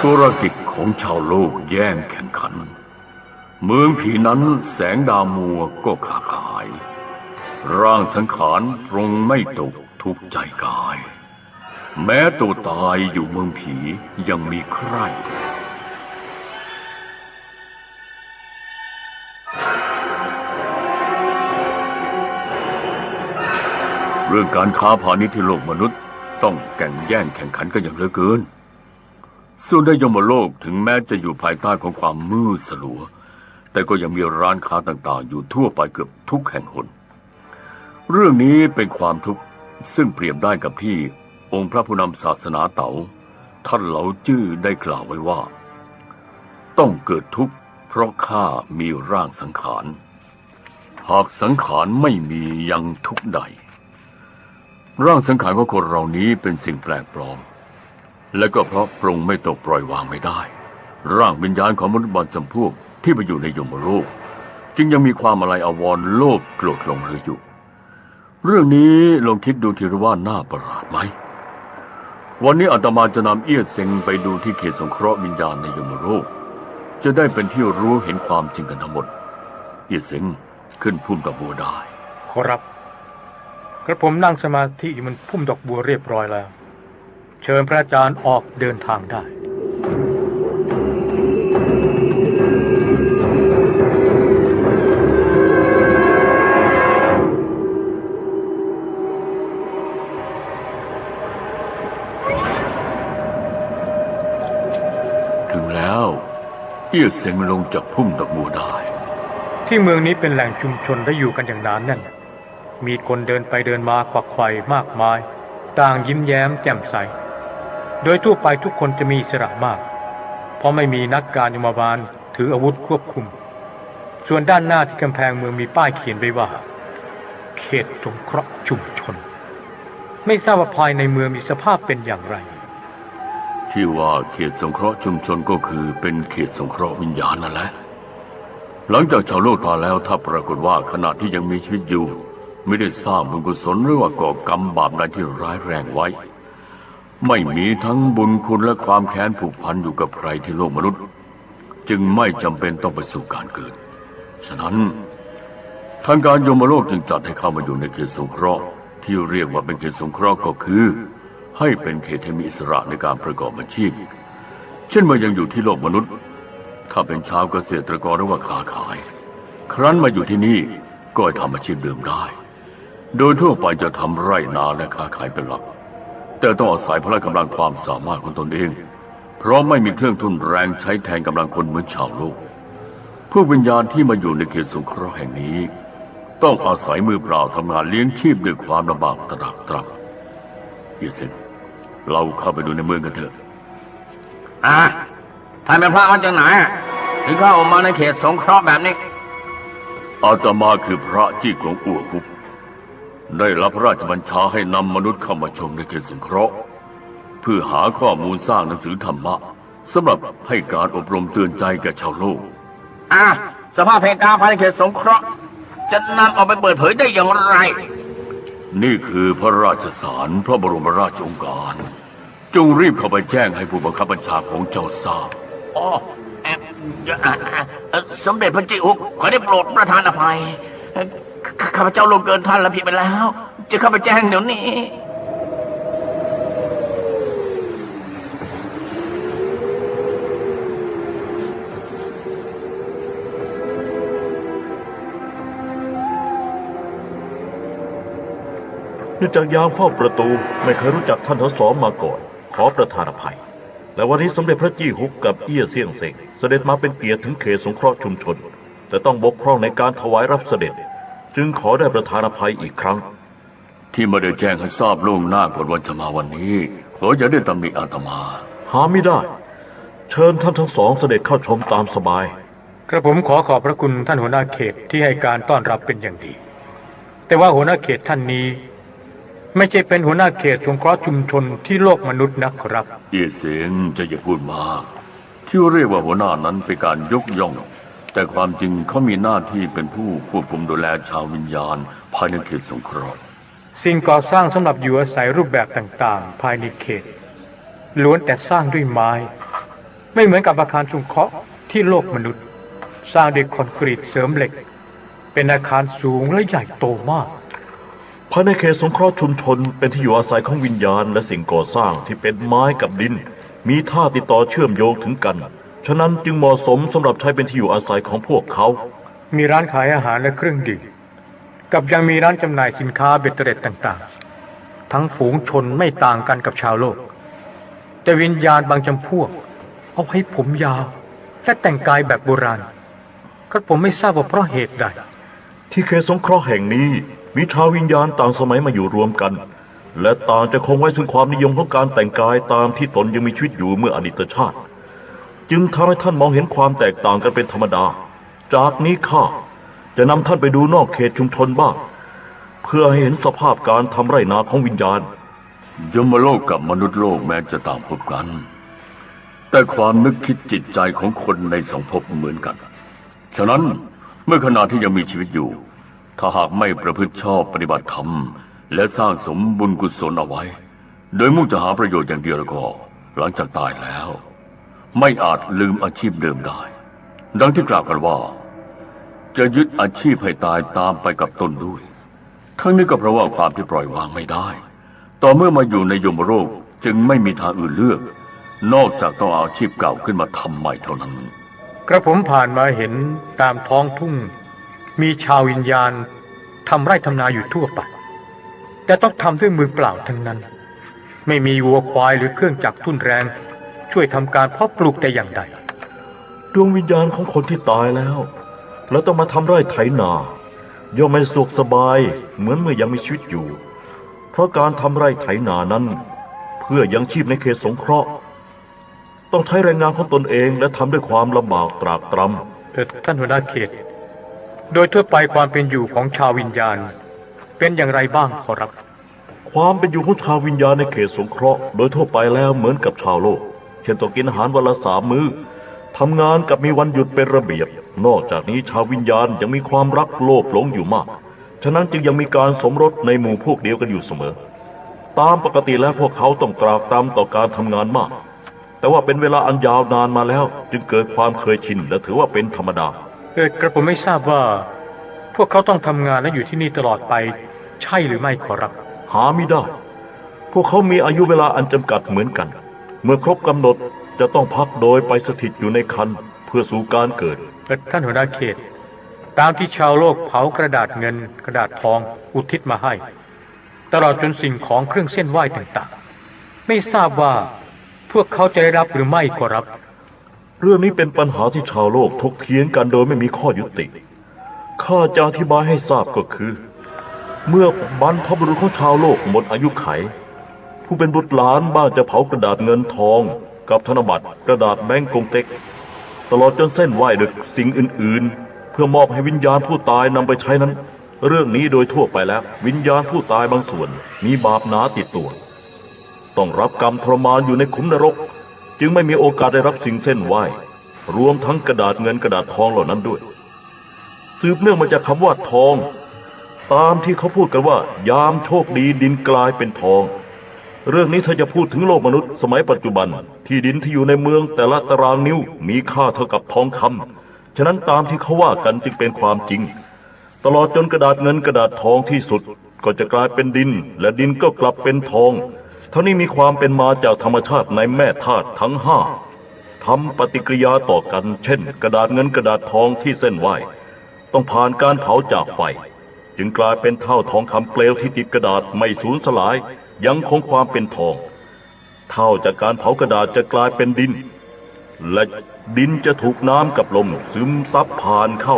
ธุรกิจของชาวโลกแย่งแข่งขันเมืองผีนั้นแสงดาวมัวก็ขาดหายร่างสังขารปรงไม่ตกทุกใจกายแม้ตัวตายอยู่เมืองผียังมีใครเรื่องการค้าพาณิชย์ที่โลกมนุษย์ต้องแข่งแย่งแข่งขันกันอย่างเหลือเกินส่วนในยมโลกถึงแม้จะอยู่ภายใต้ของความมืดสลัวแต่ก็ยังมีร้านค้าต่างๆอยู่ทั่วไปเกือบทุกแห่งหนเรื่องนี้เป็นความทุกข์ซึ่งเปรียบได้กับที่องค์พระผู้นำศาสนาเต๋าท่านเหลาจื้อได้กล่าวไว้ว่าต้องเกิดทุกข์เพราะข้ามีร่างสังขารหากสังขารไม่มียังทุกข์ใดร่างสังขารของคนเรานี้เป็นสิ่งแปลกปลอมและก็เพราะปรงไม่ตกปล่อยวางไม่ได้ร่างวิญญาณของมนุษย์บางจำพวกที่ไปอยู่ในยมโลกจึงยังมีความอะไรอาวรณ์โลภโกรธหลงเหลืออยู่เรื่องนี้ลองคิดดูทีว่าน่าประหลาดไหมวันนี้อาตมาจะนำเอี้ยเซ็งไปดูที่เขตสงเคราะห์วิญญาณในยมโลกจะได้เป็นที่รู้เห็นความจริงกันทั้งหมดเอี้ยเซ็งขึ้นพุ่มดอกบัวได้ขอรับกระผมนั่งสมาธิอยู่บนพุ่มดอกบัวเรียบร้อยแล้วเชิญพระอาจารย์ออกเดินทางได้ถึงแล้วเอี้ยเซ็งลงจากพุ่มดอกบัวได้ที่เมืองนี้เป็นแหล่งชุมชนและอยู่กันอย่างหนาแน่นมีคนเดินไปเดินมากวักไขว่มากมายต่างยิ้มแย้มแจ่มใสโดยทั่วไปทุกคนจะมีอิสระมากเพราะไม่มีนักการยมบาลถืออาวุธควบคุมส่วนด้านหน้าที่กำแพงเมืองมีป้ายเขียนไว้ว่าเขตสงเคราะห์ชุมชนไม่ทราบว่าภายในเมืองมีสภาพเป็นอย่างไรที่ว่าเขตสงเคราะห์ชุมชนก็คือเป็นเขตสงเคราะห์วิญญาณนั่นแหละหลังจากชาวโลกตายแล้วถ้าปรากฏว่าขณะที่ยังมีชีวิตอยู่ไม่ได้สร้างบุญกุศลหรือว่าก่อกรรมบาปใดที่ร้ายแรงไว้ไม่มีทั้งบุญคุณและความแค้นผูกพันอยู่กับใครที่โลกมนุษย์จึงไม่จำเป็นต้องไปสู่การเกิดฉะนั้นทางการยมโลกจึงจัดให้เข้ามาอยู่ในเขตสงเคราะห์ที่เรียกว่าเป็นเขตสงเคราะห์ก็คือให้เป็นเขตที่มีอิสระในการประกอบอาชีพเช่นเมื่อยังอยู่ที่โลกมนุษย์ถ้าเป็นชาวเกษตรกรหรือว่าค้าขายครั้นมาอยู่ที่นี่ก็ทำอาชีพเดิมได้โดยทั่วไปจะทำไร่นาและค้าขายเป็นหลักแต่ต้องอาศัยพละกำลังความสามารถของตนเองเพราะไม่มีเครื่องทุนแรงใช้แทนกำลังคนเหมือนชาวโลกพวกวิญญาณที่มาอยู่ในเขตสงเคราะห์แห่งนี้ต้องอาศัยมือเปล่าทำงานเลี้ยงชีพด้วยความลำบากตรากตรำเฮียเซ็งเราเข้าไปดูในเมืองกันเถอะท่านเป็นพระมาจากไหนถึงเข้าออกมาในเขตสงเคราะห์แบบนี้อาตมาคือพระจี้กงอั่วคุกได้รับพระราชบัญชาให้นำมนุษย์เข้ามาชมในเขตสงเคราะห์เพื่อหาข้อมูลสร้างหนังสือธรรมะสำหรับให้การอบรมเตือนใจแก่ชาวโลกสภาพเหตุการณ์ภายในเขตสงเคราะห์จะนำออกไปเปิดเผยได้อย่างไรนี่คือพระราชสารพระบรมราชโองการจงรีบเข้าไปแจ้งให้ผู้บังคับบัญชาของเจ้าทราบสมเด็จพระจิอุกขอได้โปรดประทานอภัยข้าพเจ้าล่วงเกินท่านและผิดไปแล้วจะเข้าไปแจ้งเดี๋ยวนี้เนื่องจากยามเฝ้าประตูไม่เคยรู้จักท่านทั้งสองมาก่อนขอประทานอภัยและวันนี้สมเด็จพระจี้ฮุกกับเอี้ยเซี่ยงเซ็งเสด็จมาเป็นเกียรติถึงเขตสงเคราะห์ชุมชนแต่ต้องบกพร่องในการถวายรับเสด็จจึงขอได้ประทานอภัยอีกครั้งที่ไม่ได้แจ้งให้ทราบล่วงหน้าก่อนวันจะมาวันนี้ขออย่าได้ตำหนิอาตมาหาไม่ได้เชิญท่านทั้งสองเสด็จเข้าชมตามสบายกระผมขอขอบพระคุณท่านหัวหน้าเขตที่ให้การต้อนรับเป็นอย่างดีแต่ว่าหัวหน้าเขตท่านนี้ไม่ใช่เป็นหัวหน้าเขตสงเคราะห์ชุมชนที่โลกมนุษย์นะครับเอี้ยเสียงจะอย่าพูดมากที่เรียกว่าหัวหน้านั้นเป็นการยกย่องแต่ความจริงเขามีหน้าที่เป็นผู้ควบคุมดูแลชาววิญญาณภายในเขตสงเคราะห์สิ่งก่อสร้างสำหรับอยู่อาศัยรูปแบบต่างๆภายในเขตล้วนแต่สร้างด้วยไม้ ไม่เหมือนกับอาคารสงเคราะห์ที่โลกมนุษย์สร้างด้วยคอนกรีตเสริมเหล็กเป็นอาคารสูงและใหญ่โตมากภายในเขตสงเคราะห์ชุมชนเป็นที่อยู่อาศัยของวิญญาณและสิ่งก่อสร้างที่เป็นไม้กับดินมีท่าติดต่อเชื่อมโยงถึงกันฉะนั้นจึงเหมาะสมสำหรับใช้เป็นที่อยู่อาศัยของพวกเขามีร้านขายอาหารและเครื่องดื่มกับยังมีร้านจำหน่ายสินค้าเบ็ดเตล็ดต่างๆทั้งฝูงชนไม่ต่างกันกับชาวโลกแต่วิญญาณบางจำพวกเอาให้ผมยาวและแต่งกายแบบโบราณก็ผมไม่ทราบว่าเพราะเหตุใดที่เขตสงเคราะห์แห่งนี้มีชาววิญญาณต่างสมัยมาอยู่รวมกันและต่างจะคงไว้ซึ่งความนิยมของการแต่งกายตามที่ตนยังมีชีวิตอยู่เมื่ออดีตชาติจึงทำให้ท่านมองเห็นความแตกต่างกันเป็นธรรมดาจากนี้ข้าจะนำท่านไปดูนอกเขตชุมชนบ้างเพื่อให้เห็นสภาพการทำไร่นาของวิญญาณยมโลกกับมนุษย์โลกแม้จะต่างพบกันแต่ความนึกคิดจิตใจของคนในสองภพเหมือนกันฉะนั้นเมื่อขณะที่ยังมีชีวิตอยู่ถ้าหากไม่ประพฤติชอบปฏิบัติธรรมและสร้างสมบุญกุศลเอาไว้โดยมุ่งจะหาประโยชน์อย่างเดียวแล้วก็หลังจากตายแล้วไม่อาจลืมอาชีพเดิมได้ดังที่กล่าวกันว่าจะยึดอาชีพให้ตายตามไปกับตนด้วยทั้งนี้ก็เพราะว่าความที่ปล่อยวางไม่ได้ต่อเมื่อมาอยู่ในยมโลกจึงไม่มีทางอื่นเลือกนอกจากต้องเอาอาชีพเก่าขึ้นมาทำใหม่เท่านั้นกระผมผ่านมาเห็นตามท้องทุ่งมีชาววิญญาณทำไร่ทำนาอยู่ทั่วไปแต่ต้องทำด้วยมือเปล่าทั้งนั้นไม่มีวัวควายหรือเครื่องจักรทุ่นแรงช่วยทำการเพาะปลูกแต่อย่างใดดวงวิญญาณของคนที่ตายแล้วต้องมาทำไร่ไถนาย่อมไม่สุขสบายเหมือนเมื่อยังมีชีวิตอยู่เพราะการทำไร่ไถนานั้นเพื่อยังชีพในเขตสงเคราะห์ต้องใช้แรงงานของตนเองและทำด้วยความลำบากตรากตรำท่านหัวหน้าเขตโดยทั่วไปความเป็นอยู่ของชาววิญญาณเป็นอย่างไรบ้างขอรับความเป็นอยู่ของชาววิญญาณในเขตสงเคราะห์โดยทั่วไปแล้วเหมือนกับชาวโลกเช่นต้องกินอาหารวันละ3 มื้อทำงานกับมีวันหยุดเป็นระเบียบนอกจากนี้ชาววิญญาณยังมีความรักโลภหลงอยู่มากฉะนั้นจึงยังมีการสมรสในหมู่พวกเดียวกันอยู่เสมอตามปกติแล้วพวกเขาต้องตรากตรำต่อการทำงานมากแต่ว่าเป็นเวลาอันยาวนานมาแล้วจึงเกิดความเคยชินและถือว่าเป็นธรรมดากระผมไม่ทราบว่าพวกเขาต้องทำงานและอยู่ที่นี่ตลอดไปใช่หรือไม่ขอรับหาไม่ได้พวกเขามีอายุเวลาอันจำกัดเหมือนกันเมื่อครบกำหนดจะต้องพักโดยไปสถิตอยู่ในครรภ์เพื่อสู่การเกิดท่านหัวหน้าเขตตามที่ชาวโลกเผากระดาษเงินกระดาษทองอุทิศมาให้ตลอดจนสิ่งของเครื่องเส้นไหว้ต่างๆไม่ทราบว่าพวกเขาจะได้รับหรือไม่ขอรับเรื่องนี้เป็นปัญหาที่ชาวโลกถกเถียงกันโดยไม่มีข้อยุติข้าจะอธิบายให้ทราบก็คือเมื่อบรรพบุรุษของชาวโลกหมดอายุไขผู้เป็นบุตรหลานบ้างจะเผากระดาษเงินทองกับธนบัตรกระดาษแบงก์กงเต็กตลอดจนเส้นไหว้ดึกสิ่งอื่นๆเพื่อมอบให้วิญญาณผู้ตายนำไปใช้นั้นเรื่องนี้โดยทั่วไปแล้ววิญญาณผู้ตายบางส่วนมีบาปหนาติดตัวต้องรับกรรมทรมานอยู่ในขุมนรกจึงไม่มีโอกาสได้รับสิ่งเส้นไหว้รวมทั้งกระดาษเงินกระดาษทองเหล่านั้นด้วยสืบเนื่องมาจากคำว่าทองตามที่เขาพูดกันว่ายามโชคดีดินกลายเป็นทองเรื่องนี้ถ้าจะพูดถึงโลกมนุษย์สมัยปัจจุบันที่ดินที่อยู่ในเมืองแต่ละตารางนิ้วมีค่าเท่ากับทองคำฉะนั้นตามที่เขาว่ากันจึงเป็นความจริงตลอดจนกระดาษเงินกระดาษทองที่สุดก็จะกลายเป็นดินและดินก็กลับเป็นทองเท่านี้มีความเป็นมาจากธรรมชาติในแม่ธาตุทั้ง5ทำปฏิกิริยาต่อกันเช่นกระดาษเงินกระดาษทองที่เส้นไหวต้องผ่านการเผาจากไฟจึงกลายเป็นเท่าทองคำเปลวที่ติดกระดาษไม่สูญสลายยังคงความเป็นทองเท่าจากการเผากระดาษจะกลายเป็นดินและดินจะถูกน้ำกับลมซึมซับผ่านเข้า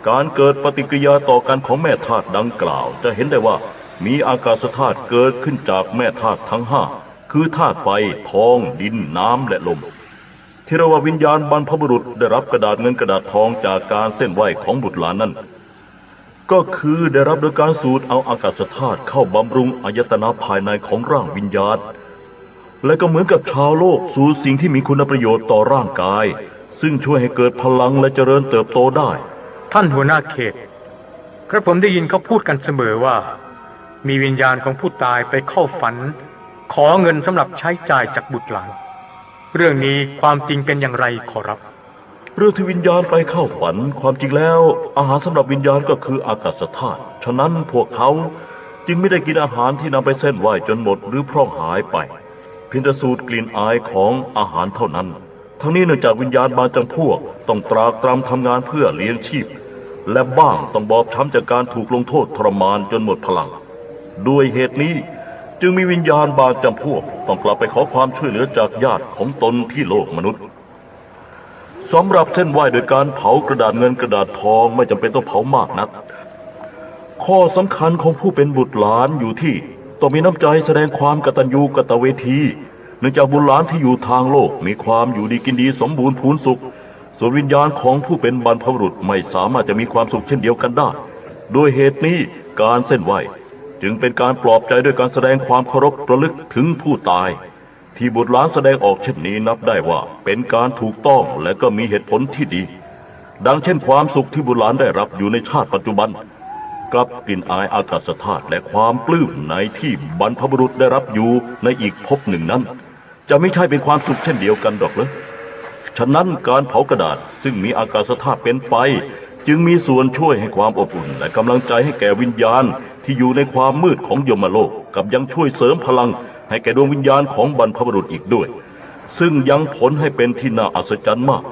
การเกิดปฏิกิริยาต่อกันของแม่ธาตุดังกล่าวจะเห็นได้ว่ามีอากาศธาตุเกิดขึ้นจากแม่ธาตุทั้ง5คือธาตุไฟทองดินน้ำและลมที่เรียกว่าวิญญาณบรรพบุรุษได้รับกระดาษเงินกระดาษทองจากการเส้นไหวของบุตรหลานนั้นก็คือได้รับโดยการสูดเอาอากาศธาตุเข้าบำรุงอายตนะภายในของร่างวิญญาณและก็เหมือนกับชาวโลกสูดสิ่งที่มีคุณประโยชน์ต่อร่างกายซึ่งช่วยให้เกิดพลังและเจริญเติบโตได้ท่านหัวหน้าเขตกระผมได้ยินเขาพูดกันเสมอว่ามีวิญญาณของผู้ตายไปเข้าฝันขอเงินสำหรับใช้จ่ายจากบุตรหลาน เรื่องนี้ความจริงเป็นอย่างไรขอรับ เรื่องที่วิญญาณไปเข้าฝันความจริงแล้วอาหารสำหรับวิญญาณก็คืออากาศธาตุฉะนั้นพวกเขาจึงไม่ได้กินอาหารที่นำไปเส้นไหว้จนหมดหรือพร่องหายไปเพียงแต่สูดกลิ่นอายของอาหารเท่านั้นทั้งนี้เนื่องจากวิญญาณบางจำพวกต้องตรากตรำทำงานเพื่อเลี้ยงชีพและบ้างต้องบอบช้ำจากการถูกลงโทษทรมานจนหมดพลังด้วยเหตุนี้จึงมีวิญญาณบางจำพวกต้องกลับไปขอความช่วยเหลือจากญาติของตนที่โลกมนุษย์สำหรับเส้นไหว้โดยการเผากระดาษเงินกระดาษทองไม่จำเป็นต้องเผามากนักข้อสำคัญของผู้เป็นบุตรหลานอยู่ที่ต้องมีน้ำใจแสดงความกตัญญูกตเวทีเนื่องจากบุตรหลานที่อยู่ทางโลกมีความอยู่ดีกินดีสมบูรณ์พูนสุขส่วนวิญญาณของผู้เป็นบรรพบุรุษไม่สามารถจะมีความสุขเช่นเดียวกันได้ด้วยเหตุนี้การเส้นไหว้จึงเป็นการปลอบใจด้วยการแสดงความเคารพระลึกถึงผู้ตายที่บุตรหลานแสดงออกเช่นนี้นับได้ว่าเป็นการถูกต้องและก็มีเหตุผลที่ดีดังเช่นความสุขที่บุตรหลานได้รับอยู่ในชาติปัจจุบันกับกลิ่นอายอากาศธาตุและความปลื้มในที่บรรพบุรุษได้รับอยู่ในอีกภพหนึ่งนั้นจะไม่ใช่เป็นความสุขเช่นเดียวกันดอกเหรอฉะนั้นการเผากระดาษซึ่งมีอากาศธาตุเป็นไฟจึงมีส่วนช่วยให้ความอบอุ่นและกำลังใจให้แก่วิญญาณที่อยู่ในความมืดของยมโลกกับยังช่วยเสริมพลังให้แก่ดวงวิญญาณของบรรพบุรุษอีกด้วยซึ่งยังผลให้เป็นที่น่าอัศจรรย์มาก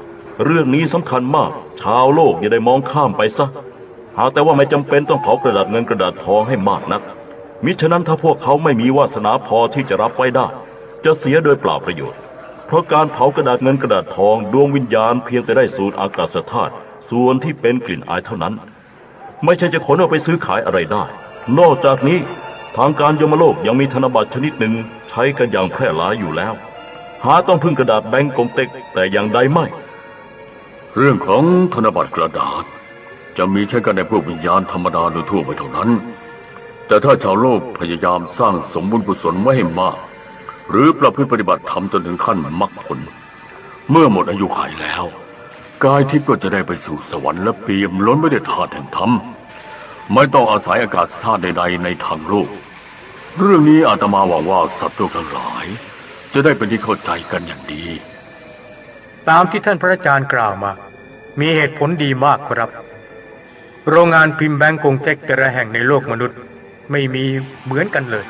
เรื่องนี้สำคัญมากชาวโลกอย่าได้มองข้ามไปซะหากแต่ว่าไม่จำเป็นต้องเผากระดาษเงินกระดาษทองให้มากนักมิฉะนั้นถ้าพวกเขาไม่มีวาสนาพอที่จะรับไว้ได้จะเสียโดยเปล่าประโยชน์เพราะการเผากระดาษเงินกระดาษทองดวงวิญญาณเพียงแต่ได้สูดอากาศธาตุส่วนที่เป็นกลิ่นอายเท่านั้นไม่ใช่จะขนเอาไปซื้อขายอะไรได้นอกจากนี้ทางการยมโลกยังมีธนบัตรชนิดหนึ่งใช้กันอย่างแพร่หลายอยู่แล้วหาต้องพึ่งกระดาษแบงก์กงเต็กแต่อย่างใดไม่เรื่องของธนบัตรกระดาษจะมีใช้กันในพวกวิญญาณธรรมดาโดยทั่วไปเท่านั้นแต่ถ้าชาวโลกพยายามสร้างสมบุญกุศลไว้ให้มากหรือประพฤติปฏิบัติธรรมจนถึงขั้นมรรคผลเมื่อหมดอายุขัยแล้วกายทิพย์ก็จะได้ไปสู่สวรรค์และเปี่ยมล้นไปด้วยธาตุแห่งธรรมไม่ต้องอาศัยอากาศธาตุใดๆในทางโลกเรื่องนี้อาตมาหวังว่าสัตว์โลกทั้งหลายจะได้เป็นที่เข้าใจกันอย่างดีตามที่ท่านพระอาจารย์กล่าวมามีเหตุผลดีมากครับโรงงานพิมพ์แบงก์กงเต็กแต่ละแห่งในโลกมนุษย์ไม่มีเหมือนกันเลย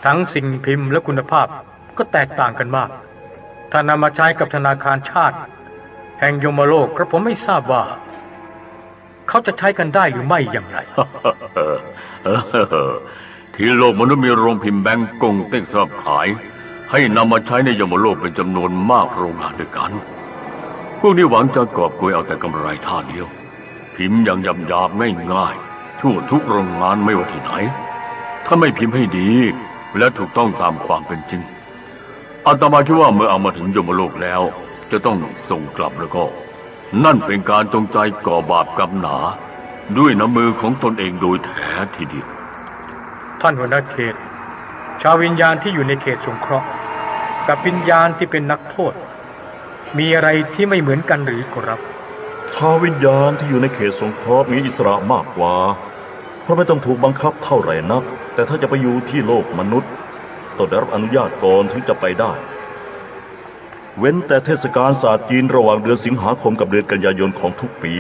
ทั้งสิ่งพิมพ์และคุณภาพก็แตกต่างกันมากถ้านำมาใช้กับธนาคารชาติแห่งยมโลกกระผมไม่ทราบว่าเขาจะใช้กันได้หรือไม่อย่างไร ที่โลกมนุษย์มีโรงพิมพ์แบงก์กงเต็กสำหรับขายให้นำมาใช้ในยมโลกเป็นจำนวนมากโรงงานด้วยกันพวกนี้หวังจะกอบโกยเอาแต่กำไรท่าเดียวพิมพ์อย่างหยาบๆง่ายๆทั่วทุกโรงงานไม่ว่าที่ไหนถ้าไม่พิมพ์ให้ดีและถูกต้องตามความเป็นจริงอาตมาคิดว่าเมื่อเอามาถึงยมโลกแล้วจะต้องส่งกลับแล้วก็นั่นเป็นการจงใจก่อบาปกรรมหนาด้วยน้ำมือของตนเองโดยแท้ทีเดียวท่านหัวหน้าเขตชาววิญญาณที่อยู่ในเขตสงเคราะห์กับวิญญาณที่เป็นนักโทษมีอะไรที่ไม่เหมือนกันหรือครับชาววิญญาณที่อยู่ในเขตสงเคราะห์มีอิสระมากกว่าเพราะไม่ต้องถูกบังคับเท่าไหร่นักแต่ถ้าจะไปอยู่ที่โลกมนุษย์ต้องได้รับอนุญาตก่อนถึงจะไปได้เว้นแต่เทศกาลศาสตร์จีนระหว่างเดือนสิงหาคมกับเดือนกันยายนของทุกปี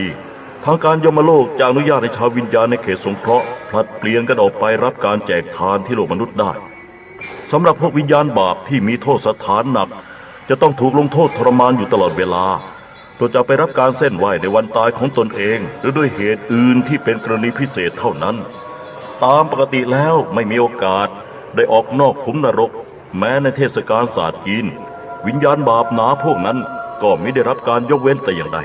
ทางการยมโลกจะอนุญาตให้ชาววิญญาณในเขตสงเคราะห์ผลัดเปลี่ยนกันออกไปรับการแจกทานที่โลกมนุษย์ได้สำหรับพวกวิญญาณบาปที่มีโทษสถานหนักจะต้องถูกลงโทษทรมานอยู่ตลอดเวลาโดยจะไปรับการเส้นไหว้ในวันตายของตนเองหรือด้วยเหตุอื่นที่เป็นกรณีพิเศษเท่านั้นตามปกติแล้วไม่มีโอกาสได้ออกนอกขุมนรกแม้ในเทศกาลศาสตร์จีนวิญญาณบาปหนาพวกนั้นก็ไม่ได้รับการยกเว้นแต่อย่างใด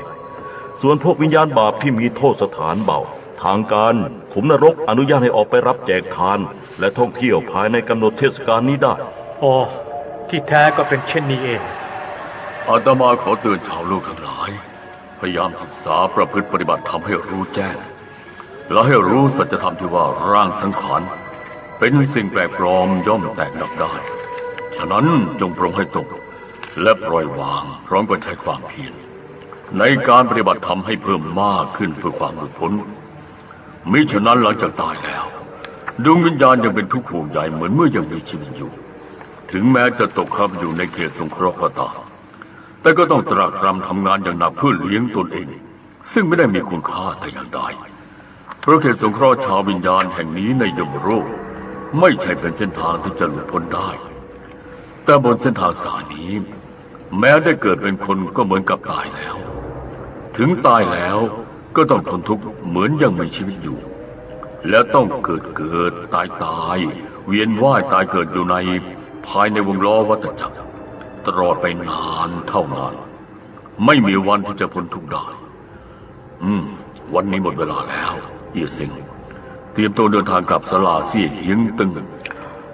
ส่วนพวกวิญญาณบาปที่มีโทษสถานเบาทางการขุมนรกอนุญาตให้ออกไปรับแจกทานและท่องเที่ยวภายในกำหนดเทศกาลนี้ได้อ๋อที่แท้ก็เป็นเช่นนี้เองอาตมาขอเตือนชาวโลกทั้งหลายพยายามศึกษาประพฤติปฏิบัติทำให้รู้แจ้งและให้รู้สัจธรรมที่ว่าร่างสังขารเป็นสิ่งแปลกปลอมย่อมแตกดับได้ฉะนั้นจงปรงให้ตกและปล่อยวางพร้อมกับใช้ความเพียรในการปฏิบัติธรรมให้เพิ่มมากขึ้นเพื่อความหลุดพ้นมิฉะนั้นหลังจากตายแล้วดวงวิญญาณยังเป็นทุกข์ห่วงใยเหมือนเมื่อยังมีชีวิตอยู่เท ถึงแม้จะตกครับอยู่ในเขตสงเคราะห์ก็ตามแต่ก็ต้องตรากตรำทำงานอย่างหนักเพื่อเลี้ยงตนเองซึ่งไม่ได้มีคุณค่าแต่อย่างใดเพราะเขตสงเคราะห์ชาววิญญาณแห่งนี้ในยมโลกไม่ใช่เป็นเส้นทางที่จะหลุดพ้นได้แต่บนเส้นทางสายนี้แม้ได้เกิดเป็นคนก็เหมือนกับตายแล้วถึงตายแล้วก็ต้องทนทุกข์เหมือนยังมีชีวิตอยู่และต้องเกิดตายเวียนว่ายตายเกิดอยู่ในภายในวงล้อวัฏจักรตลอดไปนานเท่านานไม่มีวันที่จะพ้นทุกข์ได้วันนี้หมดเวลาแล้วเอี่ยซิงเตรียมตัวเดินทางกลับศาลาเสี่ยเฮียงตึง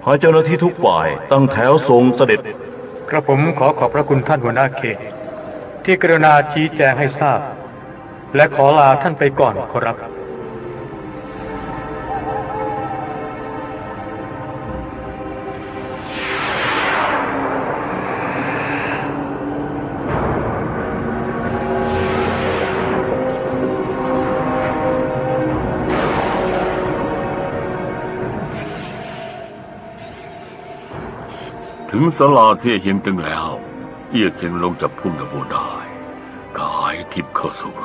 ให้เจ้าหน้าที่ทุกฝ่ายตั้งแถวทรงเสด็จกระผมขอขอบพระคุณท่านหัวหน้าเขตที่กรุณาชี้แจงให้ทราบและขอลาท่านไปก่อนขอรับถึงศาลาเสี่ยเฮียงตึงแล้วเอี่ยเซิงลงจากพุ่มตะโพได้กายทิพย์เข้าสู่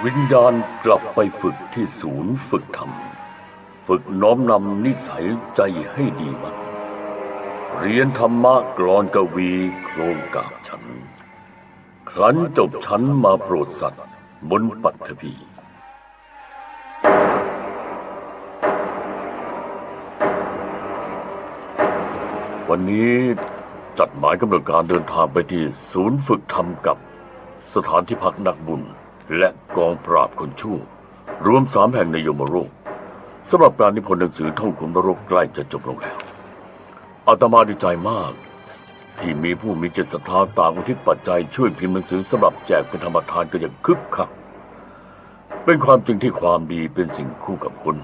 วิญญาณกลับไปฝึกที่ศูนย์ฝึกธรรมฝึกน้อมนำนิสัยใจให้ดีมันเรียนธรรมะกลอนกวีโครงกาบฉันครั้นจบชั้นมาโปรดสัตว์บนปัทภีวันนี้จัดหมายกำหนดการเดินทางไปที่ศูนย์ฝึกธรรมกับสถานที่พักนักบุญและกองปราบคนชั่วรวม3 แห่งในยมโลกสำหรับการนิพนธ์หนังสือท่องขุนนรกใกล้จะจบลงแล้วอาตมาดีใจมากที่มีผู้มีจิตศรัทธาต่างอุทิศปัจจัยช่วยพิมพ์หนังสือสำหรับแจกเป็นธรรมทานกันอย่างคึกคักเป็นความจริงที่ความดีเป็นสิ่งคู่กับคน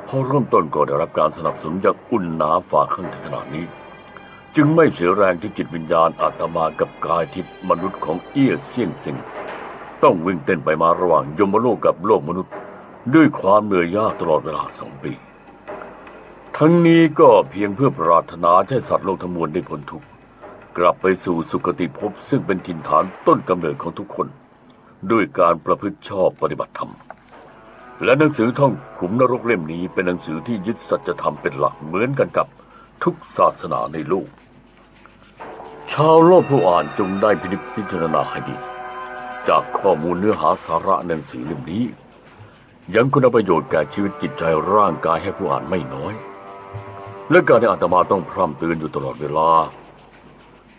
พอเริ่มต้นก็ได้รับการสนับสนุนอย่างอุ่นหนาฝาข้างขนาดนี้จึงไม่เสียแรงที่จิตวิญญาณอาตมากับกายทิพย์มนุษย์ของเอี้ยเซี่ยงเซิงต้องวิ่งเต้นไปมาระหว่างยมโลกกับโลกมนุษย์ด้วยความเหนื่อยยากตลอดเวลา2 ปีทั้งนี้ก็เพียงเพื่อปรารถนาให้สัตว์โลกทั้งมวลได้พ้นทุกข์กลับไปสู่สุคติภพซึ่งเป็นถิ่นฐานต้นกำเนิดของทุกคนด้วยการประพฤติชอบปฏิบัติธรรมและหนังสือท่องขุมนรกเล่มนี้เป็นหนังสือที่ยึดสัจธรรมเป็นหลักเหมือนกันกับทุกศาสนาในโลกชาวโลกผู้อ่านจงได้พิจารณาให้ดีจากข้อมูลเนื้อหาสาระหนังสือเล่มนี้ยังคุณประโยชน์แก่ชีวิตจิตใจร่างกายให้ผู้อ่านไม่น้อยและการที่อาตมาต้องพร่ำเตือนอยู่ตลอดเวลา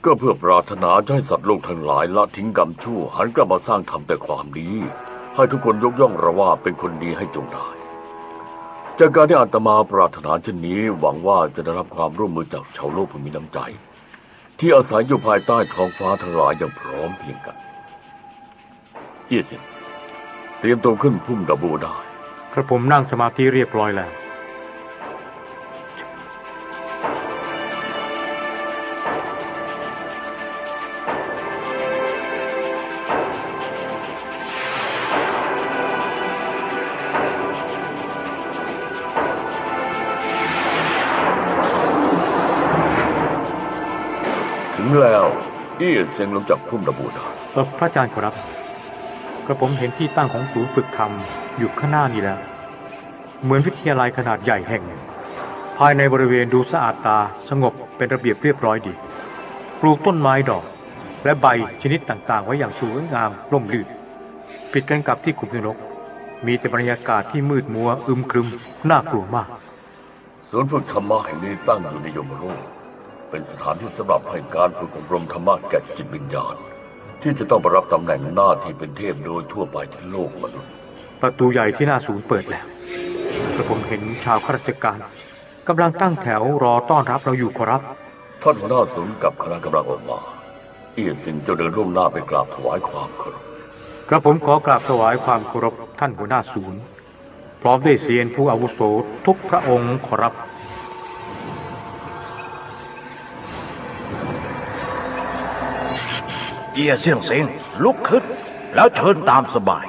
ก็เพื่อปรารถนาจะให้สัตว์โลกทั้งหลายละทิ้งกรรมชั่วหันกลับมาสร้างทำแต่ความดีให้ทุกคนยกย่องเราว่าเป็นคนดีให้จงได้จากการที่อาตมาปรารถนาเช่นนี้หวังว่าจะได้รับความร่วมมือจากชาวโลกผู้มีน้ำใจที่อาศัยอยู่ภายใต้ท้องฟ้าทั้งหลายอย่างพร้อมเพรียงกันเอี้ยเซิงเตรียมตัวขึ้นพุ่มดาโบได้กระผมนั่งสมาธิเรียบร้อยแล้ว ถึงแล้วเอี้ยเซ็งลงจากพุ่มระบูดา พระอาจารย์ขอรับกระผมเห็นที่ตั้งของศูนย์ฝึกธรรมอยู่ข้างหน้านี่แล้วเหมือนวิทยาลัยขนาดใหญ่แห่งหนึ่งภายในบริเวณดูสะอาดตาสงบเป็นระเบียบเรียบร้อยดีปลูกต้นไม้ดอกและใบชนิดต่างๆไว้อย่างสวยงามร่มรื่นผิดกันกับที่ขุมนรกมีแต่บรรยากาศที่มืดมัวอึมครึมน่ากลัวมาก ศูนย์ฝึกธรรมะแห่งนี้ตั้งอยู่ในยมโลกเป็นสถานที่สำหรับให้การฝึกอบรมธรรมะแก่จิตวิญญาณที่จะต้องไปรับตำแหน่งหน้าที่เป็นเทพโดยทั่วไปที่โลกมนุษย์ประตูใหญ่ที่หน้าศูนย์เปิดแล้วกระผมเห็นชาวข้าราชการกำลังตั้งแถวรอต้อนรับเราอยู่ขอรับท่านหัวหน้าศูนย์กับคณะกำลังออกมาเอี้ยสิงจะเดินร่วมหน้าไปกราบถวายความเคารพกระผมขอกราบถวายความเคารพท่านหัวหน้าศูนย์พร้อมด้วยเซียนผู้อาวุโสทุกพระองค์ขอรับเจียเสี่ยงเซ็งลุกขึ้นแล้วเชิญตามสบาย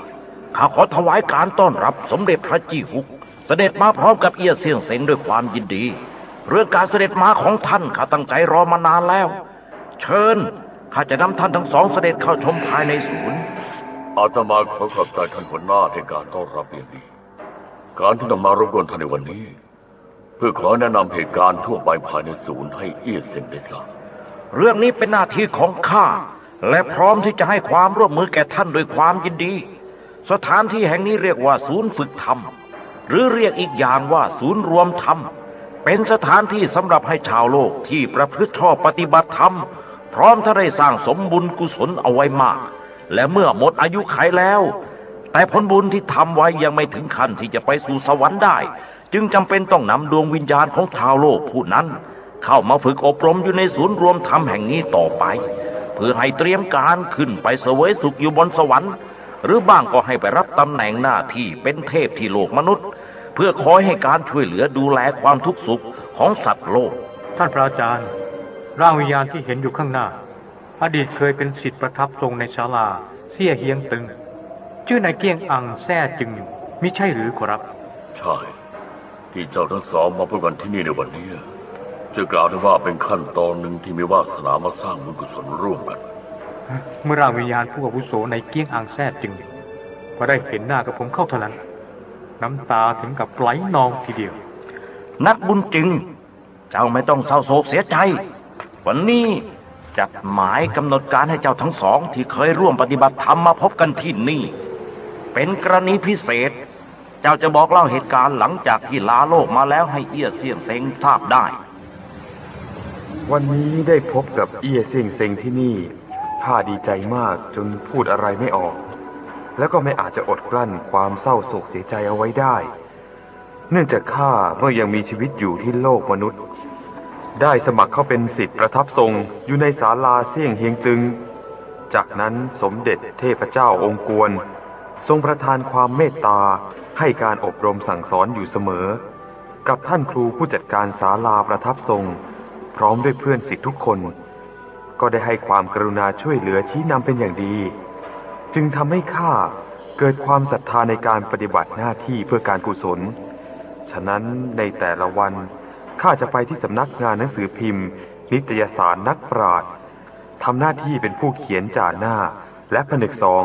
ข้าขอถวายการต้อนรับสมเด็จพระจี้ฮุกเสด็จมาพร้อมกับเอียเสี่ยงเซ็งด้วยความยินดีเรื่องการเสด็จมาของท่านข้าตั้งใจรอมานานแล้วเชิญข้าจะนำท่านทั้งสองเสด็จเข้าชมภายในศูนย์อาตมาขอขอบใจท่านหัวหน้าในการต้อนรับอย่างดีการที่นำมารบกวนท่านในวันนี้เพื่อขอแนะนำเหตุการณ์ทั่วไปภายในศูนย์ให้เอี้ยเซ็งได้ทราบเรื่องนี้เป็นหน้าที่ของข้าและพร้อมที่จะให้ความร่วมมือแก่ท่านด้วยความยินดีสถานที่แห่งนี้เรียกว่าศูนย์ฝึกธรรมหรือเรียกอีกอย่างว่าศูนย์รวมธรรมเป็นสถานที่สำหรับให้ชาวโลกที่ประพฤติชอบปฏิบัติธรรมพร้อมทั้งได้สร้างสมบุญกุศลเอาไว้มากและเมื่อหมดอายุขัยแล้วแต่ผลบุญที่ทำไว้ยังไม่ถึงขั้นที่จะไปสู่สวรรค์ได้จึงจำเป็นต้องนำดวงวิญญาณของชาวโลกผู้นั้นเข้ามาฝึกอบรมอยู่ในศูนย์รวมธรรมแห่งนี้ต่อไปเพื่อให้เตรียมการขึ้นไปเสวยสุขอยู่บนสวรรค์หรือบ้างก็ให้ไปรับตำแหน่งหน้าที่เป็นเทพที่โลกมนุษย์เพื่อคอยให้การช่วยเหลือดูแลความทุกข์สุขของสัตว์โลกท่านพระอาจารย์ร่างวิญญาณที่เห็นอยู่ข้างหน้าอดีตเคยเป็นศิษย์ประทับทรงในศาลาเสี่ยเฮียงตึงชื่อนายเกี้ยงอังแซ่จึงมิใช่หรือขอรับใช่ที่เจ้าทั้งสองมาพบกันที่นี่ในวันนี้จะกล่าวได้ว่าเป็นขั้นตอนหนึ่งที่มีวาสนามาสร้างบุญกุศลร่วมกันเมื่อร่างวิญญาณผู้อาวุโสในเกี้ยงอังแซ่จึงพอได้เห็นหน้ากับผมเข้าเท่านั้นน้ำตาถึงกับไหลนองทีเดียวนักบุญจริงเจ้าไม่ต้องเศร้าโศกเสียใจวันนี้จัดหมายกำหนดการให้เจ้าทั้งสองที่เคยร่วมปฏิบัติธรรมมาพบกันที่นี่เป็นกรณีพิเศษเจ้าจะบอกเล่าเหตุการณ์หลังจากที่ลาโลกมาแล้วให้เอี้ยเสี่ยงเซ็งทราบได้วันนี้ได้พบกับเอี้ยเสี่ยงเซ็งที่นี่ข้าดีใจมากจนพูดอะไรไม่ออกแล้วก็ไม่อาจจะอดกลั้นความเศร้าโศกเสียใจเอาไว้ได้เนื่องจากข้าเมื่อยังมีชีวิตอยู่ที่โลกมนุษย์ได้สมัครเข้าเป็นศิษย์ประทับทรงอยู่ในศาลาเสี่ยงเฮียงตึงจากนั้นสมเด็จเทพเจ้าองค์กวนทรงประทานความเมตตาให้การอบรมสั่งสอนอยู่เสมอกับท่านครูผู้จัดการศาลาประทับทรงพร้อมด้วยเพื่อนศิษย์ทุกคนก็ได้ให้ความกรุณาช่วยเหลือชี้นำเป็นอย่างดีจึงทำให้ข้าเกิดความศรัทธาในการปฏิบัติหน้าที่เพื่อการกุศลฉะนั้นในแต่ละวันข้าจะไปที่สำนักงานหนังสือพิมพ์นิตยสารนักปราชญ์ทำหน้าที่เป็นผู้เขียนจ่าหน้าและผนึกซอง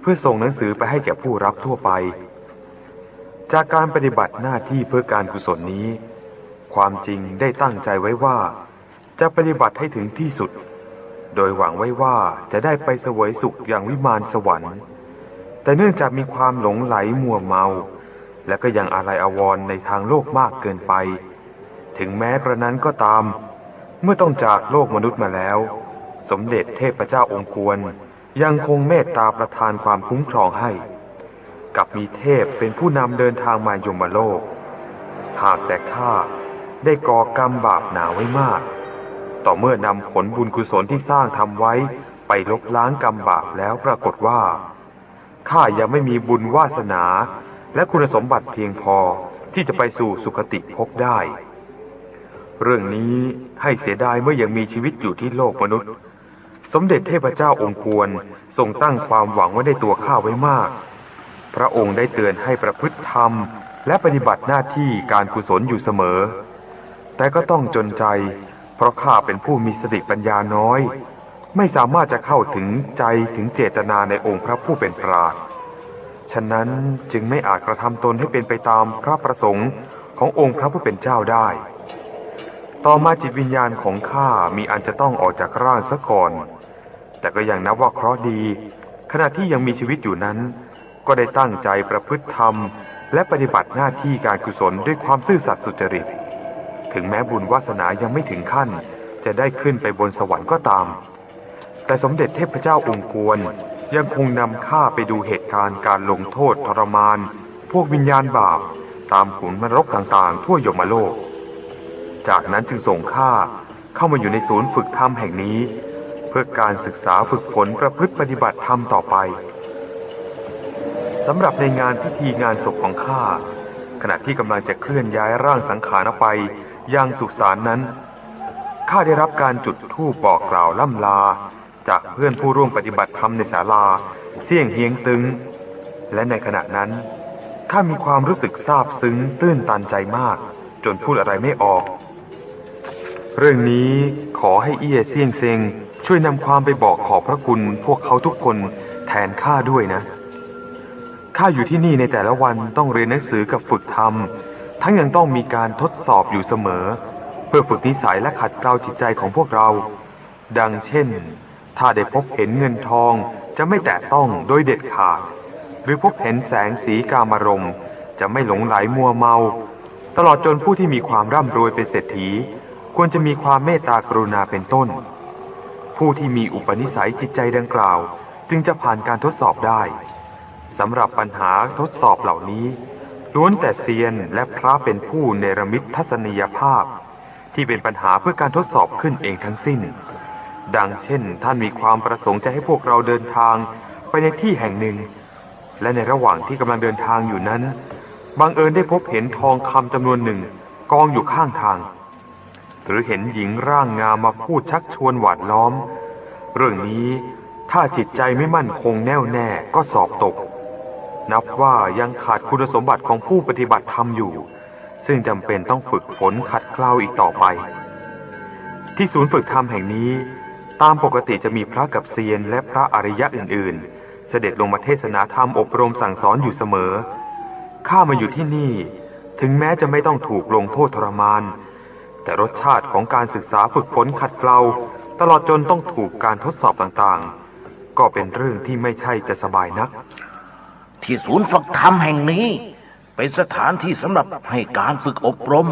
เพื่อส่งหนังสือไปให้แก่ผู้รับทั่วไปจากการปฏิบัติหน้าที่เพื่อการกุศลนี้ความจริงได้ตั้งใจไว้ว่าจะปฏิบัติให้ถึงที่สุดโดยหวังไว้ว่าจะได้ไปเสวยสุขอย่างวิมานสวรรค์แต่เนื่องจากมีความหลงไหลมัวเมาและก็ยังอาลัยอาวรณ์ในทางโลกมากเกินไปถึงแม้กระนั้นก็ตามเมื่อต้องจากโลกมนุษย์มาแล้วสมเด็จเทพเจ้าองค์กวนยังคงเมตตาประทานความคุ้มครองให้กับมีเทพเป็นผู้นำเดินทางมายมโลกหากแต่ข้าได้ก่อกรรมบาปหนาไว้มากต่อเมื่อนำผลบุญกุศลที่สร้างทำไว้ไปลบล้างกรรมบาปแล้วปรากฏว่าข้ายังไม่มีบุญวาสนาและคุณสมบัติเพียงพอที่จะไปสู่สุคติภพได้เรื่องนี้ให้เสียดายเมื่อยังมีชีวิตอยู่ที่โลกมนุษย์สมเด็จเทพเจ้าองค์กวนทรงตั้งความหวังไว้ในตัวข้าไว้มากพระองค์ได้เตือนให้ประพฤติธรรมและปฏิบัติหน้าที่การกุศลอยู่เสมอแต่ก็ต้องจนใจ เพราะข้าเป็นผู้มีสติปัญญาน้อย ไม่สามารถจะเข้าถึงใจถึงเจตนาในองค์พระผู้เป็นปราชญ์ฉะนั้นจึงไม่อาจกระทำตนให้เป็นไปตามพระประสงค์ขององค์พระผู้เป็นเจ้าได้ ต่อมาจิตวิญญาณของข้ามีอันจะต้องออกจากร่างซะก่อนแต่ก็ยังนับว่าเคราะห์ดีขณะที่ยังมีชีวิตอยู่นั้นก็ได้ตั้งใจประพฤติธรรมและปฏิบัติหน้าที่การกุศลด้วยความซื่อสัตย์สุจริตถึงแม้บุญวาสนายังไม่ถึงขั้นจะได้ขึ้นไปบนสวรรค์ก็ตามแต่สมเด็จเทพเจ้าองค์กวนยังคงนำข้าไปดูเหตุการณ์การลงโทษทรมานพวกวิญญาณบาปตามขุมนรกต่างๆทั่วยมโลกจากนั้นจึงส่งข้าเข้ามาอยู่ในศูนย์ฝึกธรรมแห่งนี้เพื่อการศึกษาฝึกฝนประพฤติปฏิบัติธรรมต่อไปสำหรับในงานพิธีงานศพของข้าขณะที่กำลังจะเคลื่อนย้ายร่างสังขารออกไปยังสุสานนั้นข้าได้รับการจุดธูปบอกกล่าวล่ำลาจากเพื่อนผู้ร่วมปฏิบัติธรรมในศาลาเสี่ยงเฮียงตึงและในขณะนั้นข้ามีความรู้สึกซาบซึ้งตื้นตันใจมากจนพูดอะไรไม่ออกเรื่องนี้ขอให้เอี้ยเซี่ยงเซิงช่วยนำความไปบอกขอบพระคุณพวกเขาทุกคนแทนข้าด้วยนะข้าอยู่ที่นี่ในแต่ละวันต้องเรียนหนังสือกับฝึกธรรมทั้งยังต้องมีการทดสอบอยู่เสมอเพื่อฝึกนิสัยและขัดเกลาจิตใจของพวกเราดังเช่นถ้าได้พบเห็นเงินทองจะไม่แตะต้องโดยเด็ดขาดหรือพบเห็นแสงสีกามารมณ์จะไม่หลงไหลมัวเมาตลอดจนผู้ที่มีความร่ำรวยเป็นเศรษฐีควรจะมีความเมตตากรุณาเป็นต้นผู้ที่มีอุปนิสัยจิตใจดังกล่าวจึงจะผ่านการทดสอบได้สำหรับปัญหาทดสอบเหล่านี้ล้วนแต่เซียนและพระเป็นผู้เนรมิตทัศนียภาพที่เป็นปัญหาเพื่อการทดสอบขึ้นเองทั้งสิ้นดังเช่นท่านมีความประสงค์จะให้พวกเราเดินทางไปในที่แห่งหนึ่งและในระหว่างที่กำลังเดินทางอยู่นั้นบังเอิญได้พบเห็นทองคำจำนวนหนึ่งกองอยู่ข้างทางหรือเห็นหญิงร่างงามมาพูดชักชวนหวานล้อมเรื่องนี้ถ้าจิตใจไม่มั่นคงแน่วแน่ก็สอบตกนับว่ายังขาดคุณสมบัติของผู้ปฏิบัติธรรมอยู่ซึ่งจำเป็นต้องฝึกฝนขัดเกลาอีกต่อไปที่ศูนย์ฝึกธรรมแห่งนี้ตามปกติจะมีพระกับเซียนและพระอริยะอื่นๆเสด็จลงมาเทศนาธรรมอบรมสั่งสอนอยู่เสมอข้ามาอยู่ที่นี่ถึงแม้จะไม่ต้องถูกลงโทษทรมานแต่รสชาติของการศึกษาฝึกฝนขัดเกลาตลอดจนต้องถูกการทดสอบต่างๆก็เป็นเรื่องที่ไม่ใช่จะสบายนักที่ศูนย์ฝึกธรรมแห่งนี้เป็นสถานที่สำหรับให้การฝึกอบรม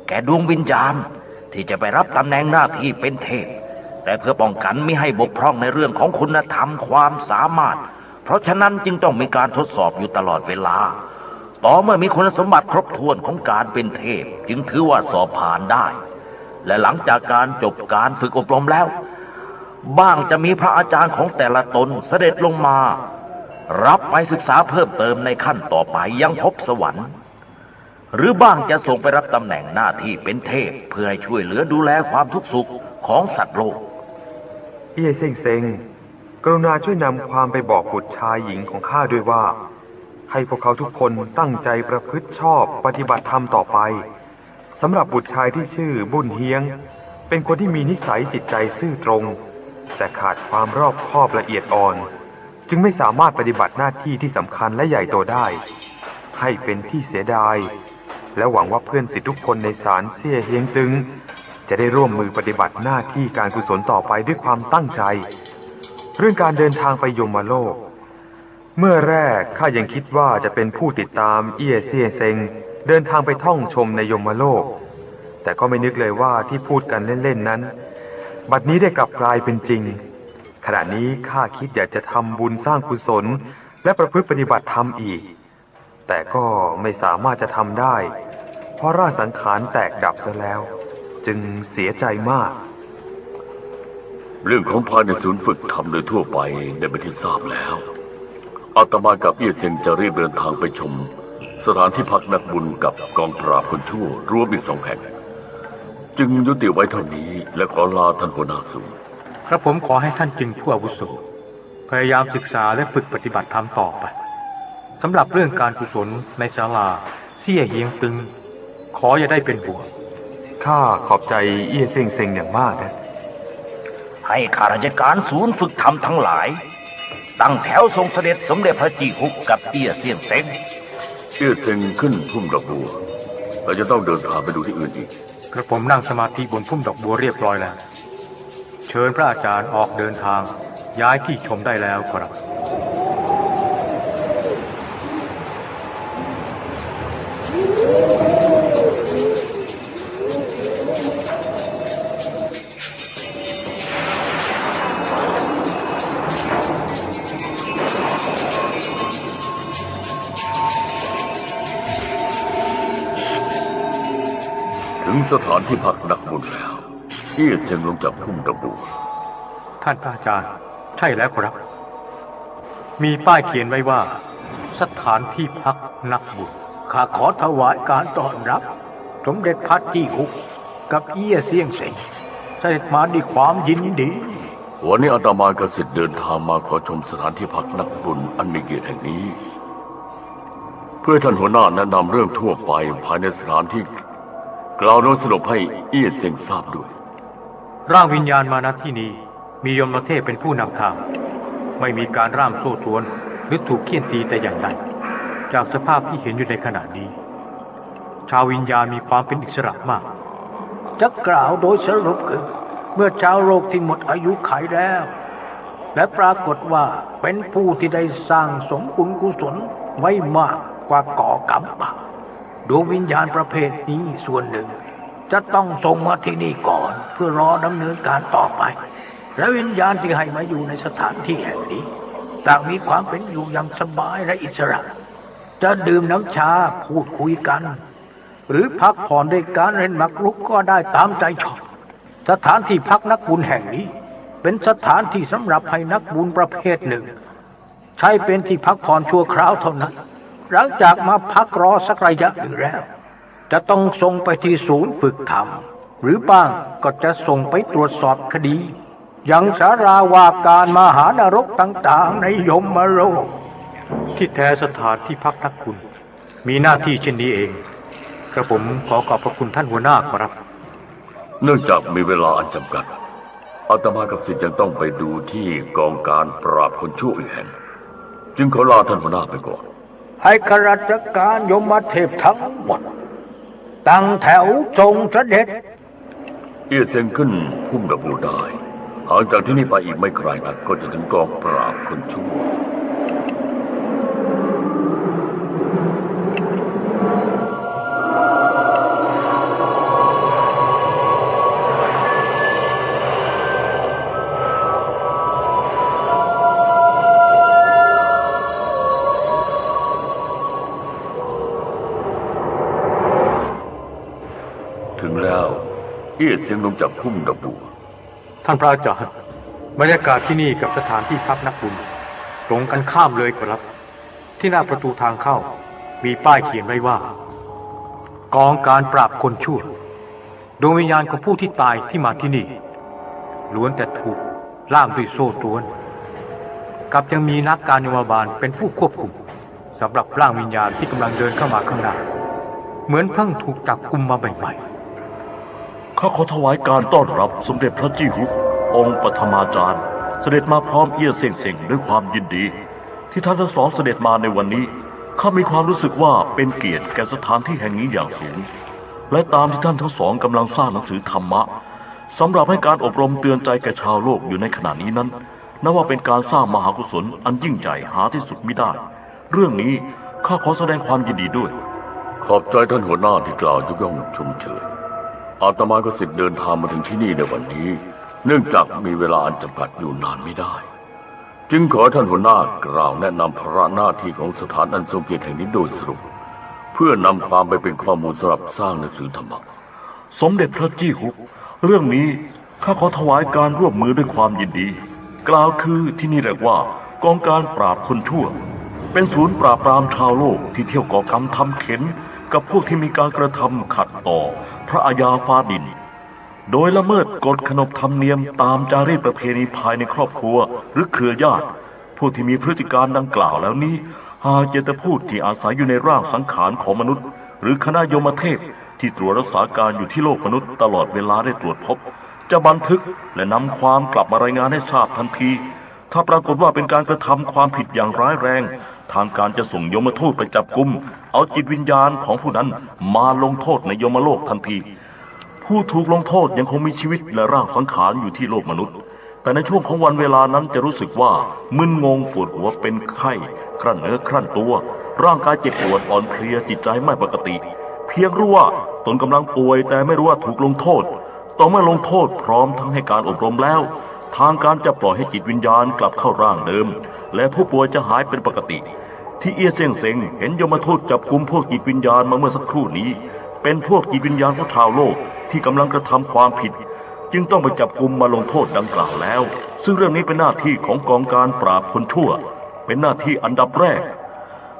แก่ดวงวิญญาณที่จะไปรับตำแหน่งหน้าที่เป็นเทพแต่เพื่อป้องกันไม่ให้บกพร่องในเรื่องของคุณธรรมความสามารถเพราะฉะนั้นจึงต้องมีการทดสอบอยู่ตลอดเวลาต่อเมื่อมีคุณสมบัติครบถ้วนของการเป็นเทพจึงถือว่าสอบผ่านได้และหลังจากการจบการฝึกอบรมแล้วบ้างจะมีพระอาจารย์ของแต่ละตนเสด็จลงมารับไปศึกษาเพิ่มเติมในขั้นต่อไปยังภพสวรรค์หรือบ้างจะส่งไปรับตำแหน่งหน้าที่เป็นเทพเพื่อให้ช่วยเหลือดูแลความทุกข์สุขของสัตว์โลกเอี้ยเซิงเซิงกรุณาช่วยนำความไปบอกบุตรชายหญิงของข้าด้วยว่าให้พวกเขาทุกคนตั้งใจประพฤติชอบปฏิบัติธรรมต่อไปสำหรับบุตรชายที่ชื่อบุญเฮียงเป็นคนที่มีนิสัยจิตใจซื่อตรงแต่ขาดความรอบคอบละเอียดอ่อนจึงไม่สามารถปฏิบัติหน้าที่ที่สำคัญและใหญ่โตได้ให้เป็นที่เสียดายและหวังว่าเพื่อนศิษย์ทุกคนในศาลเซี่ยเฮียงตึงจะได้ร่วมมือปฏิบัติหน้าที่การกุศลต่อไปด้วยความตั้งใจเรื่องการเดินทางไปยมโลกเมื่อแรกข้ายังคิดว่าจะเป็นผู้ติดตามเอี้ยเซี่ยเซิงเดินทางไปท่องชมในยมโลกแต่ก็ไม่นึกเลยว่าที่พูดกันเล่นๆนั้นบัดนี้ได้กลับกลายเป็นจริงขณะนี้ข้าคิดอยากจะทำบุญสร้างกุศลและประพฤติปฏิบัติธรรมอีกแต่ก็ไม่สามารถจะทำได้เพราะร่างสังขารแตกดับซะแล้วจึงเสียใจมากเรื่องของภายในศูนย์ฝึกธรรมโดยทั่วไปได้เป็นที่ทราบแล้วอาตมากับเอี้ยเซิงจะรีบเดินทางไปชมสถานที่พักนักบุญกับกองปราบคนชั่วรวมอีก2 แห่งจึงยุติไว้เท่านี้และขอลาท่านหัวหน้าศูนย์กระผมขอให้ท่านจึงผู้อาวุโสพยายามศึกษาและฝึกปฏิบัติธรรมต่อไปสำหรับเรื่องการกุศลในศาลาเซี่ยเฮียงตึงขออย่าได้เป็นห่วง ข้าขอบใจเอี้ยเซ็งเซ็งอย่างมากนะ ให้ข้าราชการศูนย์ฝึกธรรมทั้งหลาย ตั้งแถวทรงเสด็จสมเด็จพระจีฮุกกับเอี้ยเซี่ยงเซ็ง เอี้ยเซ็งขึ้นพุ่มดอกบัวเราจะต้องเดินทางไปดูที่อื่นอีก กระผมนั่งสมาธิบนพุ่มดอกบัวเรียบร้อยแล้ว เชิญพระอาจารย์ออกเดินทางย้ายที่ชมได้แล้วครับ ถึงสถานที่พักนักบุญแล้วเอี้ยเซ็งลงจากพุ่มดอกบัว ท่านพระอาจารย์ใช่แล้วครับ มีป้ายเขียนไว้ว่า สถานที่พักนักบุญข้าขอถวายการต้อนรับ สมเด็จพระจี้ฮุกกับเอี้ยเซี่ยงเซ็งเสด็จมาด้วยความยินดี วันนี้อาตมากสิทธิ์เดินทางมาขอชมสถานที่พักนักบุญอันมีเกียรติแห่งนี้ เพื่อท่านหัวหน้าแนะนำเรื่องทั่วไปภายในสถานที่กล่าวโน้ตสรุปให้เอี้ยเซ็งทราบด้วย ร่างวิญญาณมาณที่นี้มียมเทพเป็นผู้นำทางไม่มีการร่ามโซ่ตรวนหรือถูกเฆี่ยนตีแต่อย่างใดจากสภาพที่เห็นอยู่ในขณะนี้ ชาววิญญาณมีความเป็นอิสระมากจะกล่าวโดยสรุปคือเมื่อชาวโลกที่หมดอายุขัยแล้วและปรากฏว่าเป็นผู้ที่ได้สร้างสมบุญกุศลไว้มากกว่าก่อกรรมบาปดวงวิญญาณประเภทนี้ส่วนหนึ่งจะต้องส่งมาที่นี่ก่อนเพื่อรอดำเนินการต่อไปและวิญญาณที่ให้มาอยู่ในสถานที่แห่งนี้ต่างมีความเป็นอยู่อย่างสบายและอิสระจะดื่มน้ำชาพูดคุยกันหรือพักผ่อนด้วยการเล่นหมากรุกก็ได้ตามใจชอบสถานที่พักนักบุญแห่งนี้เป็นสถานที่สำหรับให้นักบุญประเภทหนึ่งใช้เป็นที่พักผ่อนชั่วคราวเท่านั้นหลังจากมาพักรอสักระยะหนึ่งแล้วจะต้องส่งไปที่ศูนย์ฝึกธรรมหรือบ้างก็จะส่งไปตรวจสอบคดียังสาราวาการมหานรกต่างๆในยมโลกที่แท้สถานที่พักนักบุญมีหน้าที่เช่นนี้เองกระผมขอขอบพระคุณท่านหัวหน้าครับ เนื่องจากมีเวลาอันจำกัดอาตมากับศิษย์ยังต้องไปดูที่กองการปราบคนชั่วอีกแห่งจึงขอลาท่านหัวหน้าไปก่อนให้ข้าราชการยมเทพทั้งหมดตั้งแถวทรงเสด็จเอี้ยเซ็งขึ้นพุ่มดอกบัวได้ห่างจากที่นี่ไปอีกไม่ไกลนักก็จะถึงกองปราบคนชั่วถึงแล้วเอี้ยเซ็งลงจากพุ่มดอกบัวท่านพระอาจารย์บรรยากาศที่นี่กับสถานที่พักนักบุญตรงกันข้ามเลยครับที่หน้าประตูทางเข้ามีป้ายเขียนไว้ว่ากองการปราบคนชั่วดวงวิญญาณของผู้ที่ตายที่มาที่นี่ล้วนแต่ถูกล่ามด้วยโซ่ตรวนกับยังมีนักการยมบาลเป็นผู้ควบคุมสำหรับร่างวิญญาณที่กำลังเดินเข้ามาข้างหน้าเหมือนเพิ่งถูกจับกุมมาใหม่ๆข้าขอถวายการต้อนรับสมเด็จพระจี้ฮุกองค์ปฐมาจารย์เสด็จมาพร้อมเอี้ยเซ็งเซ็งด้วยความยินดีที่ท่านทั้งสองเสด็จมาในวันนี้ข้ามีความรู้สึกว่าเป็นเกียรติแก่สถานที่แห่งนี้อย่างสูงและตามที่ท่านทั้งสองกำลังสร้างหนังสือธรรมะสำหรับให้การอบรมเตือนใจแก่ชาวโลกอยู่ในขณะนี้นั้นนับว่าเป็นการสร้างมหากุศลอันยิ่งใหญ่หาที่สุดมิได้เรื่องนี้ข้าขอแสดงความยินดีด้วยขอบใจท่านหัวหน้าที่กล่าวยกย่องชมเชยอาตมาก็สิทธิ์เดินทางมาถึงที่นี่ในวันนี้เนื่องจากมีเวลาอันจำกัดอยู่นานไม่ได้จึงขอท่านหัวหน้ากล่าวแนะนำภาระหน้าที่ของสถานอันทรงเกียรติแห่งนี้โดยสรุปเพื่อนำความไปเป็นข้อมูลสำหรับสร้างหนังสือธรรมะสมเด็จพระจี้ฮุกเรื่องนี้ข้าขอถวายการร่วมมือด้วยความยินดีกล่าวคือที่นี่เรียกว่ากองการปราบคนชั่วเป็นศูนย์ปราบปรามชาวโลกที่เที่ยวก่อกรรมทำเข็นกับพวกที่มีการกระทำขัดต่อพระอาญาฟ้าดินโดยละเมิดกฎขนบธรรมเนียมตามจารีตประเพณีภายในครอบครัวหรือเครือญาติผู้ที่มีพฤติการดังกล่าวแล้วนี้หากเจตพูดที่อาศัยอยู่ในร่างสังขารของมนุษย์หรือคณะโยมเทพ ที่ตรวจรักษาการอยู่ที่โลกมนุษย์ตลอดเวลาได้ตรวจพบจะบันทึกและนำความกลับมารายงานให้ทราบทันทีถ้าปรากฏว่าเป็นการกระทำความผิดอย่างร้ายแรงทางการจะส่งยมทูตไปจับกุมเอาจิตวิญญาณของผู้นั้นมาลงโทษในยมโลกทันทีผู้ถูกลงโทษยังคงมีชีวิตและร่างสังขารอยู่ที่โลกมนุษย์แต่ในช่วงของวันเวลานั้นจะรู้สึกว่ามึนงงปวดหัวเป็นไข้ครั่นเนื้อครั่นตัวร่างกายเจ็บปวดอ่อนเพลียจิตใจไม่ปกติเพียงรู้ว่าตนกำลังป่วยแต่ไม่รู้ว่าถูกลงโทษต่อเมื่อลงโทษพร้อมทั้งให้การอบรมแล้วทางการจะปล่อยให้จิตวิญญาณกลับเข้าร่างเดิมและผู้ป่วยจะหายเป็นปกติที่เอียเซียงเซ็งเห็นยมทูตจับกุมพวกจิตวิญญาณมาเมื่อสักครู่นี้เป็นพวกจิตวิญญาณของชาวโลกที่กำลังกระทำความผิดจึงต้องไปจับกุมมาลงโทษดังกล่าวแล้วซึ่งเรื่องนี้เป็นหน้าที่ของกองการปราบคนชั่วเป็นหน้าที่อันดับแรก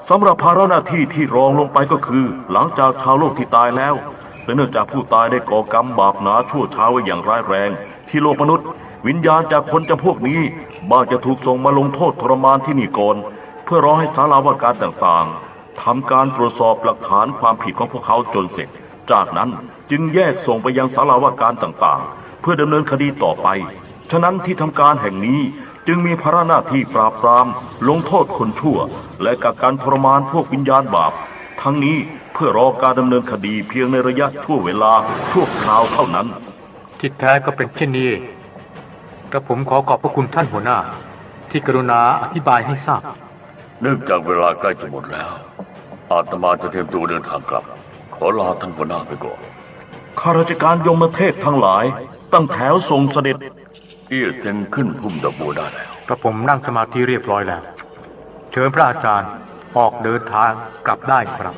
สำหรับภาระหน้าที่ที่รองลงไปก็คือหลังจากชาวโลกที่ตายแล้วและเนื่องจากผู้ตายได้ก่อกรรมบาปหนาชั่วช้าไว้อย่างร้ายแรงที่โลกมนุษย์วิญญาณจากคนจำพวกนี้บ้างจะถูกส่งมาลงโทษทรมานที่นี่ก่อนเพื่อรอให้ศาลาว่าการต่างๆทำการตรวจสอบหลักฐานความผิดของพวกเขาจนเสร็จจากนั้นจึงแยกส่งไปยังศาลาว่าการต่างๆเพื่อดำเนินคดีต่อไปฉะนั้นที่ทำการแห่งนี้จึงมีภาระหน้าที่ปราบปรามลงโทษคนชั่วและกักกันทรมานพวกวิญญาณบาปทั้งนี้เพื่อรอการดำเนินคดีเพียงในระยะชั่วเวลาชั่วคราวเท่านั้นที่แท้ก็เป็นเช่นนี้กระผมขอขอบพระคุณท่านหัวหน้าที่กรุณาอธิบายให้ทราบเนื่องจากเวลาใกล้จะหมดแล้วอาตมาจะเตรียมตัวเดินทางกลับขอลาท่านหัวหน้าไปก่อนข้าราชการยมเทพทั้งหลายตั้งแถวทรงเสด็จเอี้ยเซ็งขึ้นพุ่มดอกบัวได้แล้วกระผมนั่งสมาธิเรียบร้อยแล้วเชิญพระอาจารย์ออกเดินทางกลับได้ครับ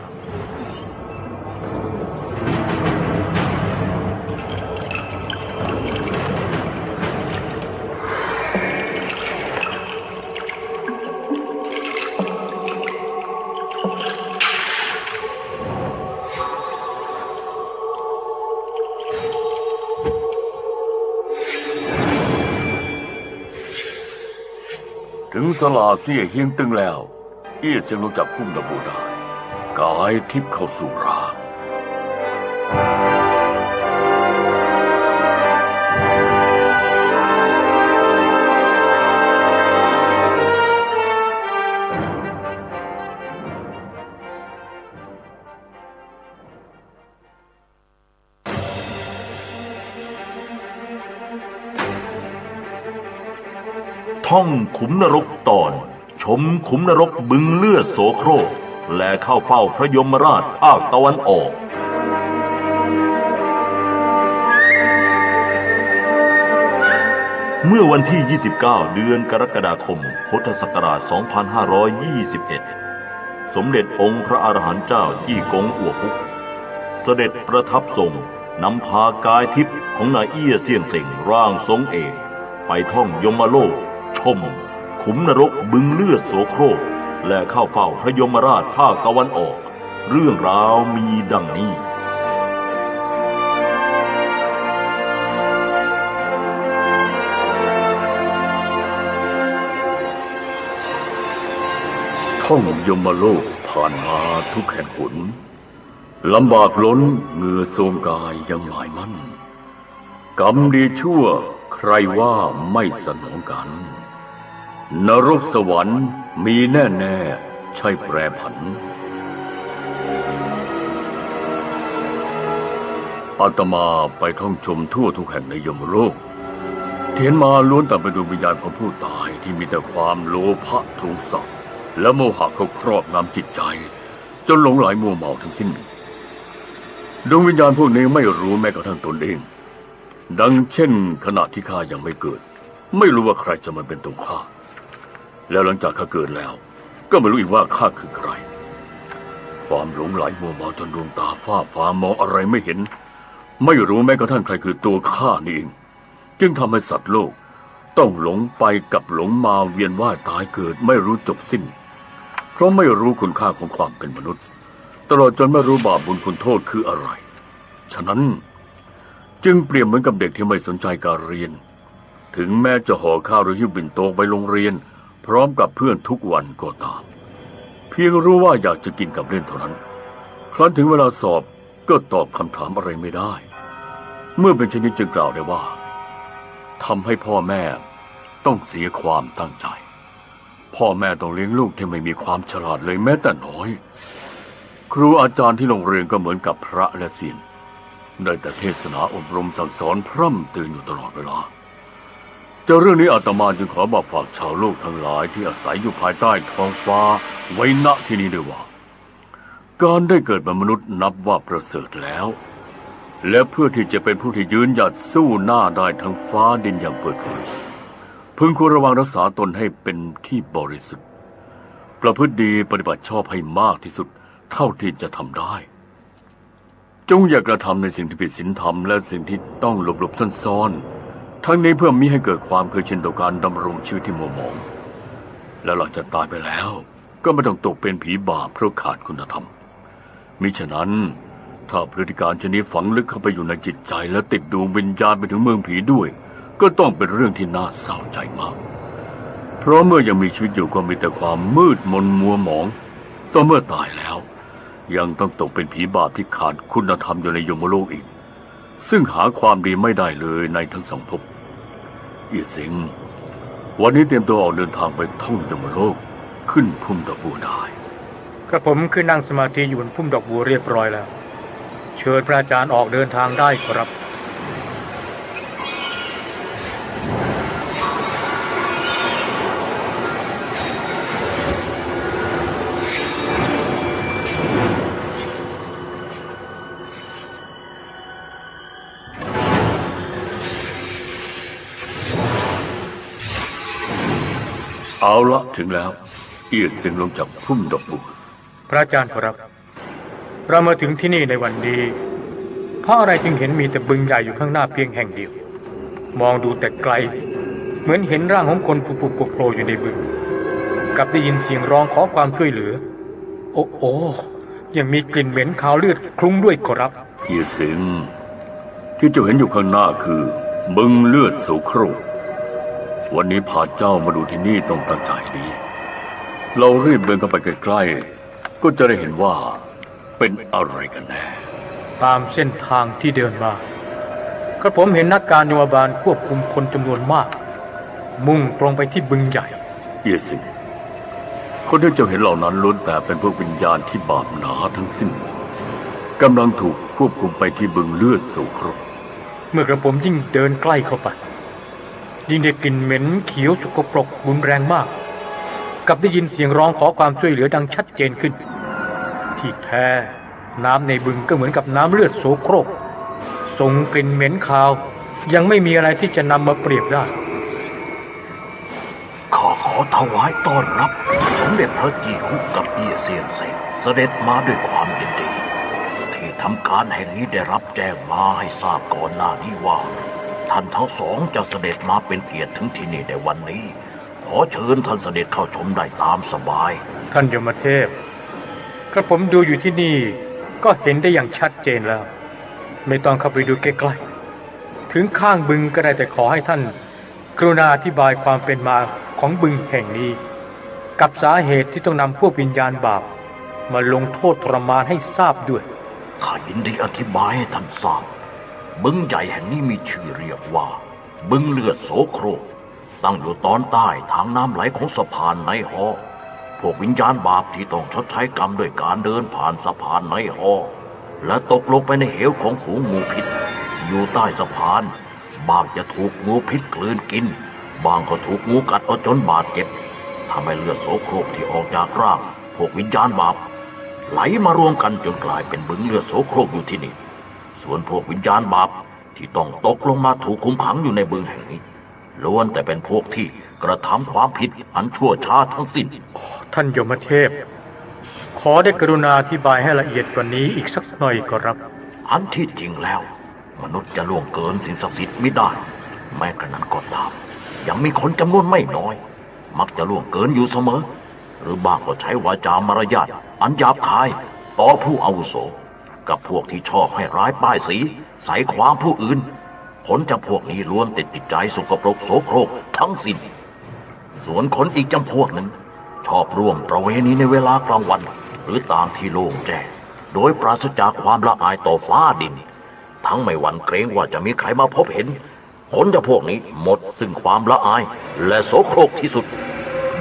ถึงสลาเสียเฮียงตึงแล้วเอี้ยเสียงลงจากพุ่มดอกบัวได้กายทิพย์เข้าสู่ร่างท่องขุมนรกตอนชมขุมนรกบึงเลือดโสโครกและเข้าเฝ้าพระยมราชภาคตะวันออกเมื่อวันที่ 29 เดือนกรกฎาคม พุทธศักราช 2521 สมเด็จองค์พระอรหันต์เจ้าจี้กงอั่วพุกเสด็จประทับทรงนำพากายทิพย์ของนายเอี้ยเซี่ยงเส็งร่างทรงเอกไปท่องยมโลกชมขุมนรกบึงเลือดโสโครกและเข้าเฝ้าพระยมราชภาคตะวันออกเรื่องราวมีดังนี้ท่องยมโลกผ่านมาทุกแห่งหนลำบากล้นเหงื่อโทรมกายยังหมายมั่นกรรมดีชั่วใครว่าไม่สนองกันนรกสวรรค์มีแน่ๆใช่แปรผันอาตมาไปท่องชมทั่วทุกแห่งในยมโลกเห็นมาล้วนแต่เป็นดวงวิญญาณของผู้ตายที่มีแต่ความโลภะโทสะและโมหะเขาครอบงำจิตใจจนหลงไหลมัวเมาทั้งสิ้นดวงวิญญาณพวกนี้ไม่รู้แม้กระทั่งตนเองดังเช่นขณะที่ข้ายังไม่เกิดไม่รู้ว่าใครจะมาเป็นตัวข้าแล้วหลังจากข้าเกิดแล้วก็ไม่รู้อีกว่าข้าคือใครความหลงไหลมัวเมาจนดวงตาฝ้าฟางมองอะไรไม่เห็นไม่รู้แม้กระทั่งใครคือตัวข้านี่เองจึงทำให้สัตว์โลกต้องหลงไปกับหลงมาเวียนว่ายตายเกิดไม่รู้จบสิ้นเพราะไม่รู้คุณค่าของความเป็นมนุษย์ตลอดจนไม่รู้บาปบุญคุณโทษคืออะไรฉะนั้นจึงเปรียบเหมือนกับเด็กที่ไม่สนใจการเรียนถึงแม้จะห่อข้าวหรือหิ้วปิ่นโตไปโรงเรียนพร้อมกับเพื่อนทุกวันก็ตามเพียงรู้ว่าอยากจะกินกับเล่นเท่านั้นครั้นถึงเวลาสอบ ก็ตอบคำถามอะไรไม่ได้ เมื่อเป็นเช่นนี้จึงกล่าวได้ว่าทำให้พ่อแม่ต้องเสียความตั้งใจพ่อแม่ต้องเลี้ยงลูกที่ไม่มีความฉลาดเลยแม้แต่น้อยครูอาจารย์ที่โรงเรียนก็เหมือนกับพระและศีลได้แต่เทศนาอบรมสั่งสอนพร่ำเตือนอยู่ตลอดเวลาเรื่องนี้อาตมาจึงขอบอกฝากชาวโลกทั้งหลายที่อาศัยอยู่ภายใต้ท้องฟ้าไว้ณที่นี้ด้วยว่าการได้เกิดเป็นมนุษย์นับว่าประเสริฐแล้วและเพื่อที่จะเป็นผู้ที่ยืนหยัดสู้หน้าได้ทั้งฟ้าดินอย่างเปิดเผยพึงควรระวังรักษาตนให้เป็นที่บริสุทธิ์ประพฤติดีปฏิบัติชอบให้มากที่สุดเท่าที่จะทำได้จงอย่ากระทำในสิ่งที่ผิดศีลธรรมและสิ่งที่ต้องหลบซ่อนๆทั้งนี้เพื่อมิให้เกิดความเคยชินต่อการดำรงชีวิตที่มัวหมองและหลังจากตายไปแล้วก็ไม่ต้องตกเป็นผีบาปเพราะขาดคุณธรรมมิฉะนั้นถ้าพฤติการชนิดฝังลึกเข้าไปอยู่ในจิตใจและติดดวงวิญญาณไปถึงเมืองผีด้วยก็ต้องเป็นเรื่องที่น่าเศร้าใจมากเพราะเมื่อยังมีชีวิตอยู่ก็มีแต่ความมืดมนมัวหมองต่อเมื่อตายแล้วยังต้องตกเป็นผีบาปที่ขาดคุณธรรมอยู่ในยมโลกอีกซึ่งหาความดีไม่ได้เลยในทั้งสองภพเอี่ยสิงวันนี้เตรียมตัวออกเดินทางไปท่องยมโลกขึ้นพุ่มดอกบัวได้กระผมขึ้นนั่งสมาธิอยู่บนพุ่มดอกบัวเรียบร้อยแล้วเชิญพระอาจารย์ออกเดินทางได้ครับเอาละถึงแล้วเอียดเสียงลงจากพุ่มดอกบัวพระอาจารย์ครับเรามาถึงที่นี่ในวันนี้เพราะอะไรจึงเห็นมีแต่บึงใหญ่อยู่ข้างหน้าเพียงแห่งเดียวมองดูแต่ไกลเหมือนเห็นร่างของคนผุๆโผล่อยู่ในบึงกับได้ยินเสียงร้องขอความช่วยเหลือโอ้ยังมีกลิ่นเหม็นคาวเลือดคลุ้งด้วยครับเอียดเสียงที่เจ้าเห็นอยู่ข้างหน้าคือบึงเลือดโสโครกวันนี้พาเจ้ามาดูที่นี่ต้องตั้งใจดีเรารีบเดินเข้าไปใกล้ๆก็จะได้เห็นว่าเป็นอะไรกันแน่ตามเส้นทางที่เดินมากระผมเห็นนักการโยบาลควบคุมคนจำนวนมากมุ่งตรงไปที่บึงใหญ่เยสิคนที่เจ้าเห็นเหล่านั้นล้วนแต่เป็นพวกวิญญาณที่บาปหนาทั้งสิ้นกำลังถูกควบคุมไปที่บึงเลือดโสโครกเมื่อกระผมยิ่งเดินใกล้เข้าไปยิ่งได้กลิ่นเหม็นเขียวสกปรกรุนแรงมากกับได้ยินเสียงร้องขอความช่วยเหลือดังชัดเจนขึ้นที่แท้น้ำในบึงก็เหมือนกับน้ำเลือดโสโครกส่งกลิ่นเหม็นคาวยังไม่มีอะไรที่จะนำมาเปรียบได้ข้าขอถวายต้อนรับสมเด็จพระจีฮุกกับเอียเซียนเซงเสด็จมาด้วยความยินดีที่ทำการแห่งนี้ได้รับแจ้งมาให้ทราบก่อนหน้านี้ว่าท่านทั้งสองจะเสด็จมาเป็นเกียรติถึงที่นี่ในวันนี้ขอเชิญท่านเสด็จเข้าชมได้ตามสบายท่านยมเทพกระผมดูอยู่ที่นี่ก็เห็นได้อย่างชัดเจนแล้วไม่ต้องเข้าไปดูใกล้ๆถึงข้างบึงก็ได้แต่ขอให้ท่านกรุณาอธิบายความเป็นมาของบึงแห่งนี้กับสาเหตุที่ต้องนำพวกวิญญาณบาปมาลงโทษทรมานให้ทราบด้วยข้ายินดีอธิบายให้ท่านทราบบึงใหญ่แห่งนี้มีชื่อเรียกว่าบึงเลือดโสโครกตั้งอยู่ตอนใต้ทางน้ำไหลของสะพานไนฮอพวกวิญญาณบาปที่ต้องชดใช้กรรมด้วยการเดินผ่านสะพานไนฮอและตกลงไปในเหวของฝูงงูพิษที่อยู่ใต้สะพานบางจะถูกงูพิษกลืนกินบางก็ถูกงูกัดเอาจนบาดเจ็บทำให้เลือดโสโครกที่ออกจากร่างพวกวิญญาณบาปไหลมารวมกันจนกลายเป็นบึงเลือดโสโครกอยู่ที่นี่ส่วนพวกวิญญาณบาปที่ต้องตกลงมาถูกคุมขังอยู่ในบึงแห่งนี้ล้วนแต่เป็นพวกที่กระทำความผิดอันชั่วช้าทั้งสิ้นท่านยมเทพขอได้กรุณาอธิบายให้ละเอียดกว่านี้อีกสักหน่อยครับ อันที่จริงแล้วมนุษย์จะล่วงเกินสิ่งศักดิ์สิทธิ์ไม่ได้แม้กระนั้นก็ตามยังมีคนจำนวนไม่น้อยมักจะล่วงเกินอยู่เสมอหรือบางก็ใช้วาจามารยาทอันหยาบคายต่อผู้อาวุโสกับพวกที่ชอบให้ร้ายป้ายสีใส่ความผู้อื่นผลจากพวกนี้ล้วนติดจิตใจสกปรกโสโครกทั้งสิ้นส่วนคนอีกจำพวกหนึ่งชอบร่วมประเวณีในเวลากลางวันหรือต่างที่โล่งแจ้ง โดยปราศจากความละอายต่อฟ้าดินทั้งไม่หวั่นเกรงว่าจะมีใครมาพบเห็นคนจำพวกนี้หมดซึ่งความละอายและโสโครกที่สุด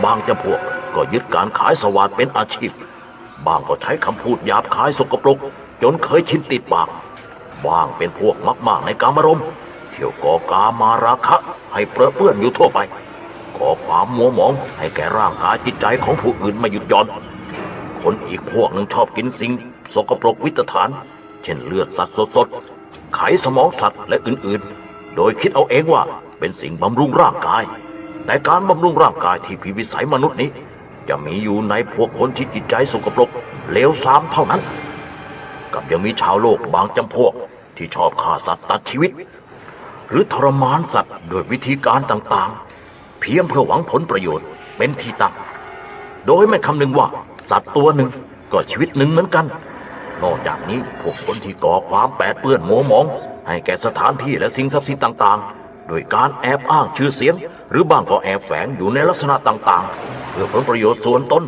บางจำพวกก็ยึดการขายสวาทเป็นอาชีพบางก็ใช้คำพูดหยาบคายสกปรกจนเคยชินติดปากบางเป็นพวกมากๆในกามารมณ์เที่ยวก่อกามาราคะให้เปรอะเปื้อนอยู่ทั่วไปก่อความมัวหมองให้แก่ร่างกายจิตใจของผู้อื่นไม่หยุดหย่อนคนอีกพวกหนึ่งชอบกินสิ่งสกปรกวิตฐานเช่นเลือดสัตว์สดๆไขสมองสัตว์และอื่นๆโดยคิดเอาเองว่าเป็นสิ่งบำรุงร่างกายแต่การบำรุงร่างกายที่ผิดวิสัยมนุษย์นี้จะมีอยู่ในพวกคนที่จิตใจสกปรกเลวทรามเท่านั้นกับยังมีชาวโลกบางจำพวกที่ชอบฆ่าสัตว์ตัดชีวิตหรือทรมานสัตว์โดยวิธีการต่างๆเพียงเพื่อหวังผลประโยชน์เป็นที่ตั้งโดยไม่คำนึงว่าสัตว์ตัวหนึ่งก็ชีวิตหนึ่งเหมือนกันนอกจากนี้พวกคนที่ก่อความแปดเปื้อนมัวหมองให้แก่สถานที่และสิ่งศักดิ์สิทธิ์ต่างๆโดยการแอบอ้างชื่อเสียงหรือบางก็แอบแฝงอยู่ในลักษณะต่างๆเพื่อผลประโยชน์ส่วนตน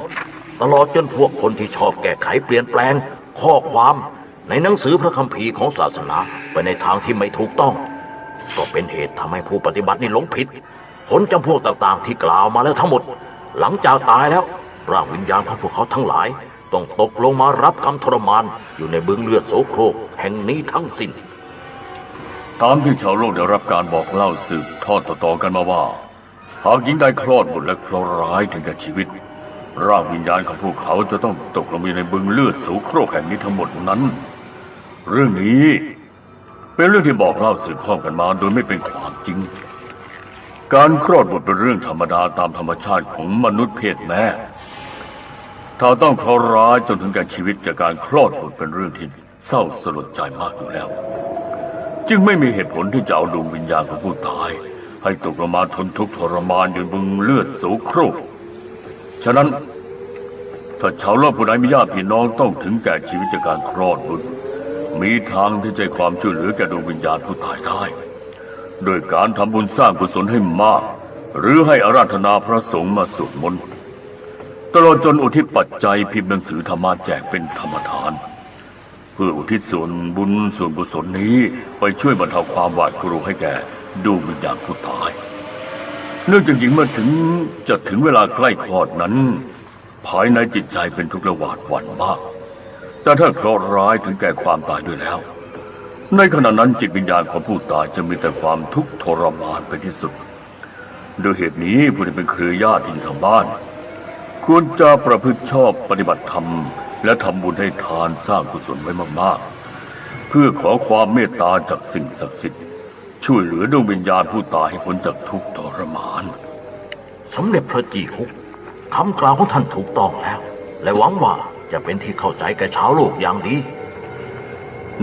ตลอดจนพวกคนที่ชอบแก้ไขเปลี่ยนแปลงข้อความในหนังสือพระคัมภีร์ของศาสนาไปในทางที่ไม่ถูกต้องก็เป็นเหตุทำให้ผู้ปฏิบัตินี่หลงผิดผลจำพวกต่างๆที่กล่าวมาแล้วทั้งหมดหลังจากตายแล้วร่างวิญญาณของพวกเขาทั้งหลายต้องตกลงมารับคำทรมานอยู่ในบึงเลือดโสโครกแห่งนี้ทั้งสิ้นตามที่ชาวโลกได้รับการบอกเล่าสืบทอดต่อๆกันมาว่าหากหญิงใดคลอดบุตรและเคราะห์ร้ายถึงแก่ชีวิตร่างวิญญาณของพวกเขาจะต้องตกลงในบึงเลือดโสโครกแห่งนี้ทั้งหมดนั้นเรื่องนี้เป็นเรื่องที่บอกเล่าสืบทอดกันมาโดยไม่เป็นความจริงการคลอดบุตรเป็นเรื่องธรรมดาตามธรรมชาติของมนุษย์เพศแม่ถ้าต้องเคราะห์ร้ายจนถึงแก่ชีวิตจากการคลอดบุตรเป็นเรื่องที่เศร้าสลดใจมากอยู่แล้วจึงไม่มีเหตุผลที่จะเอาดวงวิญญาณของผู้ตายให้ตกลงมาทนทุกข์ทรมานอยู่บนเลือดโสโครกฉะนั้นถ้าชาวโลกผู้ใดมีญาติพี่น้องต้องถึงแก่ชีวิตจากการคลอดบุตรมีทางที่จะความช่วยเหลือแก่ดวงวิญญาณผู้ตายได้โดยการทำบุญสร้างกุศลให้มากหรือให้อาราธนาพระสงฆ์มาสวดมนต์ตลอดจนอุทิศปัจจัยพิมพ์หนังสือธรรมะแจกเป็นธรรมทานเพื่ออุทิศส่วนบุญส่วนกุศลนี้ไปช่วยบรรเทาความหวาดกลัวให้แก่ดวงวิญญาณผู้ตายเนื่องจากหญิงเมื่อจะถึงเวลาใกล้คลอดนั้นภายในจิตใจเป็นทุกข์และหวาดหวั่นมากแต่ถ้าเคราะห์ร้ายถึงแก่ความตายด้วยแล้วในขณะนั้นจิตวิญญาณของผู้ตายจะมีแต่ความทุกข์ทรมานเป็นที่สุดโดยเหตุนี้ผู้ที่เป็นเครือญาติที่อยู่ทางบ้านควรจะประพฤติชอบปฏิบัติธรรมและทำบุญให้ทานสร้างกุศลไว้มากๆเพื่อขอความเมตตาจากสิ่งศักดิ์สิทธิ์ช่วยเหลือดวงวิญญาณผู้ตายให้พ้นจากทุกข์ทรมานสมเด็จพระจีฮุกคำกล่าวของท่านถูกต้องแล้วและหวังว่าจะเป็นที่เข้าใจแก่ชาวโลกอย่างดี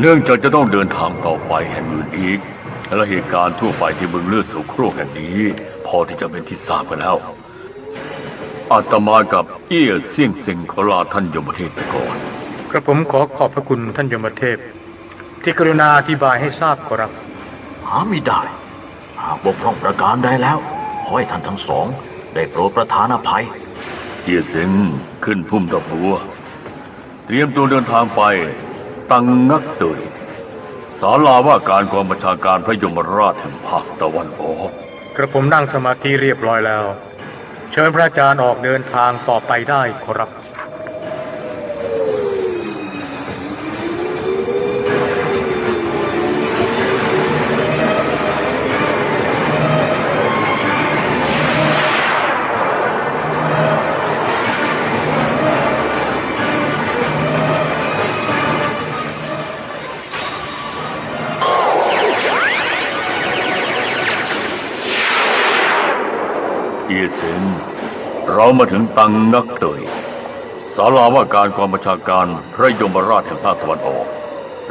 เนื่องจากจะต้องเดินทางต่อไปแห่งอื่นอีกและเหตุการณ์ทั่วไปที่บึงเลือดโสโครกแห่งนี้พอที่จะเป็นที่ทราบกันแล้วอาตมากับเอี้ยเสี่ยงเซ็งขอลาท่านยมเทพไปก่อนกระผมขอขอบพระคุณท่านยมเทพที่กรุณาอธิบายให้ทราบขอรับหาไม่ได้หากบกพร่องประการใดแล้วขอให้ท่านทั้งสองได้โปรดประทานอภัยเอี้ยเซ็งขึ้นพุ่มดอกบัวเตรียมตัวเดินทางไปตังงักเตยศาลาว่าการกองบัญชาการพระยมราชแห่งภาคตะวันออกกระผมนั่งสมาธิเรียบร้อยแล้วเชิญพระอาจารย์ออกเดินทางต่อไปได้ขอรับ เอียเซนเรามาถึงตังนักเตยศาลาว่าการกองบัญชาการพระยมราชแห่งภาคตะวันออก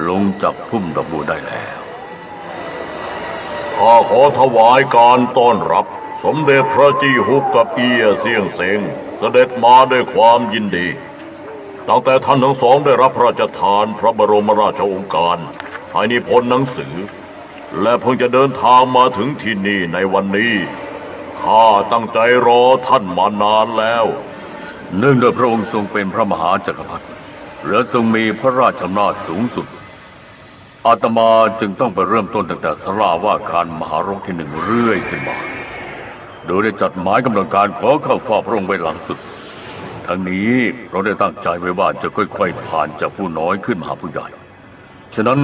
ลงจากพุ่มดอกบัวได้แล้วข้าขอถวายการต้อนรับสมเด็จพระจีฮุกกับเอียเสี่ยงเซ็งเสด็จมาด้วยความยินดีตั้งแต่ท่านทั้งสองได้รับพระราชทานพระบรมราชโองการให้นิพนธ์หนังสือและเพิ่งจะเดินทางมาถึงที่นี่ในวันนี้ข้าตั้งใจรอท่านมานานแล้วเนื่องด้วยพระองค์ทรงเป็นพระมหาจักรพรรดิ และทรงมีพระราชอำนาจสูงสุดอาตมาจึงต้องไปเริ่มต้นตั้งแต่ศาลาว่าการมหารกที่หนึ่งเรื่อยขึ้นมาโดยได้จัดหมายกำหนดการขอเข้าเฝ้าพระองค์ไว้หลังสุดทั้งนี้เราได้ตั้งใจไว้ว่าจะค่อยๆผ่านจากผู้น้อยขึ้นมาหาผู้ใหญ่ฉะนั้น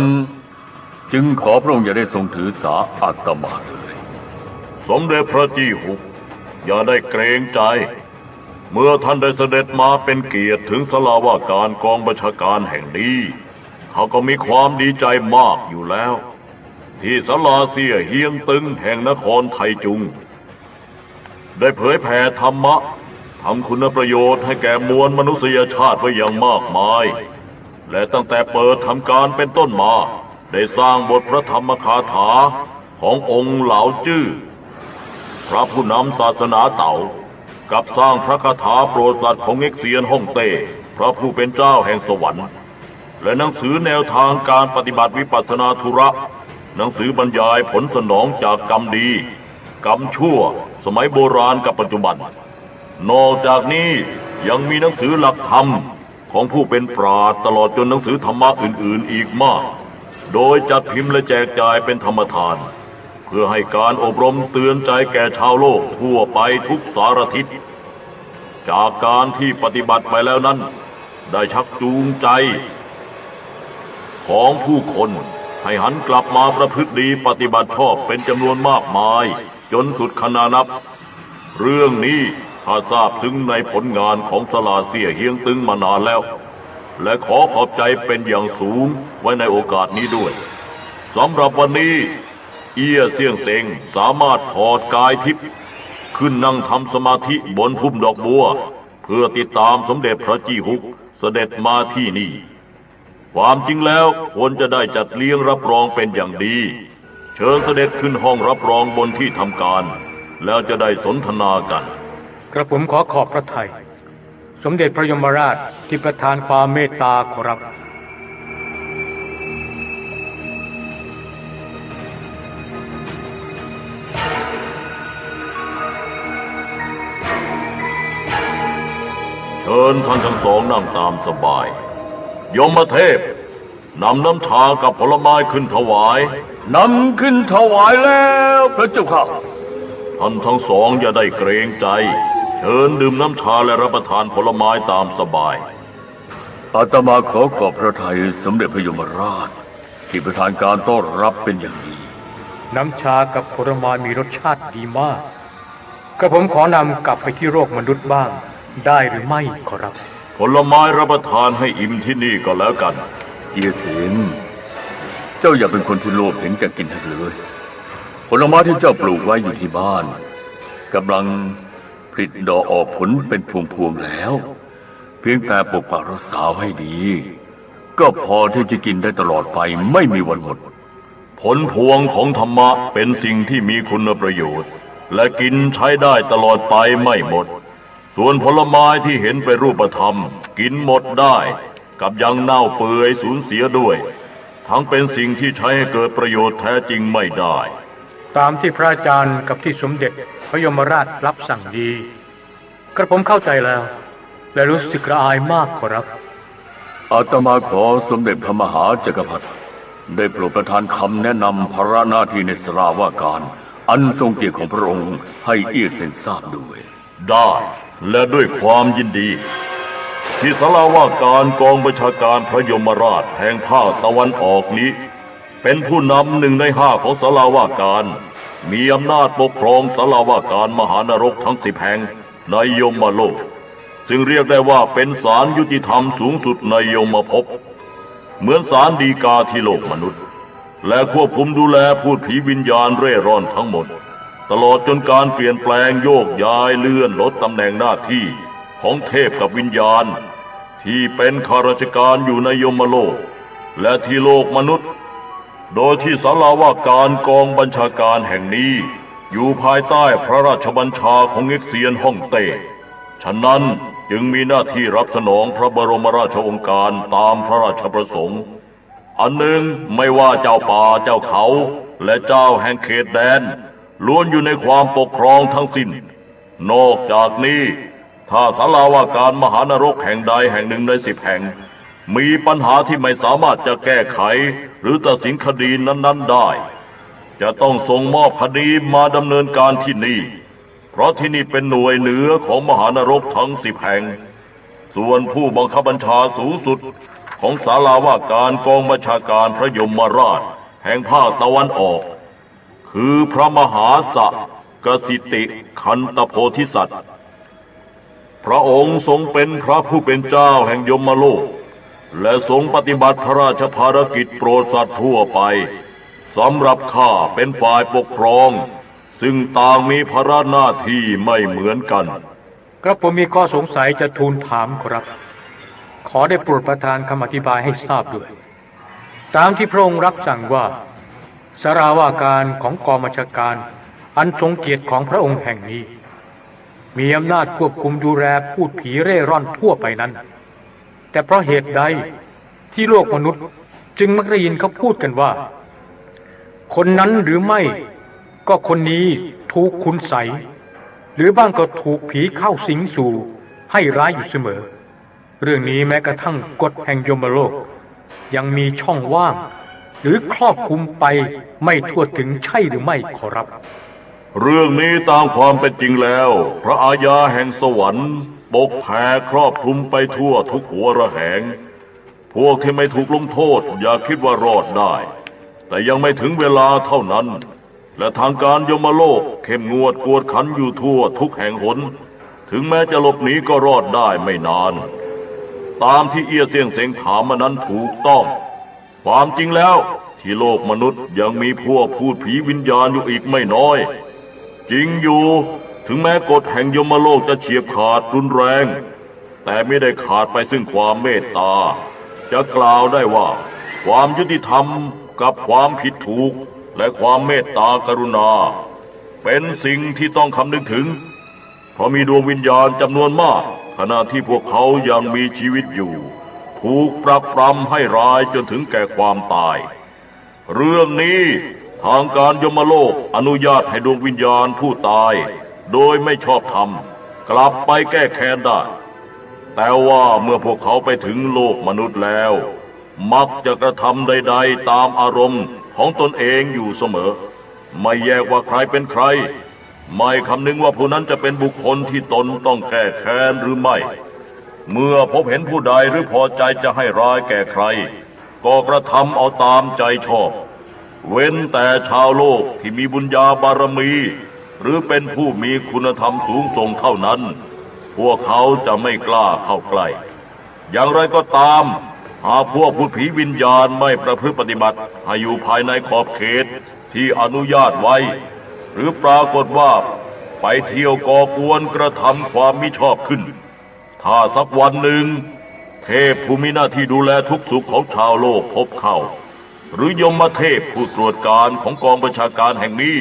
จึงขอพระองค์อย่าได้ทรงถือสาอาตมาเลยสมเด็จพระจี้หุกอย่าได้เกรงใจเมื่อท่านได้เสด็จมาเป็นเกียรติถึงศาลาว่าการกองบัญชาการแห่งนี้เขาก็มีความดีใจมากอยู่แล้วที่ศาลาเสียเฮียงตึงแห่งนครไทจุงได้เผยแผ่ธรรมะทำคุณประโยชน์ให้แก่มวลมนุษยชาติไว้อย่างมากมายและตั้งแต่เปิดทำการเป็นต้นมาได้สร้างบทพระธรรมคาถาขององค์เหลาจื้อพระผู้นำศาสนาเต่ากับสร้างพระคาถาโปรดสัตว์ของเอ็กเซียนฮ่องเต้พระผู้เป็นเจ้าแห่งสวรรค์และหนังสือแนวทางการปฏิบัติวิปัสสนาธุระหนังสือบรรยายผลสนองจากกรรมดีกรรมชั่วสมัยโบราณกับปัจจุบันนอกจากนี้ยังมีหนังสือหลักธรรมของผู้เป็นปราชญ์ตลอดจนหนังสือธรรมะอื่นๆอีกมากโดยจัดพิมพ์และแจกจ่ายเป็นธรรมทานเพื่อให้การอบรมเตือนใจแก่ชาวโลกทั่วไปทุกสารทิศจากการที่ปฏิบัติไปแล้วนั้นได้ชักจูงใจของผู้คนให้หันกลับมาประพฤติดีปฏิบัติชอบเป็นจำนวนมากมายจนสุดขนานับเรื่องนี้ข้าทราบถึงในผลงานของศาลาเสียเฮียงตึงมานานแล้วและขอขอบใจเป็นอย่างสูงไว้ในโอกาสนี้ด้วยสำหรับวันนี้เอี้ยเสี่ยงเซ็งสามารถถอดกายทิพย์ขึ้นนั่งทำสมาธิบนพุ่มดอกบัวเพื่อติดตามสมเด็จพระจี้หุกเสด็จมาที่นี่ความจริงแล้วควรจะได้จัดเลี้ยงรับรองเป็นอย่างดีเชิญเสด็จขึ้นห้องรับรองบนที่ทำการแล้วจะได้สนทนากันกระผมขอขอบพระทัยสมเด็จพระยมราชที่ประทานความเมตตาขอรับเชิญท่านทั้งสองนั่งตามสบายยมเทพนำน้ำชากับผลไม้ขึ้นถวายนำขึ้นถวายแล้วพระเจ้าค่ะท่านทั้งสองอย่าได้เกรงใจเชิญดื่มน้ำชาและรับประทานผลไม้ตามสบายอาตมาขอขอบพระทัยสมเด็จพระยมราชที่ประทานการต้อนรับเป็นอย่างดีน้ำชากับผลไม้มีรสชาติดีมากกระผมขอนำกลับไปที่โลกมนุษย์บ้างได้หรือไม่ขอรับผลไม้รับประทานให้อิ่มที่นี่ก็แล้วกันเอียเสนเจ้าอย่าเป็นคนที่โลภเห็นแก่กินให้เลยผลไม้ที่เจ้าปลูกไว้อยู่ที่บ้านกำลังผลิดอกออกผลเป็นพวงๆแล้วเพียงแต่ปกปักรักษาให้ดีก็พอที่จะกินได้ตลอดไปไม่มีวันหมดผลพวงของธรรมะเป็นสิ่งที่มีคุณประโยชน์และกินใช้ได้ตลอดไปไม่หมดส่วนผลไม้ที่เห็นเป็นรูปธรรมกินหมดได้กับยังเน่าเปื่อยสูญเสียด้วยทั้งเป็นสิ่งที่ใช้ให้เกิดประโยชน์แท้จริงไม่ได้ตามที่พระอาจารย์กับที่สมเด็จพระยมราชรับสั่งดีกระผมเข้าใจแล้วและรู้สึกละอายมากขอรับอาตมาขอสมเด็จพระมหาจักรพรรดิได้โปรดประทานคำแนะนำภาระหน้าที่ในศาลาว่าการอันทรงเกียรติของพระองค์ให้เอี้ยเซ็นทราบด้วยได้และด้วยความยินดีที่ศาลาว่าการกองบัญชาการพระยมราชแห่งภาคตะวันออกนี้เป็นผู้นำ1 ใน 5ของศาลาว่าการมีอำนาจปกครองศาลาว่าการมหานรกทั้ง10 แห่งในยมโลกซึ่งเรียกได้ว่าเป็นศาลยุติธรรมสูงสุดในยมภพเหมือนศาลฎีกาที่โลกมนุษย์และควบคุมดูแลพูดผีวิญญาณเร่ร่อนทั้งหมดตลอดจนการเปลี่ยนแปลงโยกย้ายเลื่อนลดตำแหน่งหน้าที่ของเทพกับวิญญาณที่เป็นข้าราชการอยู่ในยมโลกและที่โลกมนุษย์โดยที่ศาลาว่าการกองบัญชาการแห่งนี้อยู่ภายใต้พระราชบัญชาของเอ็กเซียนฮ่องเต้ฉะนั้นจึงมีหน้าที่รับสนองพระบรมราชโองการตามพระราชประสงค์อันหนึ่งไม่ว่าเจ้าป่าเจ้าเขาและเจ้าแห่งเขตแดนล้วนอยู่ในความปกครองทั้งสิ้นนอกจากนี้ถ้าศาลาว่าการมหานรกแห่งใดแห่งหนึ่งใน10 แห่ง มีปัญหาที่ไม่สามารถจะแก้ไขหรือตัดสินคดีนั้นๆได้จะต้องส่งมอบคดีมาดำเนินการที่นี่เพราะที่นี่เป็นหน่วยเหนือของมหานรกทั้ง10 แห่งส่วนผู้บังคับบัญชาสูงสุดของศาลาว่าการกองบัญชาการพระยมราชแห่งภาคตะวันออกคือพระมหาสกสิติคันตโพธิสัตว์พระองค์ทรงเป็นพระผู้เป็นเจ้าแห่งยมโลกและทรงปฏิบัติพระราชภารกิจโปรดสัตว์ทั่วไปสำหรับข้าเป็นฝ่ายปกครองซึ่งต่างมีภาระหน้าที่ไม่เหมือนกันกระผมมีข้อสงสัยจะทูลถามครับขอได้โปรดประทานคำอธิบายให้ทราบด้วยตามที่พระองค์รับสั่งว่าสาราว่าการของกองบัญชาการอันทรงเกียรติของพระองค์แห่งนี้มีอำนาจควบคุมดูแลพูดผีเร่ร่อนทั่วไปนั้นแต่เพราะเหตุใดที่โลกมนุษย์จึงมักได้ยินเขาพูดกันว่าคนนั้นหรือไม่ก็คนนี้ถูกคุณไสยหรือบ้างก็ถูกผีเข้าสิงสู่ให้ร้ายอยู่เสมอเรื่องนี้แม้กระทั่งกฎแห่งยมโลกยังมีช่องว่างหรือครอบคลุมไปไม่ทั่วถึงใช่หรือไม่ขอรับเรื่องนี้ตามความเป็นจริงแล้วพระอาญาแห่งสวรรค์ปกแผ่ครอบคลุมไปทั่วทุกหัวระแหงพวกที่ไม่ถูกลงโทษอย่าคิดว่ารอดได้แต่ยังไม่ถึงเวลาเท่านั้นและทางการยมโลกเข้มงวดกวดขันอยู่ทั่วทุกแห่งหนถึงแม้จะหลบหนีก็รอดได้ไม่นานตามที่เอี้ยเซียงเซ็งถามมานั้นถูกต้องความจริงแล้วที่โลกมนุษย์ยังมีพวกพูดผีวิญญาณอยู่อีกไม่น้อยจริงอยู่ถึงแม้กฎแห่งยมโลกจะเฉียบขาดรุนแรงแต่ไม่ได้ขาดไปซึ่งความเมตตาจะกล่าวได้ว่าความยุติธรรมกับความผิดถูกและความเมตตากรุณาเป็นสิ่งที่ต้องคำนึงถึงเพราะมีดวงวิญญาณจำนวนมากขณะที่พวกเขายังมีชีวิตอยู่ถูกปรักปรำให้ร้ายจนถึงแก่ความตายเรื่องนี้ทางการยมโลกอนุญาตให้ดวงวิญญาณผู้ตายโดยไม่ชอบธรรมกลับไปแก้แค้นได้แต่ว่าเมื่อพวกเขาไปถึงโลกมนุษย์แล้วมักจะกระทำใดๆตามอารมณ์ของตนเองอยู่เสมอไม่แยกว่าใครเป็นใครไม่คำนึงว่าผู้นั้นจะเป็นบุคคลที่ตนต้องแก้แค้นหรือไม่เมื่อพบเห็นผู้ใดหรือพอใจจะให้ร้ายแก่ใครก็กระทำเอาตามใจชอบเว้นแต่ชาวโลกที่มีบุญญาบารมีหรือเป็นผู้มีคุณธรรมสูงส่งเท่านั้นพวกเขาจะไม่กล้าเข้าใกล้อย่างไรก็ตามหากพวกผู้ผีวิญญาณไม่ประพฤติปฏิบัติให้อยู่ภายในขอบเขตที่อนุญาตไว้หรือปรากฏว่าไปเที่ยวก่อกวนกระทำความมิชอบขึ้นถ้าสักวันหนึ่งเทพผู้มีหน้าที่ดูแลทุกสุขของชาวโลกพบเข้าหรือยมเทพผู้ตรวจการของกองบัญชาการแห่งนี้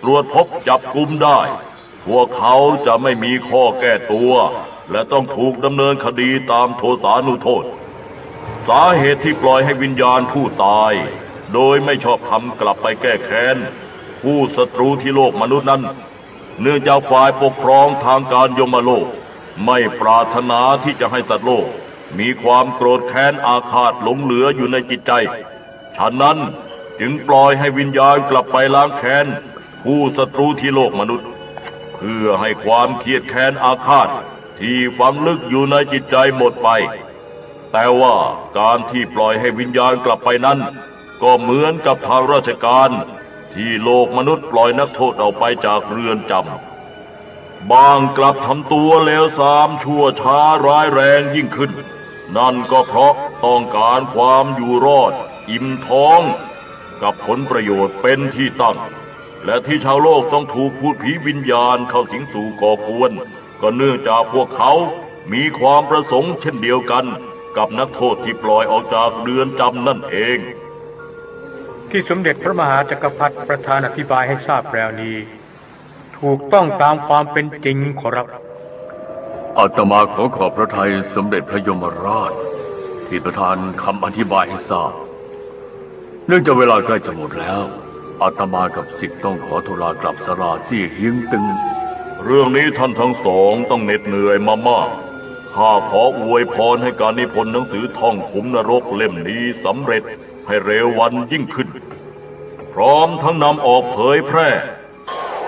ตรวจพบจับกุมได้พวกเขาจะไม่มีข้อแก้ตัวและต้องถูกดำเนินคดีตามโทษานุโทษสาเหตุที่ปล่อยให้วิญญาณผู้ตายโดยไม่ชอบธรรมกลับไปแก้แค้นผู้ศัตรูที่โลกมนุษย์นั้นเนื่องจากฝ่ายปกครองทางการยมโลกไม่ปรารถนาที่จะให้สัตว์โลกมีความโกรธแค้นอาฆาตหลงเหลืออยู่ในจิตใจฉะนั้นจึงปล่อยให้วิญญาณกลับไปล้างแค้นผู้ศัตรูที่โลกมนุษย์เพื่อให้ความเครียดแค้นอาฆาตที่ฝังลึกอยู่ในจิตใจหมดไปแต่ว่าการที่ปล่อยให้วิญญาณกลับไปนั้นก็เหมือนกับทางราชการที่โลกมนุษย์ปล่อยนักโทษออกไปจากเรือนจำบางกลับทำตัวเลวทรามชั่วช้าร้ายแรงยิ่งขึ้นนั่นก็เพราะต้องการความอยู่รอดอิ่มท้องกับผลประโยชน์เป็นที่ตั้งและที่ชาวโลกต้องถูกพูดผีวิญญาณเข้าสิงสู่ก่อกวนก็เนื่องจากพวกเขามีความประสงค์เช่นเดียวกันกับนักโทษที่ปล่อยออกจากเรือนจำนั่นเองที่สมเด็จพระมหาจักรพรรดิประธานอธิบายให้ทราบแล้วนี้ถูกต้องตามความเป็นจริงขอรับอาตมาขอบพระทัยสมเด็จพระยมราชที่ประทานคำอธิบายให้ทราบเนื่องจากเวลาใกล้จะหมดแล้วอาตมากับศิษย์ต้องขอทูลากลับสราเสี่ยเฮียงตึงเรื่องนี้ท่านทั้งสองต้องเหน็ดเหนื่อยมามากข ข้าขออวยพรให้การนิพนธ์หนังสือท่องขุมนรกเล่มนี้สำเร็จให้เร็ววันยิ่งขึ้นพร้อมทั้งนำออกเผยแพร่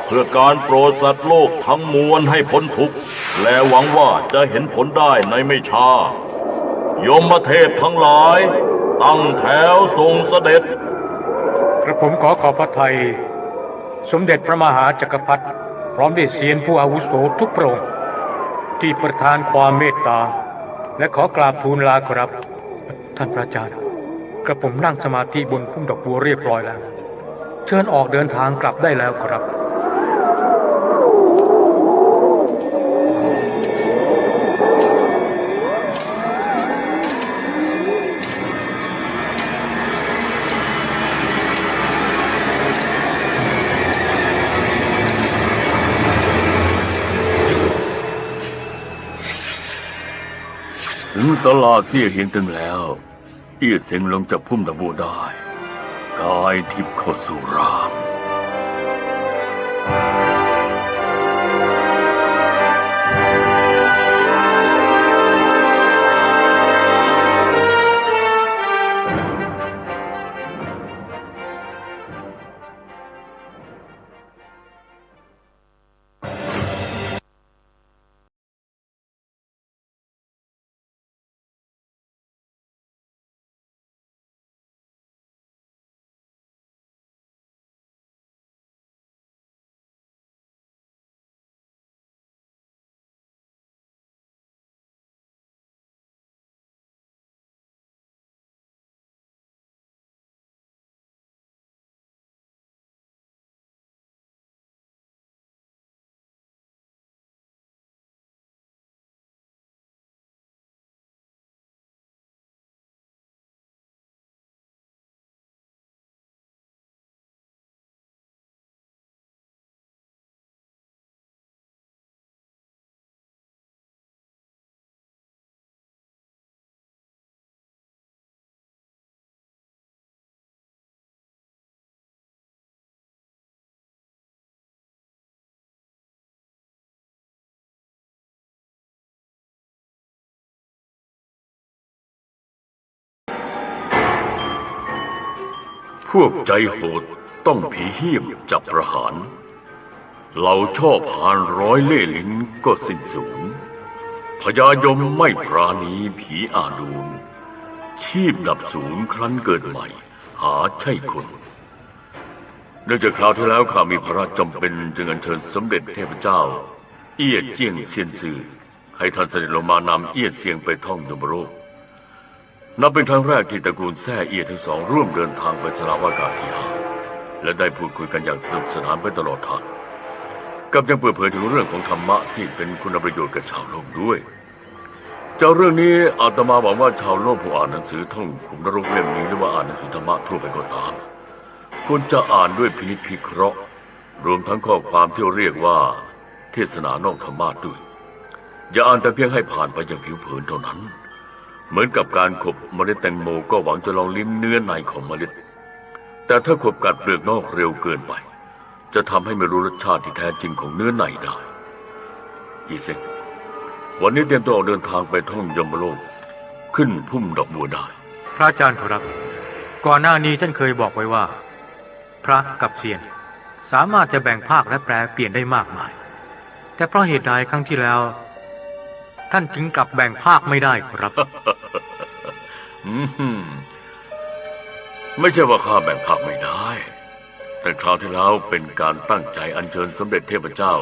เพื่อการโปรดสัตว์โลกทั้งมวลให้พ้นทุกข์และหวังว่าจะเห็นผลได้ในไม่ช้ายมเทพทั้งหลายตั้งแถวทรงเสด็จ กระผมขอพระทัยสมเด็จพระมหาจักรพรรดิพร้อมด้วยเซียนผู้อาวุโสทุกพระองค์ที่ประทานความเมตตาและขอกราบทูลลาครับท่านพระอาจารย์กระผมนั่งสมาธิบนพุ่มดอกบัวเรียบร้อยแล้วเชิญออกเดินทางกลับได้แล้วครับถึงศาลาเสี้ยเฮียงตึงแล้วเอี้ยเสียงลงจากพุ่มดอกบัวได้กายทิพย์เข้าสู่ร่างพวกใจโหดต้องผีเหี้ยมจับประหารเหล่าชอบหานร้อยเล่ห์ลิ้นก็สิ้นสูญพญายมไม่ปราณีผีอาดูลชีพดับสูญครั้นเกิดใหม่หาใช่คนเนื่องจากคราวที่แล้วข้ามีภาระจำเป็นจึงอัญเชิญสมเด็จเทพเจ้าเอี้ยเจี้ยงเซียนซือให้ท่านเสด็จลงมานำเอี้ยเซียงไปท่องยมโลกนับเป็นครั้งแรกที่ตระกูลแซ่เอี้ยทั้งสองร่วมเดินทางไปสลาวากาที่หาและได้พูดคุยกันอย่างสนุกสนานไปตลอดทางกับยังเปิดเผยถึงเรื่องของธรรมะที่เป็นคุณประโยชน์กับชาวโลกด้วยจากเรื่องนี้อาตมาหวังว่าชาวโลกผู้อ่านหนังสือท่องขุมนรกเล่มนี้หรือว่าอ่านหนังสือธรรมะทั่วไปก็ตามควรจะอ่านด้วยพินิจพิเคราะห์รวมทั้งข้อความที่เรียกว่าเทศนานอกธรรมะด้วยอย่าอ่านแต่เพียงให้ผ่านไปอย่างผิวเผินเท่านั้นเหมือนกับการขบเมล็ดแตงโมก็หวังจะลองลิ้มเนื้อในของเมล็ดแต่ถ้าขบกัดเปลือกนอกเร็วเกินไปจะทำให้ไม่รู้รสชาติที่แท้จริงของเนื้อในได้อีเซ็งวันนี้เตรียมตัวออกเดินทางไปท่องยมโลกขึ้นพุ่มดอกบัวได้พระอาจารย์ครับก่อนหน้านี้ท่านเคยบอกไว้ว่าพระกับเซียนสามารถจะแบ่งภาคและแปลเปลี่ยนได้มากมายแต่เพราะเหตุใดครั้งที่แล้วท่านจึงกลับแบ่งภาคไม่ได้ครับ ไม่ใช่ว่าข้าแบ่งภาคไม่ได้แต่คราวที่แล้วเป็นการตั้งใจอัญเชิญสมเด็จเทพเจ้า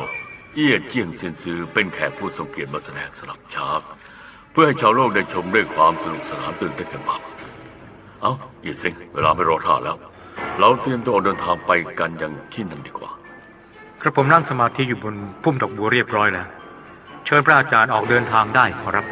เอี้ยเจี้ยงเซียนซือเป็นแขกผู้ทรงเกียรติมาแสดงสลับฉากเพื่อให้ชาวโลกได้ชมด้วยความสนุกสนานตื่นเต้นกันบ้างเอาเอี้ยเซิงเวลาไม่รอท่าแล้วเราเตรียมตัวเดินทางไปกันอย่างที่นั่นดีกว่ากระผมนั่งสมาธิอยู่บนพุ่มดอกบัวเรียบร้อยแล้วเชิญพระอาจารย์ออกเดินทางได้ขอรับ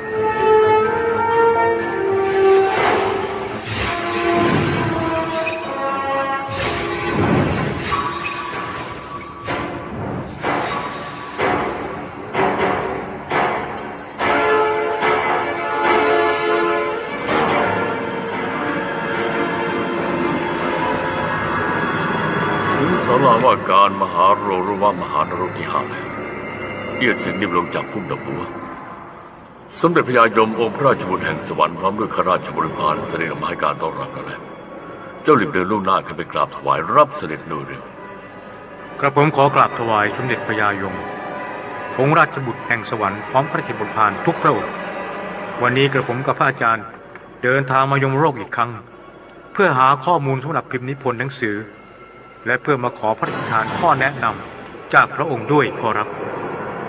ศาลาว่าการมหาโรหรือว่ามหานรกที่ห้าแล้วเอี้ยเสียงนิ่มลงจากพุ่มดอกบัว สมเด็จพระยายมองค์พระราชบุตรแห่งสวรรค์พร้อมด้วยข้าราชบริพารเสด็จมาให้การต้อนรับแล้วเจ้ารีบเดินล่วงหน้าขึ้นไปกราบถวายรับเสด็จโดยเร็ว กระผมขอกราบถวายสมเด็จพระยายมองค์ราชบุตรแห่งสวรรค์พร้อมข้าราชบริพารทุกพระองค์วันนี้กระผมกับพระอาจารย์เดินทางมายมโลกอีกครั้งเพื่อหาข้อมูลสำหรับพิมพ์นิพนธ์หนังสือและเพื่อมาขอพระราชทานข้อแนะนำจากพระองค์ด้วยขอรับ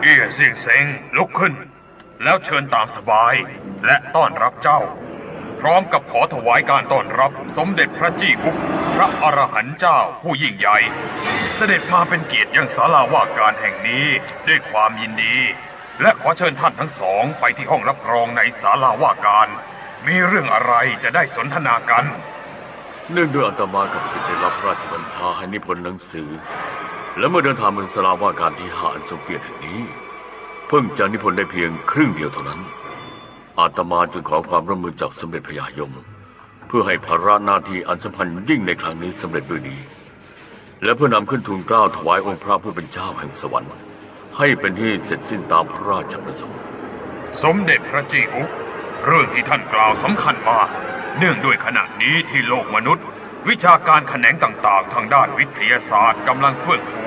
เอี้ยเสียงเซ็งลุกขึ้นแล้วเชิญตามสบายและต้อนรับเจ้าพร้อมกับขอถวายการต้อนรับสมเด็จพระจี้กุ๊กพระอรหันต์เจ้าผู้ยิ่งใหญ่เสด็จมาเป็นเกียรติยังศาลาว่าการแห่งนี้ด้วยความยินดีและขอเชิญท่านทั้งสองไปที่ห้องรับรองในศาลาว่าการมีเรื่องอะไรจะได้สนทนากันเนื่องด้วยอาตมากับศิษย์ได้รับพระราชบัญชาให้นิพนธ์หนังสือและเมื่อเดินทางมาศาลาว่าการที่5อันทรงเกียรติแห่งนี้เพิ่งจะนิพนธ์ได้เพียงครึ่งเดียวเท่านั้นอาตมาจึงขอความร่วมมือจากสมเด็จพระยายมเพื่อให้ภาระหน้าที่อันสำคัญยิ่งในครั้งนี้สำเร็จด้วยดีและเพื่อนำขึ้นทูลเกล้าถวายองค์พระผู้เป็นเจ้าแห่งสวรรค์ให้เป็นที่เสร็จสิ้นตามพระราชประสงค์สมเด็จพระจี้กุ๊กเรื่องที่ท่านกล่าวสำคัญมากเนื่องด้วยขณะนี้ที่โลกมนุษย์วิชาการแขนงต่างๆทางด้านวิทยาศาสตร์กำลังเฟื่องฟู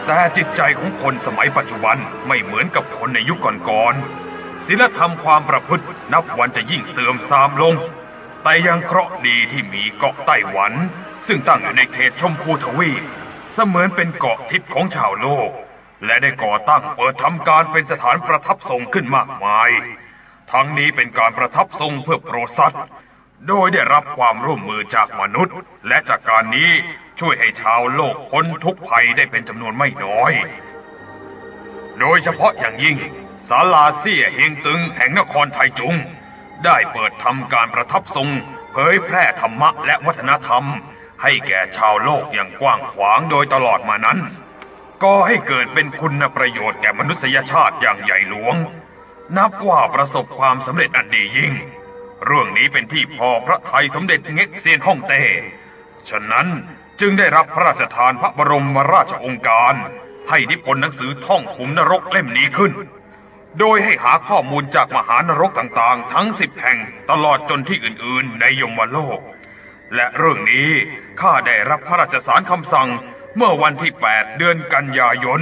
แต่จิตใจของคนสมัยปัจจุบันไม่เหมือนกับคนในยุคก่อนๆศีลธรรมความประพฤตินับวันจะยิ่งเสื่อมทรามลงแต่ยังเคราะห์ดีที่มีเกาะไต้หวันซึ่งตั้งอยู่ในเขตชมพูทวีปเสมือนเป็นเกาะทิพย์ของชาวโลกและได้ก่อตั้งเปิดทำการเป็นสถานประทับทรงขึ้นมากมายทั้งนี้เป็นการประทับทรงเพื่อโปรดสัตว์โดยได้รับความร่วมมือจากมนุษย์และจากการนี้ช่วยให้ชาวโลกพ้นทุกภัยได้เป็นจำนวนไม่น้อยโดยเฉพาะอย่างยิ่งศาลาเซี่ยเฮงตึงแห่งนครไทจุงได้เปิดทำการประทับทรงเผยแพร่ธรรมะและวัฒนธรรมให้แก่ชาวโลกอย่างกว้างขวางโดยตลอดมานั้นก็ให้เกิดเป็นคุณประโยชน์แก่มนุษยชาติอย่างใหญ่หลวงนับว่าประสบความสำเร็จอันดียิ่งเรื่องนี้เป็นที่พอพระทัยสมเด็จเง็กเซียนฮ่องเต้ฉะนั้นจึงได้รับพระราชทานพระบรมราชโองการให้นิพนธ์หนังสือท่องขุมนรกเล่มนี้ขึ้นโดยให้หาข้อมูลจากมหานรกต่างๆทั้ง10 แห่งตลอดจนที่อื่นๆในยมโลกและเรื่องนี้ข้าได้รับพระราชสารคำสั่งเมื่อวันที่8เดือนกันยายน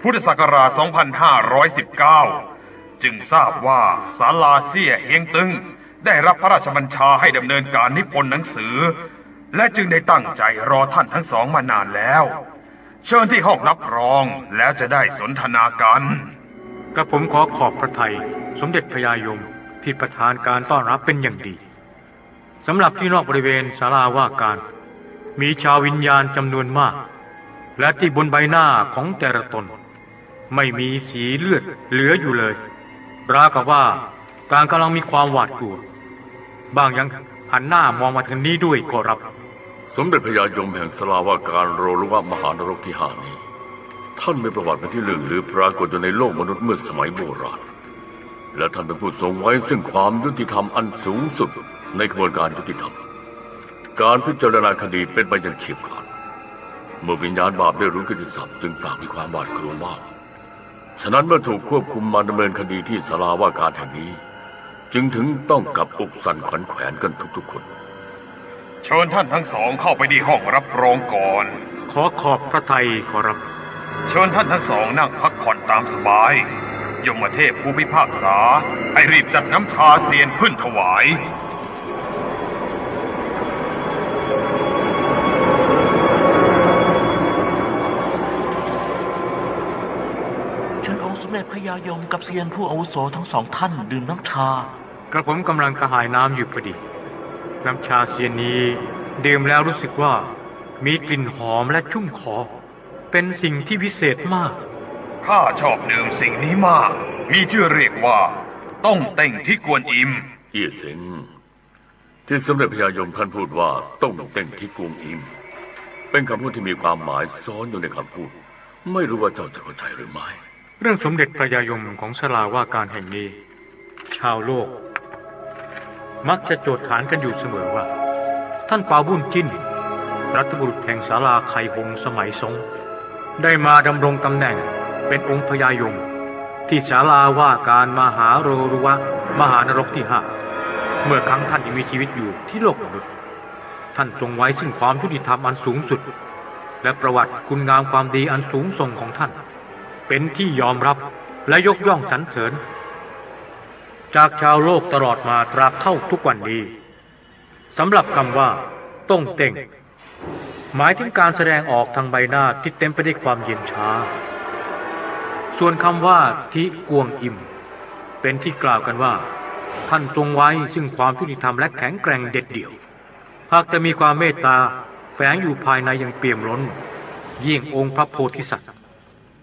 พุทธศักราช2519จึงทราบว่าศาลาเซี่ยเฮงตึงได้รับพระราชบัญชาให้ดำเนินการนิพนธ์หนังสือและจึงได้ตั้งใจรอท่านทั้งสองมานานแล้วเชิญที่ห้องรับรองแล้วจะได้สนทนากันกระผมขอขอบพระทัยสมเด็จพระยายมที่ประทานการต้อนรับเป็นอย่างดีสำหรับที่นอกบริเวณศาลาว่าการมีชาววิญญาณจำนวนมากและที่บนใบหน้าของแต่ละตนไม่มีสีเลือดเหลืออยู่เลยราวกับว่าต่างกำลังมีความหวาดกลัวบางยังหันหน้ามองมาทางนี้ด้วยขอรับสมเด็จพระยายมแห่งศาลาว่าการโรหรือว่ามหานรกที่5นี้ท่านมีประวัติเป็นที่ลึกหรือปรากฏอยู่ในโลกมนุษย์เมื่อสมัยโบราณและท่านเป็นผู้ทรงไว้ซึ่งความยุติธรรมอันสูงสุดในกระบวนการยุติธรรมการพิจารณาคดีเป็นไปอย่างเฉียบขาดเมื่อวิญญาณบาปได้รู้กิตติศัพท์จึงต่างมีความหวาดกลัวมากฉะนั้นเมื่อถูกควบคุมมาดำเนินคดีที่ศาลาว่าการแห่งนี้จึงถึงต้องกับอกสั่นขวัญแขวนกันทุกๆคนเชิญท่านทั้งสองเข้าไปที่ห้องรับรองก่อนขอขอบพระทัยขอรับเชิญท่านทั้งสองนั่งพักผ่อนตามสบายยมเทพผู้พิพากษาให้รีบจัดน้ำชาเซียนขึ้นถวายเชิญองค์สมเด็จพระยายมกับเซียนผู้อาวุโสทั้งสองท่านดื่มน้ำชากระผมกำลังกระหายน้ำอยู่พอดีน้ำชาเซียนนี้ดื่มแล้วรู้สึกว่ามีกลิ่นหอมและชุ่มคอเป็นสิ่งที่พิเศษมากข้าชอบดื่มสิ่งนี้มากมีชื่อเรียกว่าต้องเต่งที่กวนอิมเอี่ยเซ็งที่สมเด็จพระยายมท่านพูดว่าต้องเต่งที่กวนอิมเป็นคำพูดที่มีความหมายซ้อนอยู่ในคำพูดไม่รู้ว่าเจ้าจะเข้าใจหรือไม่เรื่องสมเด็จพระยายมของศาลาว่าการแห่งนี้ชาวโลกมักจะโจทย์ขานกันอยู่เสมอว่าท่านปาบุญจิ้นรัฐบุรุษแห่งศาลาไข่หงสมัยทรงได้มาดำรงตำแหน่งเป็นองค์พญายม ที่ศาลาว่าการมหาโรรุวะมหานรกที่ห้าเมื่อครั้งท่านยังมีชีวิตอยู่ที่โลกมนุษย์ท่านทรงไว้ซึ่งความยุติธรรมอันสูงสุดและประวัติคุณงามความดีอันสูงส่งของท่านเป็นที่ยอมรับและยกย่องสรรเสริญจากชาวโลกตลอดมาตราบเท่าทุกวันนี้สำหรับคำว่าต้งเต่งหมายถึงการแสดงออกทางใบหน้าที่เต็มไปด้วยความเย็นชาส่วนคำว่าทิกวงอิมเป็นที่กล่าวกันว่าท่านทรงไว้ซึ่งความยุติธรรมและแข็งแกร่งเด็ดเดี่ยวหากจะมีความเมตตาแฝงอยู่ภายในอย่างเปี่ยมล้นยิ่งองค์พระโพธิสัตว์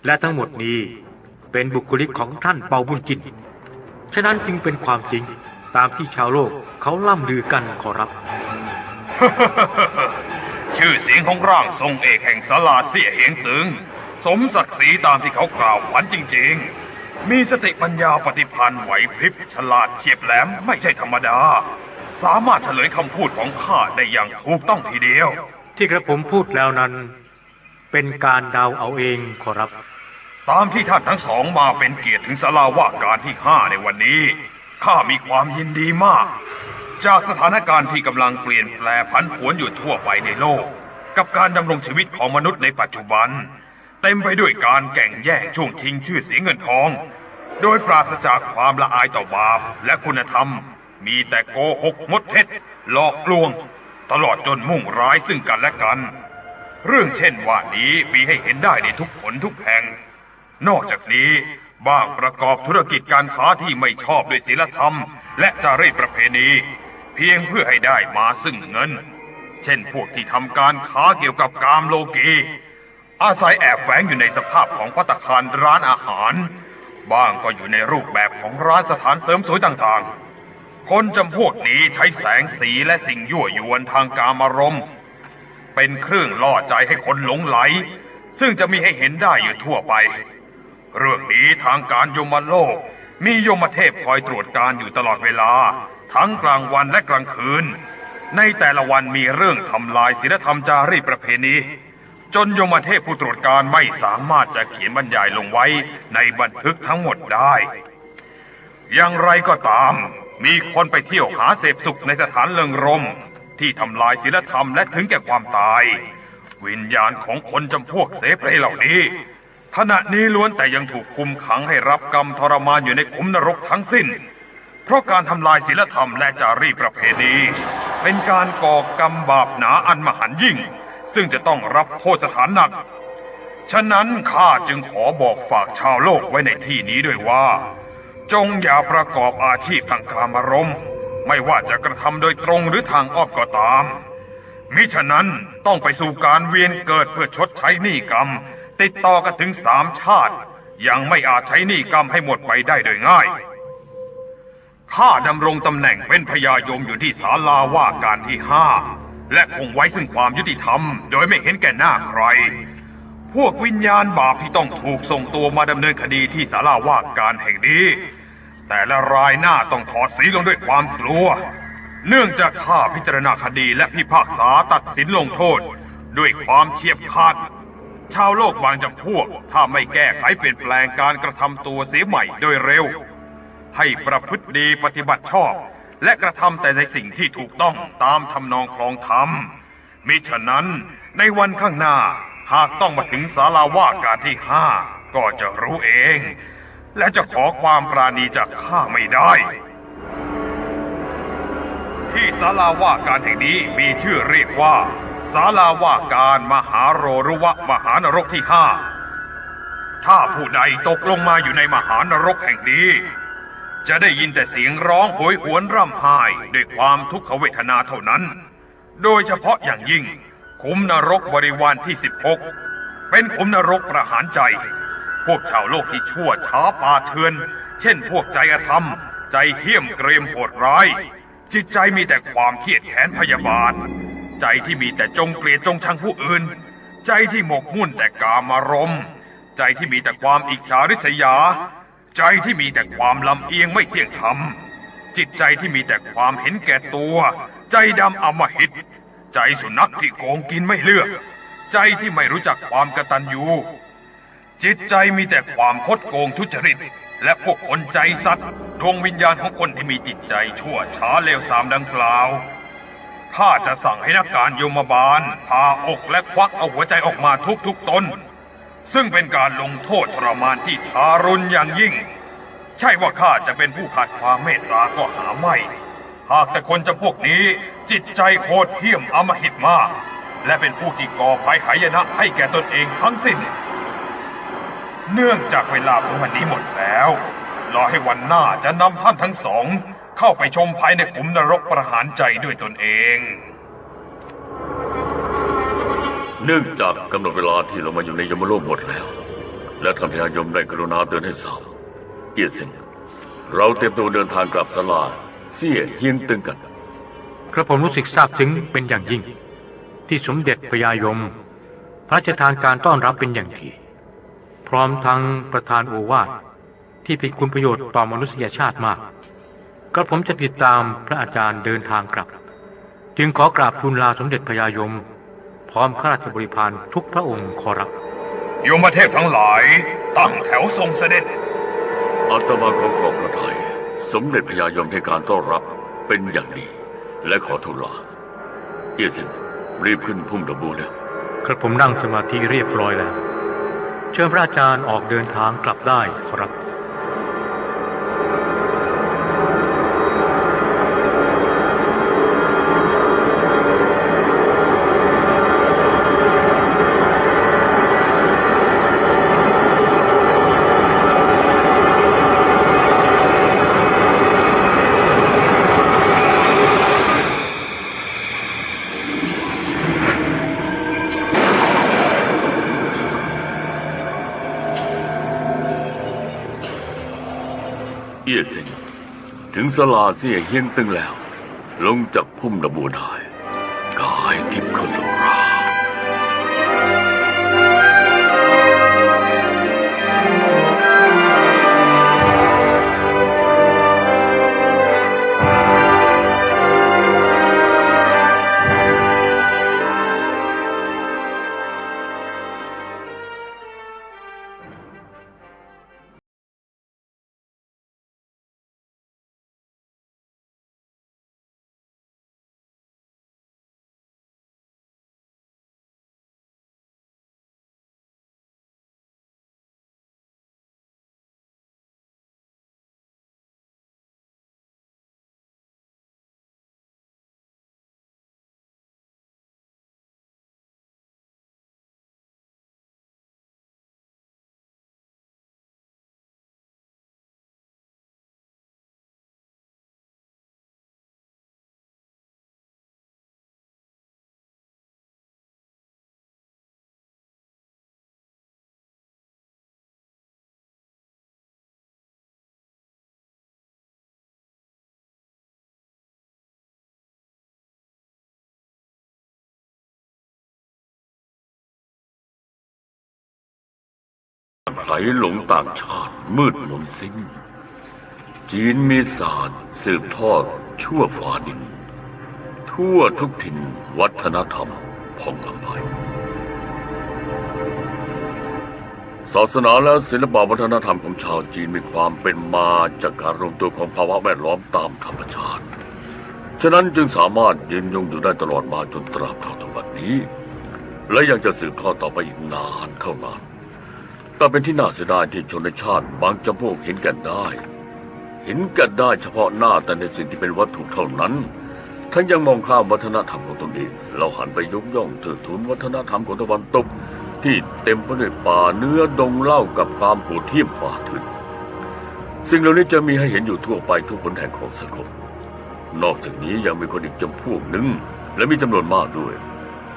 และทั้งหมดนี้เป็นบุคลิกของท่านเปาบุญจินฉะนั้นจึงเป็นความจริงตามที่ชาวโลกเขาล่ำลือกันขอรับ ชื่อเสียงของร่างทรงเอกแห่งศาลาเสี่ยเหงตึงสมศักดิ์ศรีตามที่เขากล่าวขวัญจริงๆมีสติปัญญาปฏิภาณไหวพริบฉลาดเฉียบแหลมไม่ใช่ธรรมดาสามารถเฉลยคำพูดของข้าได้อย่างถูกต้องทีเดียวที่กระผมพูดแล้วนั้นเป็นการเดาเอาเองขอรับตามที่ท่านทั้งสองมาเป็นเกียรติถึงศาลาว่าการที่5ในวันนี้ข้ามีความยินดีมากจากสถานการณ์ที่กำลังเปลี่ยนแปลผันผวนอยู่ทั่วไปในโลกกับการดำรงชีวิตของมนุษย์ในปัจจุบันเต็มไปด้วยการแข่งแย่งช่วงชิงชื่อเสียงเงินทองโดยปราศจากความละอายต่อบาปและคุณธรรมมีแต่โกหกมดเท็จหลอกลวงตลอดจนมุ่งร้ายซึ่งกันและกันเรื่องเช่นว่านี้มีให้เห็นได้ในทุกผลทุกแห่งนอกจากนี้บางประกอบธุรกิจการค้าที่ไม่ชอบด้วยศีลธรรมและจารีตประเพณีเพียงเพื่อให้ได้มาซึ่งเงินเช่นพวกที่ทำการค้าเกี่ยวกับกามโลกีอาศัยแอบแฝงอยู่ในสภาพของภัตตาคารร้านอาหารบ้างก็อยู่ในรูปแบบของร้านสถานเสริมสวยต่างๆคนจำพวกนี้ใช้แสงสีและสิ่งยั่วยวนทางกามารมณ์เป็นเครื่องล่อใจให้คนหลงไหลซึ่งจะมีให้เห็นได้อยู่ทั่วไปเรื่องนี้ทางการยมโลกมียมเทพคอยตรวจการอยู่ตลอดเวลาทั้งกลางวันและกลางคืนในแต่ละวันมีเรื่องทำลายศีลธรรมจารีตประเพณีจนยมเทพผู้ตรวจการไม่สามารถจะเขียนบรรยายลงไว้ในบันทึกทั้งหมดได้อย่างไรก็ตามมีคนไปเที่ยวหาเสพสุขในสถานเริงรมย์ที่ทำลายศีลธรรมและถึงแก่ความตายวิญญาณของคนจำพวกเสเพลเหล่านี้ขณะนี้ล้วนแต่ยังถูกคุมขังให้รับกรรมทรมานอยู่ในขุมนรกทั้งสิ้นเพราะการทำลายศีลธรรมและจารีตประเพณีเป็นการก่อกรรมบาปหนาอันมหันต์ยิ่งซึ่งจะต้องรับโทษสถานหนักฉะนั้นข้าจึงขอบอกฝากชาวโลกไว้ในที่นี้ด้วยว่าจงอย่าประกอบอาชีพทางกามารมณ์ไม่ว่าจะกระทำโดยตรงหรือทางอ้อมก็ตามมิฉะนั้นต้องไปสู่การเวียนเกิดเพื่อชดใช้หนี้กรรมติดต่อกันถึง3 ชาติยังไม่อาจใช้หนี้กรรมให้หมดไปได้โดยง่ายข้าดำรงตำแหน่งเป็นพญายมอยู่ที่ศาลาว่าการที่5และคงไว้ซึ่งความยุติธรรมโดยไม่เห็นแก่หน้าใครพวกวิญญาณบาปที่ต้องถูกส่งตัวมาดำเนินคดีที่ศาลาว่าการแห่งนี้แต่ละรายหน้าต้องถอดสีลงด้วยความกลัวเนื่องจากข้าพิจารณาคดีและพิพากษาตัดสินลงโทษด้วยความเฉียบขาดชาวโลกบางจำพวกถ้าไม่แก้ไขเปลี่ยนแปลงการกระทำตัวเสียใหม่โดยเร็วให้ประพฤติดีปฏิบัติชอบและกระทำแต่ในสิ่งที่ถูกต้องตามทำนองคลองธรรมมิฉะนั้นในวันข้างหน้าหากต้องมาถึงศาลาว่าการที่5ก็จะรู้เองและจะขอความปราณีจากข้าไม่ได้ที่ศาลาว่าการแห่งนี้มีชื่อเรียกว่าศาลาว่าการมหาโรรุวะมหานรกที่5ถ้าผู้ใดตกลงมาอยู่ในมหานรกแห่งนี้จะได้ยินแต่เสียงร้องโหยหวนร่ำไห้ด้วยความทุกขเวทนาเท่านั้นโดยเฉพาะอย่างยิ่งขุมนรกบริวารที่16เป็นขุมนรกประหารใจพวกชาวโลกที่ชั่วช้าป่าเถื่อนเช่นพวกใจอธรรมใจเหี้ยมเกรียมโหดร้ายจิตใจมีแต่ความเครียดแค้นพยาบาทใจที่มีแต่จงเกลียดจงชังผู้อื่นใจที่หมกมุ่นแต่กามารมณ์ใจที่มีแต่ความอิจฉาริษยาใจที่มีแต่ความลำเอียงไม่เที่ยงธรรมจิตใจที่มีแต่ความเห็นแก่ตัวใจดำอำมหิตใจสุนัขที่โกงกินไม่เลือกใจที่ไม่รู้จักความกตัญญูจิตใจมีแต่ความคดโกงทุจริต และพวกคนใจสัตว์ดวงวิญญาณของคนที่มีจิตใจชั่วช้าเลวทรามดังกล่าวข้าจะสั่งให้นักการโยมบาลผ่าอกและควักเอาหัวใจออกมาทุกๆตนซึ่งเป็นการลงโทษทรมานที่ทารุณอย่างยิ่งใช่ว่าข้าจะเป็นผู้ขาดความเมตตาก็หาไม่หากแต่คนจำพวกนี้จิตใจโหดเหี้ยมอำมหิตมากและเป็นผู้ที่ก่อภัยหายนะให้แก่ตนเองทั้งสิ้นเนื่องจากเวลาของวันนี้หมดแล้วรอให้วันหน้าจะนำท่านทั้งสองเข้าไปชมภายในขุมนรกประหารใจด้วยตนเอง เนื่องจากกำหนดเวลาที่เรามาอยู่ในยมโลกหมดแล้วและท่านพญายมได้กรุณาเตือนให้ทราบเอียสิงเราเตรียมตัวเดินทางกลับศาลาเสี่ยเฮียงตึงกันกระผมรู้สึกซาบซึ้งเป็นอย่างยิ่งที่สมเด็จพญายมพระราชทานการต้อนรับเป็นอย่างดีพร้อมทั้งประทานโอวาทที่เป็นคุณประโยชน์ต่อมนุษยชาติมากกระผมจะติดตามพระอาจารย์เดินทางกลับจึงขอกราบทูลลาสมเด็จพญายมพร้อมข้าราชบริพารทุกพระองค์ขอรับโยมเทพทั้งหลายตั้งแถวทรงเสด็จอาตมาขอขอบพระทัยสมเด็จพญายมให้การต้อนรับเป็นอย่างดีและขอทูลลาเอียสินรีบขึ้นพุ่มดอกบัวแล้วกระผมนั่งสมาธิเรียบร้อยแล้วเชิญพระอาจารย์ออกเดินทางกลับได้ครับเอียสิงถึงศาลาเสี่ยเฮียงตึงแล้วลงจากพุ่มดอกบัวได้กายทิพย์เข้าสู่ราไหลหลงต่างชาติมืดมนสิ้นจีนมีศาสตร์สืบทอดชั่วฟ้าดินทั่วทุกถิ่นวัฒนธรรมผ่องอำไพศาสนาและศิลปวัฒนธรรมของชาวจีนมีความเป็นมาจากการรวมตัวของภาวะแวดล้อมตามธรรมชาติฉะนั้นจึงสามารถยืนยงอยู่ได้ตลอดมาจนตราบเท่าทุกวันนี้และยังจะสืบทอดต่อไปอีกนานเท่านานแต่เป็นที่น่าเสียดายที่ชนชาติบางจำพวกเห็นกันได้เฉพาะหน้าแต่ในสิ่งที่เป็นวัตถุเท่านั้นทั้งยังมองข้ามวัฒนธรรมของตนเองเราหันไปยกย่องเทิดทูนวัฒนธรรมของตะวันตกที่เต็มไปด้วยป่าเนื้อดงเหล้ากับความโหดเหี้ยมฝ่าถึงสิ่งเหล่านี้จะมีให้เห็นอยู่ทั่วไปทุกคนแห่งของสังคมนอกจากนี้ยังมีคนอีกจำพวกหนึ่งและมีจำนวนมากด้วย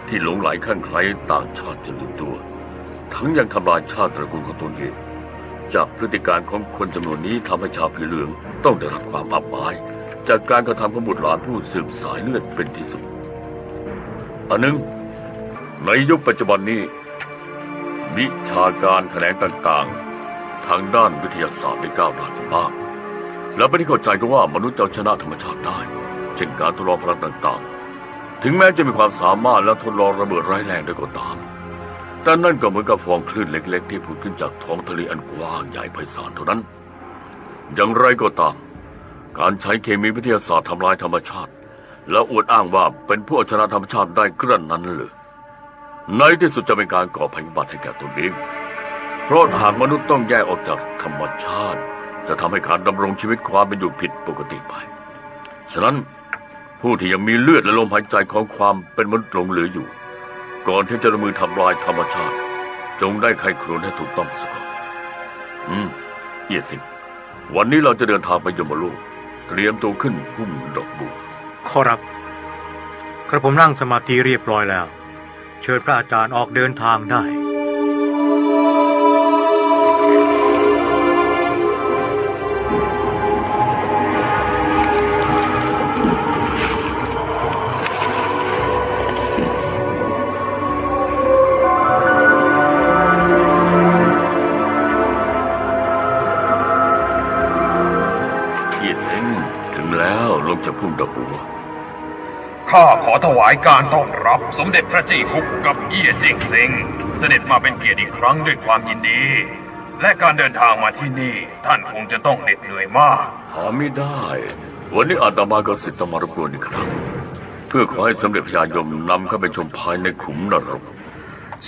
ที่หลงไหลคลั่งไคล้ต่างชาติจนลืมตัวทั้งยังทำลายชาติตระกูลของตนเองจากพฤติการของคนจำนวนนี้ทำให้ชาวผิวเหลืองต้องได้รับความอับอายจากการกระทำของบุตรหลานผู้สืบสายเลือดเป็นที่สุดอันหนึ่งในยุคปัจจุบันนี้วิชาการแขนงต่างๆทางด้านวิทยาศาสตร์ได้ก้าวหน้ามากและเป็นที่เข้าใจกันว่ามนุษย์จะชนะธรรมชาติได้เช่นการทดลองพลังต่างๆถึงแม้จะมีความสามารถและทดลองระเบิดร้ายแรงด้วยก็ตามแต่นั่นก็เหมือนกับฟองคลื่นเล็กๆที่ผุดขึ้นจากท้องทะเลอันกว้างใหญ่ไพศาลเท่านั้น อย่างไรก็ตามการใช้เคมีวิทยาศาสตร์ทำลายธรรมชาติและอวดอ้างว่าเป็นผู้เอาชนะธรรมชาติได้กระนั้นเลยในที่สุดจะเป็นการก่อภัยพิบัติให้แก่ตนเองเพราะหากมนุษย์ต้องแยกออกจากธรรมชาติจะทำให้การดำรงชีวิตความเป็นอยู่ผิดปกติไปฉะนั้นผู้ที่ยังมีเลือดและลมหายใจของความเป็นมนุษย์หลงเหลืออยู่ก่อนที่จะลงมือทำลายธรรมชาติจงได้ไขครวญให้ถูกต้องซะก่อนเอียสิงวันนี้เราจะเดินทางไปยมโลกเตรียมตัวขึ้นพุ่มดอกบัวขอรับกระผมนั่งสมาธิเรียบร้อยแล้วเชิญพระอาจารย์ออกเดินทางได้ลงจากพุ่มดอกบัวข้าขอถวายการต้อนรับสมเด็จพระจี้ฮุกกับเอี้ยเซียงเซ็งเสด็จมาเป็นเกียรติอีกครั้งด้วยความยินดีและการเดินทางมาที่นี่ท่านคงจะต้องเหน็ดเหนื่อยมากหาไม่ได้วันนี้อาตมาก็สิทธิ์มารบกวนอีกครั้งเพื่อขอให้สมเด็จพระยายมนำเข้าไปชมภายในขุมนรก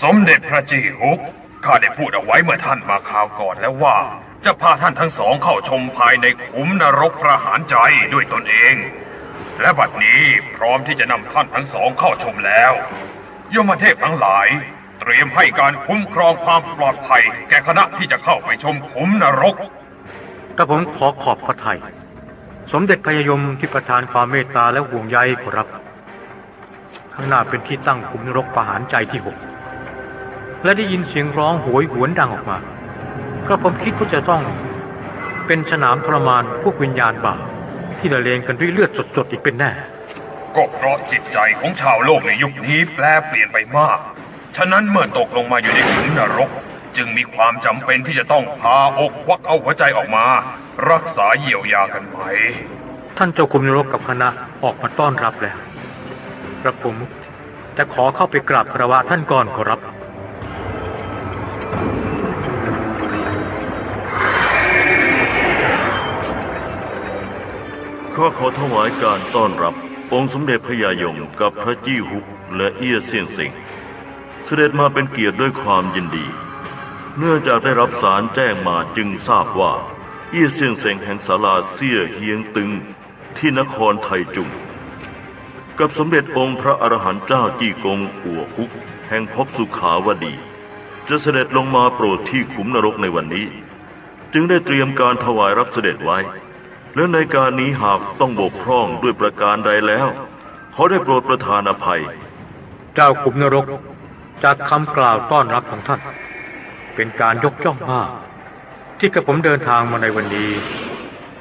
สมเด็จพระจี้ฮุกข้าได้พูดเอาไว้เมื่อท่านมาคราวก่อนแล้วว่าจะพาท่านทั้งสองเข้าชมภายในขุมนรกประหารใจด้วยตนเองและบัดนี้พร้อมที่จะนำท่านทั้งสองเข้าชมแล้วยมเทพทั้งหลายเตรียมให้การคุ้มครองความปลอดภัยแก่คณะที่จะเข้าไปชมขุมนรกกระผมขอขอบพระทัยสมเด็จพระยายมที่ประทานความเมตตาและห่วงใยขอรับข้างหน้าเป็นที่ตั้งขุมนรกประหารใจที่6และได้ยินเสียงร้องโหยหวนดังออกมากระผมคิดว่าจะต้องเป็นสนามทรมานพวกวิญญาณบาปที่ละเลงกันด้วยเลือดสดๆอีกเป็นแน่ก็เพราะจิตใจของชาวโลกในยุคนี้แปรเปลี่ยนไปมากฉะนั้นเมื่อตกลงมาอยู่ในขุมนรกจึงมีความจำเป็นที่จะต้องพาอกควักเอาหัวใจออกมารักษาเยียวยากันไหมท่านเจ้าขุมนรกกับคณะออกมาต้อนรับแล้วกระผมจะขอเข้าไปกราบคารวะท่านก่อนขอรับข้าขอถวายการต้อนรับองค์สมเด็จพระยายมกับพระจี้ฮุกและเอี้ยเซียงเซ็งเสด็จมาเป็นเกียรติด้วยความยินดีเนื่องจากได้รับสารแจ้งมาจึงทราบว่าเอี้ยเซียงเซ็งแห่งศาลาเซี่ยเฮียงตึงที่นครไทจุงกับสมเด็จองค์พระอรหันต์เจ้าจี้กงอั่วฮุกแห่งภพสุขาวดีจะเสด็จลงมาโปรดที่ขุมนรกในวันนี้จึงได้เตรียมการถวายรับเสด็จไว้และในการนี้หากต้องบกพร่องด้วยประการใดแล้วขอได้โปรดประทานอภัยเจ้าขุมนรกจากคำกล่าวต้อนรับของท่านเป็นการยกย่องมากที่กระผมเดินทางมาในวันนี้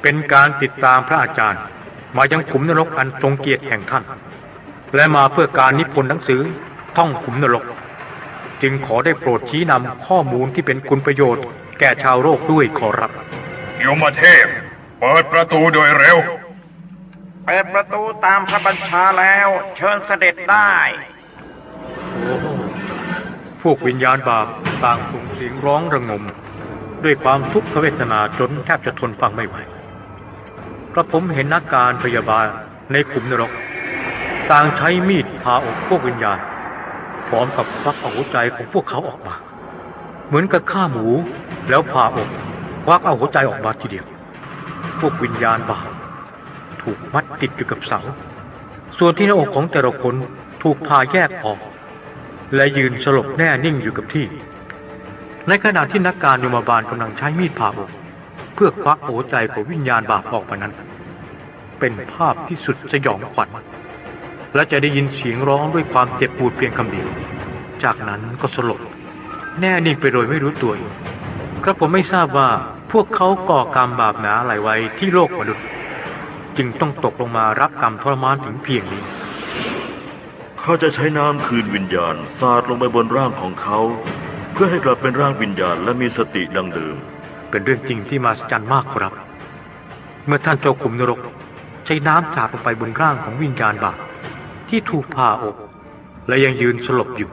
เป็นการติดตามพระอาจารย์มายังขุมนรกอันทรงเกียรติแห่งท่านและมาเพื่อการนิพนธ์หนังสือท่องขุมนรกจึงขอได้โปรดชี้นำข้อมูลที่เป็นคุณประโยชน์แก่ชาวโลกด้วยขอรับโยมเทพเปิดประตูโดยเร็วเปิดประตูตามพระบัญชาแล้วเชิญเสด็จได้พวกวิญญาณบาปต่างส่งเสียงร้องระงมด้วยความทุกขเวทนาจนแทบจะทนฟังไม่ไหวกระผมเห็นนักการพยาบาลในขุมนรกต่างใช้มีดผ่าอกพวกวิญญาณพร้อมกับควักเอาหัวใจของพวกเขาออกมาเหมือนกับฆ่าหมูแล้วผ่าอกควักเอาหัวใจออกมาทีเดียวพวกวิญญาณบาปถูกมัดติดอยู่กับเสาส่วนที่หน้าอกของแต่ละคนถูกผ่าแยกออกและยืนสลบแน่นิ่งอยู่กับที่ในขณะที่นักการยมบาลกำลังใช้มีดผ่าอกเพื่อควักหัวใจของวิญญาณบาปออกมานั้นเป็นภาพที่สุดสยองขวัญและจะได้ยินเสียงร้องด้วยความเจ็บปวดเพียงคำเดียวจากนั้นก็สลบแน่นิ่งไปโดยไม่รู้ตัวอีกกระผมไม่ทราบว่าพวกเขาก่อกรรมบาปหนาอะไรไว้ที่โลกมนุษย์จึงต้องตกลงมารับกรรมทรมานถึงเพียงนี้เขาจะใช้น้ำคืนวิญญาณสาดลงไปบนร่างของเขาเพื่อให้กลับเป็นร่างวิญญาณและมีสติดังเดิมเป็นเรื่องจริงที่มหัศจรรย์มากครับเมื่อท่านเจ้าขุมนรกใช้น้ำสาดลงไปบนร่างของวิญญาณบาปที่ถูกผ่าอกและยังยืนสลบอยู่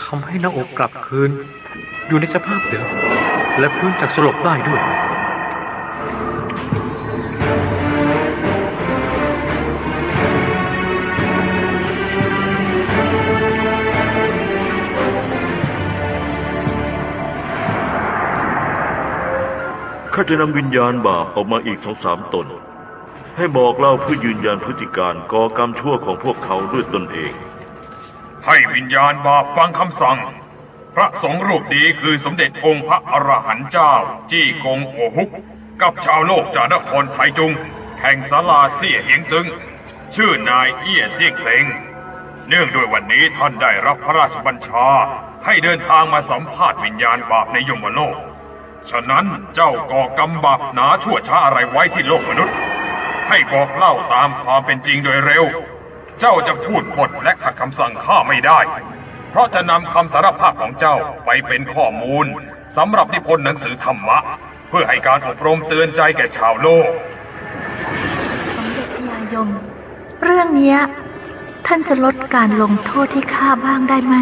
ทำให้หน้าอกกลับคืนอยู่ในสภาพเดิมและฟื้นจากสลบได้ด้วย ข้าจะนำวิญญาณบาปออกมาอีก2-3 ตน ให้บอกเล่าเพื่อยืนยันพฤติการก่อกรรมชั่วของพวกเขาด้วยตนเอง ให้วิญญาณบาปฟังคำสั่ง พระสงฆ์รูปนี้คือสมเด็จองค์พระอรหันต์เจ้า จี้กงโอฮุก กับชาวโลกจากนครไทจุง แห่งศาลาเสี่ยเฮียงตึง ชื่อนายเอี้ยเซี่ยงเซ็ง เนื่องด้วยวันนี้ท่านได้รับพระราชบัญชา ให้เดินทางมาสัมภาษณ์วิญญาณบาปในยมโลก ฉะนั้นเจ้าก่อกรรมบาปหนาชั่วช้าอะไรไว้ที่โลกมนุษย์ ให้บอกเล่าตามความเป็นจริงโดยเร็ว เจ้าจะพูดปดและขัดคำสั่งข้าไม่ได้ เพราะจะนำคำสารภาพของเจ้าไปเป็นข้อมูลสำหรับนิพนธ์หนังสือธรรมะ เพื่อให้การอบรมเตือนใจแก่ชาวโลก สมเด็จพญายม เรื่องเนี้ยท่านจะลดการลงโทษให้ข้าบ้างได้ไหม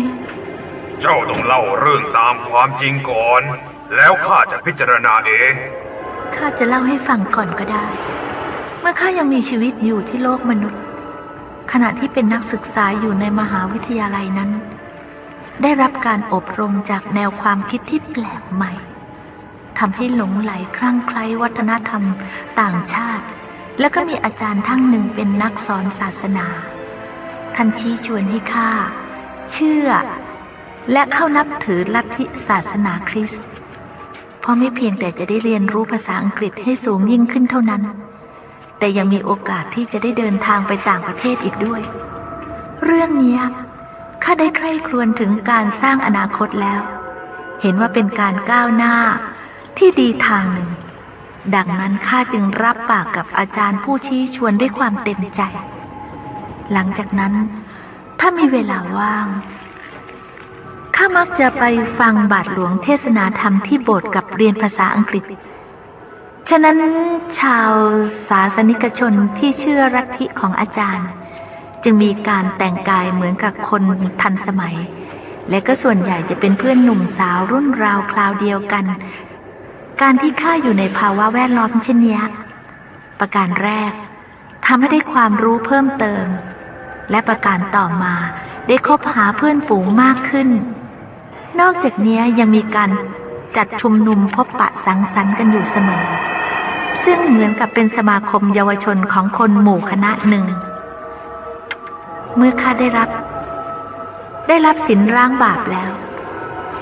เจ้าต้องเล่าเรื่องตามความจริงก่อน แล้วข้าจะพิจารณาเอง ข้าจะเล่าให้ฟังก่อนก็ได้ เมื่อข้ายังมีชีวิตอยู่ที่โลกมนุษย์ ขณะที่เป็นนักศึกษาอยู่ในมหาวิทยาลัยนั้น ได้รับการอบรมจากแนวความคิดที่แปลกใหม่ทำให้หลงไหลคลั่งไคล้วัฒนธรรมต่างชาติ แล้วก็มีอาจารย์ท่านหนึ่งเป็นนักสอนศาสนาท่านชี้ชวนให้ข้าเชื่อและเข้านับถือลัทธิศาสนาคริสต์เพราะไม่เพียงแต่จะได้เรียนรู้ภาษาอังกฤษให้สูงยิ่งขึ้นเท่านั้นแต่ยังมีโอกาสที่จะได้เดินทางไปต่างประเทศอีกด้วยเรื่องนี้ข้าได้ใคร่ครวญถึงการสร้างอนาคตแล้วเห็นว่าเป็นการก้าวหน้าที่ดีทางหนึ่งดังนั้นข้าจึงรับปากกับอาจารย์ผู้ชี้ชวนด้วยความเต็มใจหลังจากนั้นถ้ามีเวลาว่างข้ามักจะไปฟังบาทหลวงเทศนาธรรมที่โบสถ์กับเรียนภาษาอังกฤษฉะนั้นชาวศาสนิกชนที่เชื่อลัทธิของอาจารย์จึงมีการแต่งกายเหมือนกับคนทันสมัยและก็ส่วนใหญ่จะเป็นเพื่อนหนุ่มสาวรุ่นราวคราวเดียวกันการที่ข้าอยู่ในภาวะแวดล้อมเช่นนี้ประการแรกทำให้ได้ความรู้เพิ่มเติมและประการต่อมาได้คบหาเพื่อนฝูงมากขึ้นนอกจากนี้ยังมีการจัดชุมนุมพบปะสังสรรค์กันอยู่เสมอซึ่งเหมือนกับเป็นสมาคมเยาวชนของคนหมู่คณะหนึ่งเมื่อข้าได้รับศีลล้างบาปแล้ว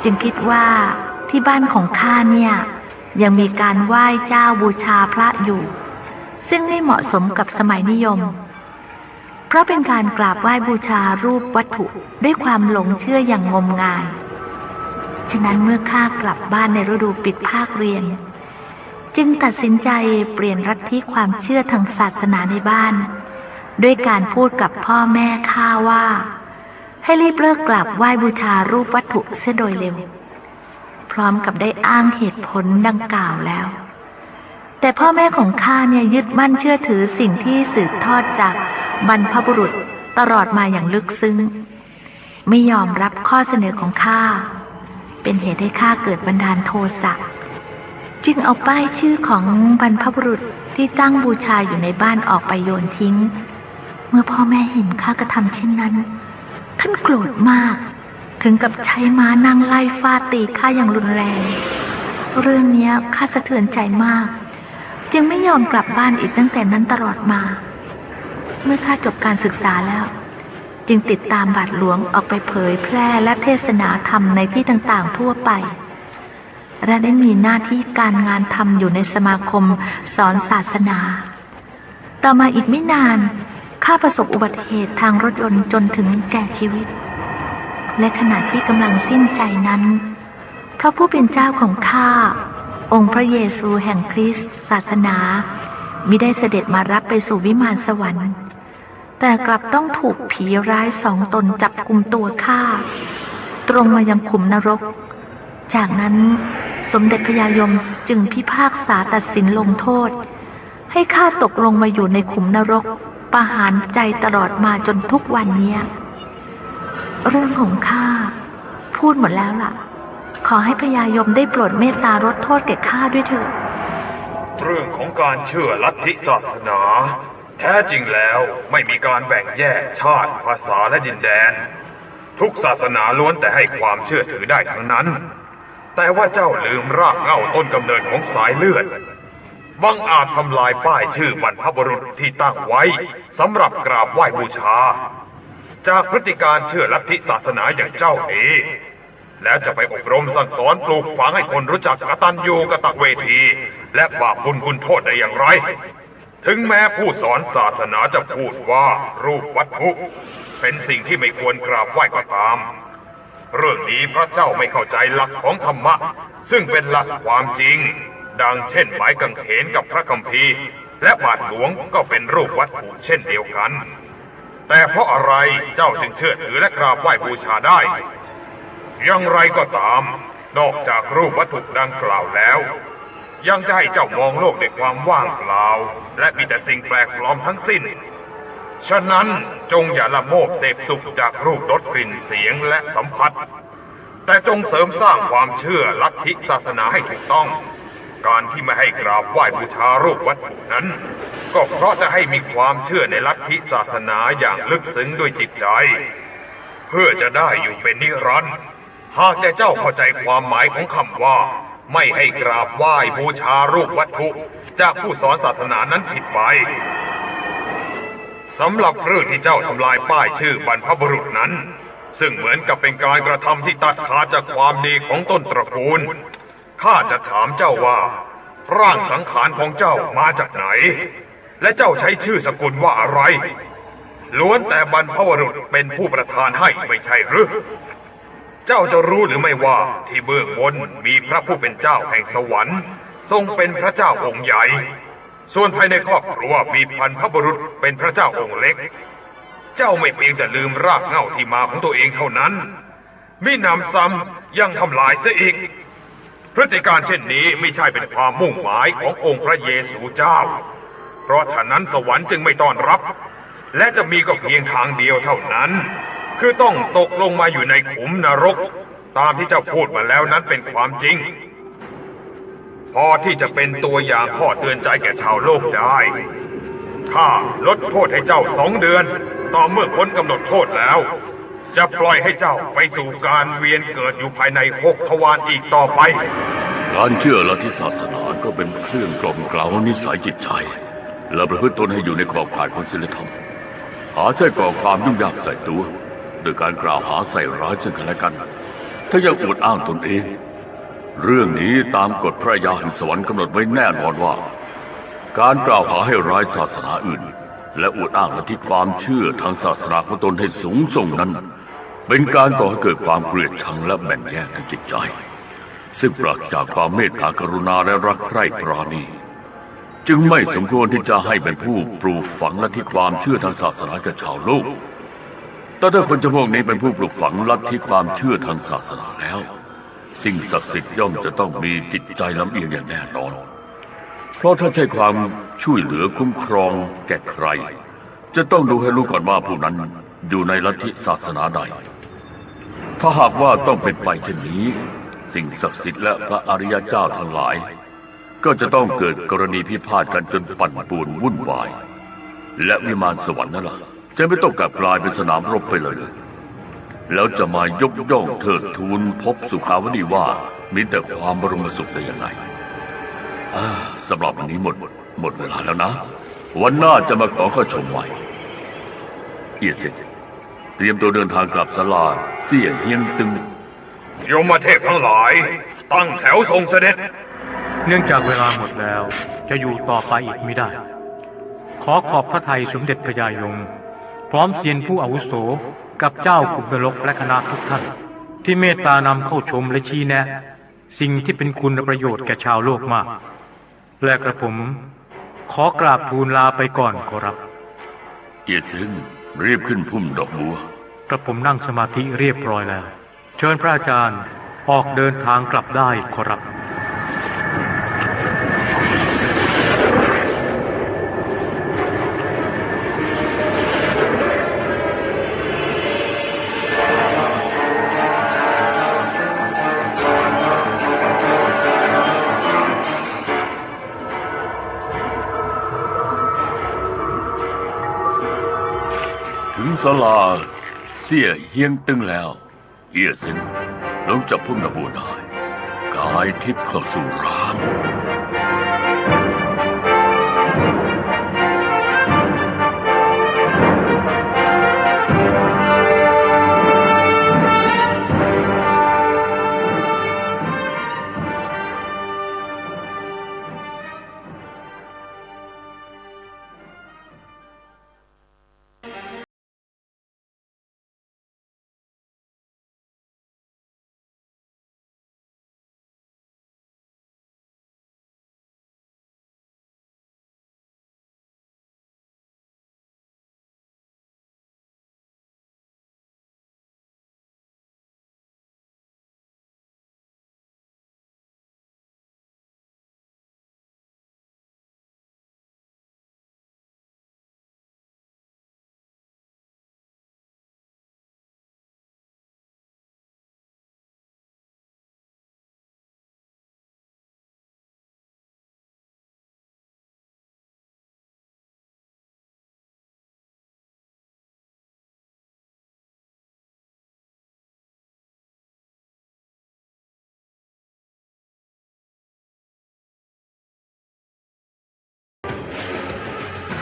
จึงคิดว่าที่บ้านของข้าเนี่ยยังมีการไหว้เจ้าบูชาพระอยู่ซึ่งไม่เหมาะสมกับสมัยนิยมเพราะเป็นการกราบไหว้บูชารูปวัตถุด้วยความหลงเชื่ออย่างงมงายฉะนั้นเมื่อข้ากลับบ้านในฤดูปิดภาคเรียนจึงตัดสินใจเปลี่ยนลัทธิความเชื่อทางศาสนาในบ้านด้วยการพูดกับพ่อแม่ข้าว่าให้รีบเลิกกราบไหว้บูชารูปวัตถุเสียโดยเร็วพร้อมกับได้อ้างเหตุผลดังกล่าวแล้วแต่พ่อแม่ของข้าเนี่ยยึดมั่นเชื่อถือสิ่งที่สืบทอดจากบรรพบุรุษตลอดมาอย่างลึกซึ้งไม่ยอมรับข้อเสนอของข้าเป็นเหตุให้ข้าเกิดบันดาลโทสะจึงเอาป้ายชื่อของบรรพบุรุษที่ตั้งบูชาอยู่ในบ้านออกไปโยนทิ้งเมื่อพ่อแม่เห็นข้ากระทำเช่นนั้นท่านโกรธมากถึงกับใช้ม้านั่งไล่ฟาดตีข้าอย่างรุนแรงเรื่องนี้ข้าสะเทือนใจมากจึงไม่ยอมกลับบ้านอีกตั้งแต่นั้นตลอดมาเมื่อข้าจบการศึกษาแล้วจึงติดตามบาทหลวงออกไปเผยแพร่และเทศนาธรรมในที่ต่างๆทั่วไปและได้มีหน้าที่การงานทำอยู่ในสมาคมสอนศาสนาต่อมาอีกไม่นานข้าประสบอุบัติเหตุทางรถยนต์จนถึงแก่ชีวิตและขณะที่กำลังสิ้นใจนั้นพระผู้เป็นเจ้าของข้าองค์พระเยซูแห่งคริสต์ศาสนามิได้เสด็จมารับไปสู่วิมานสวรรค์แต่กลับต้องถูกผีร้าย2 ตนจับกุมตัวข้าตรงมายังขุมนรกจากนั้นสมเด็จพญายมจึงพิพากษาตัดสินลงโทษให้ข้าตกลงมาอยู่ในขุมนรกประหารใจตลอดมาจนทุกวันนี้เรื่องของข้าพูดหมดแล้วล่ะขอให้พญายมได้โปรดเมตตาลดโทษแก่ข้าด้วยเถิดเรื่องของการเชื่อลัทธิศาสนาแท้จริงแล้วไม่มีการแบ่งแยกชาติภาษาและดินแดนทุกศาสนาล้วนแต่ให้ความเชื่อถือได้ทั้งนั้น แต่ว่าเจ้าลืมรากเหง้าต้นกำเนิดของสายเลือดบังอาจทำลายป้ายชื่อบรรพบุรุษที่ตั้งไว้สำหรับกราบไหว้บูชาจากพฤติการเชื่อลัทธิศาสนาอย่างเจ้านี้แล้วจะไปอบรมสั่งสอนปลูกฝังให้คนรู้จักกตัญญูกตเวทีและบาปบุญคุณโทษได้อย่างไร ถึงแม้ผู้สอนศาสนาจะพูดว่ารูปวัตถุเป็นสิ่งที่ไม่ควรกราบไหว้ก็ตามเรื่องนี้พระเจ้าไม่เข้าใจหลักของธรรมะซึ่งเป็นหลักความจริงดังเช่นไม้กางเขนกับพระคัมภีร์และบาทหลวงก็เป็นรูปวัตถุเช่นเดียวกันแต่เพราะอะไรเจ้าจึงเชื่อถือและกราบไหว้บูชาได้อย่างไรก็ตามนอกจากรูปวัตถุดังกล่าวแล้วยังจะให้เจ้ามองโลกด้วยความว่างเปล่าและมีแต่สิ่งแปลกปลอมทั้งสิ้นฉะนั้นจงอย่าละโมบเสพสุขจากรูปรสกลิ่นเสียงและสัมผัสแต่จงเสริมสร้างความเชื่อลัทธิศาสนาให้ถูกต้องการที่ไม่ให้กราบไหว้บูชารูปวัตถุนั้นก็เพราะจะให้มีความเชื่อในลัทธิศาสนาอย่างลึกซึ้งด้วยจิตใจเพื่อจะได้อยู่เป็นนิรันดร์หากแต่เจ้าเข้าใจความหมายของคำว่าไม่ให้กราบไหว้บูชารูปวัตถุจากผู้สอนศาสนานั้นผิดไปสำหรับเรื่องที่เจ้าทำลายป้ายชื่อบรรพบุรุษนั้นซึ่งเหมือนกับเป็นการกระทำที่ตัดขาดจากความดีของต้นตระกูลข้าจะถามเจ้าว่าร่างสังขารของเจ้ามาจากไหนและเจ้าใช้ชื่อสกุลว่าอะไรล้วนแต่บรรพบุรุษเป็นผู้ประทานให้ไม่ใช่หรือเจ้าจะรู้หรือไม่ว่าที่เบื้องบนมีพระผู้เป็นเจ้าแห่งสวรรค์ทรงเป็นพระเจ้าองค์ใหญ่ส่วนภายในครอบครัวมีบรรพบุรุษเป็นพระเจ้าองค์เล็กเจ้าไม่เพียงแต่ลืมรากเหง้าที่มาของตัวเองเท่านั้นมิหนำซ้ำยังทำลายเสียอีกพฤติการเช่นนี้ไม่ใช่เป็นความมุ่งหมายขององค์พระเยซูเจ้าเพราะฉะนั้นสวรรค์จึงไม่ต้อนรับและจะมีก็เพียงทางเดียวเท่านั้นคือต้องตกลงมาอยู่ในขุมนรกตามที่เจ้าพูดมาแล้วนั้นเป็นความจริงพอที่จะเป็นตัวอย่างข้อเตือนใจแก่ชาวโลกได้ข้าลดโทษให้เจ้า2 เดือนต่อเมื่อพ้นกำหนดโทษแล้วจะปล่อยให้เจ้าไปสู่การเวียนเกิดอยู่ภายใน6 ทวารอีกต่อไปการเชื่อลัทธิศาสนาก็เป็นเครื่องกล่อมเกลานิสัยจิตใจและประพฤติตนให้อยู่ในกรอบข่ายของศีลธรรมหาใช้ก่อความยุ่งยากใส่ตัวโดยการกล่าวหาใส่ร้ายซึ่งกันและกันถ้ายังอวดอ้างตนเองเรื่องนี้ตามกฎพระยาแห่งสวรรค์กำหนดไว้แน่นอนว่าการกล่าวหาให้ร้ายศาสนาอื่นและอวดอ้างลัทธิความเชื่อทางศาสนาของตนให้สูงส่งนั้นเป็นการก่อให้เกิดความเกลียดชังและแบ่งแยกทางจิตใจซึ่งปราศจากความเมตตากรุณาและรักใคร่ปราณีจึงไม่สมควรที่จะให้เป็นผู้ปลูกฝังลัทธิความเชื่อทางศาสนาแก่ชาวโลกแต่ถ้าคนจำพวกนี้เป็นผู้ปลูกฝังลัทธิความเชื่อทางศาสนาแล้วสิ่งศักดิ์สิทธิ์ย่อมจะต้องมีจิตใจลำเอียงอย่างแน่นอนเพราะถ้าใช้ความช่วยเหลือคุ้มครองแก่ใครจะต้องดูให้รู้ก่อนว่าผู้นั้นอยู่ในลัทธิศาสนาใดถ้าหากว่าต้องเป็นไปเช่นนี้สิ่งศักดิ์สิทธิ์และพระอริยเจ้าทั้งหลายก็จะต้องเกิดกรณีพิพาทกันจนปั่นป่วนวุ่นวายและวิมานสวรรค์นั่นล่ะจะไม่ต้องกลับกลายเป็นสนามรบไปเลยแล้วจะมายกย่องเทิดทูนพบสุขาวดีว่ามีแต่ความบรมสุขได้ยังไงสำหรับวันนี้หมดเวลาแล้วนะวันหน้าจะมาขอเข้าชมใหม่เอียเสร็จเตรียมตัวเดินทางกลับศาลาเสี่ยเฮียงตึงโยมเทพทั้งหลายตั้งแถวทรงเสด็จเนื่องจากเวลาหมดแล้วจะอยู่ต่อไปอีกไม่ได้ขอขอบพระทัยสมเด็จพระยายงพร้อมเซียนผู้อาวุโสกับเจ้าขุนนรกและคณะทุกท่านที่เมตตานำเข้าชมและชี้แนะสิ่งที่เป็นคุณประโยชน์แก่ชาวโลกมากและกระผมขอกราบทูลลาไปก่อนขอรับเอียซึงรีบขึ้นพุ่มดอกบัวกระผมนั่งสมาธิเรียบร้อยแล้วเชิญพระอาจารย์ออกเดินทางกลับได้ขอรับศาลาเสี่ยเฮียงตึงแล้วเอียซึงลงจับพุ่มดอกบัวได้ ายทิพย์เข้าสู่ร่าง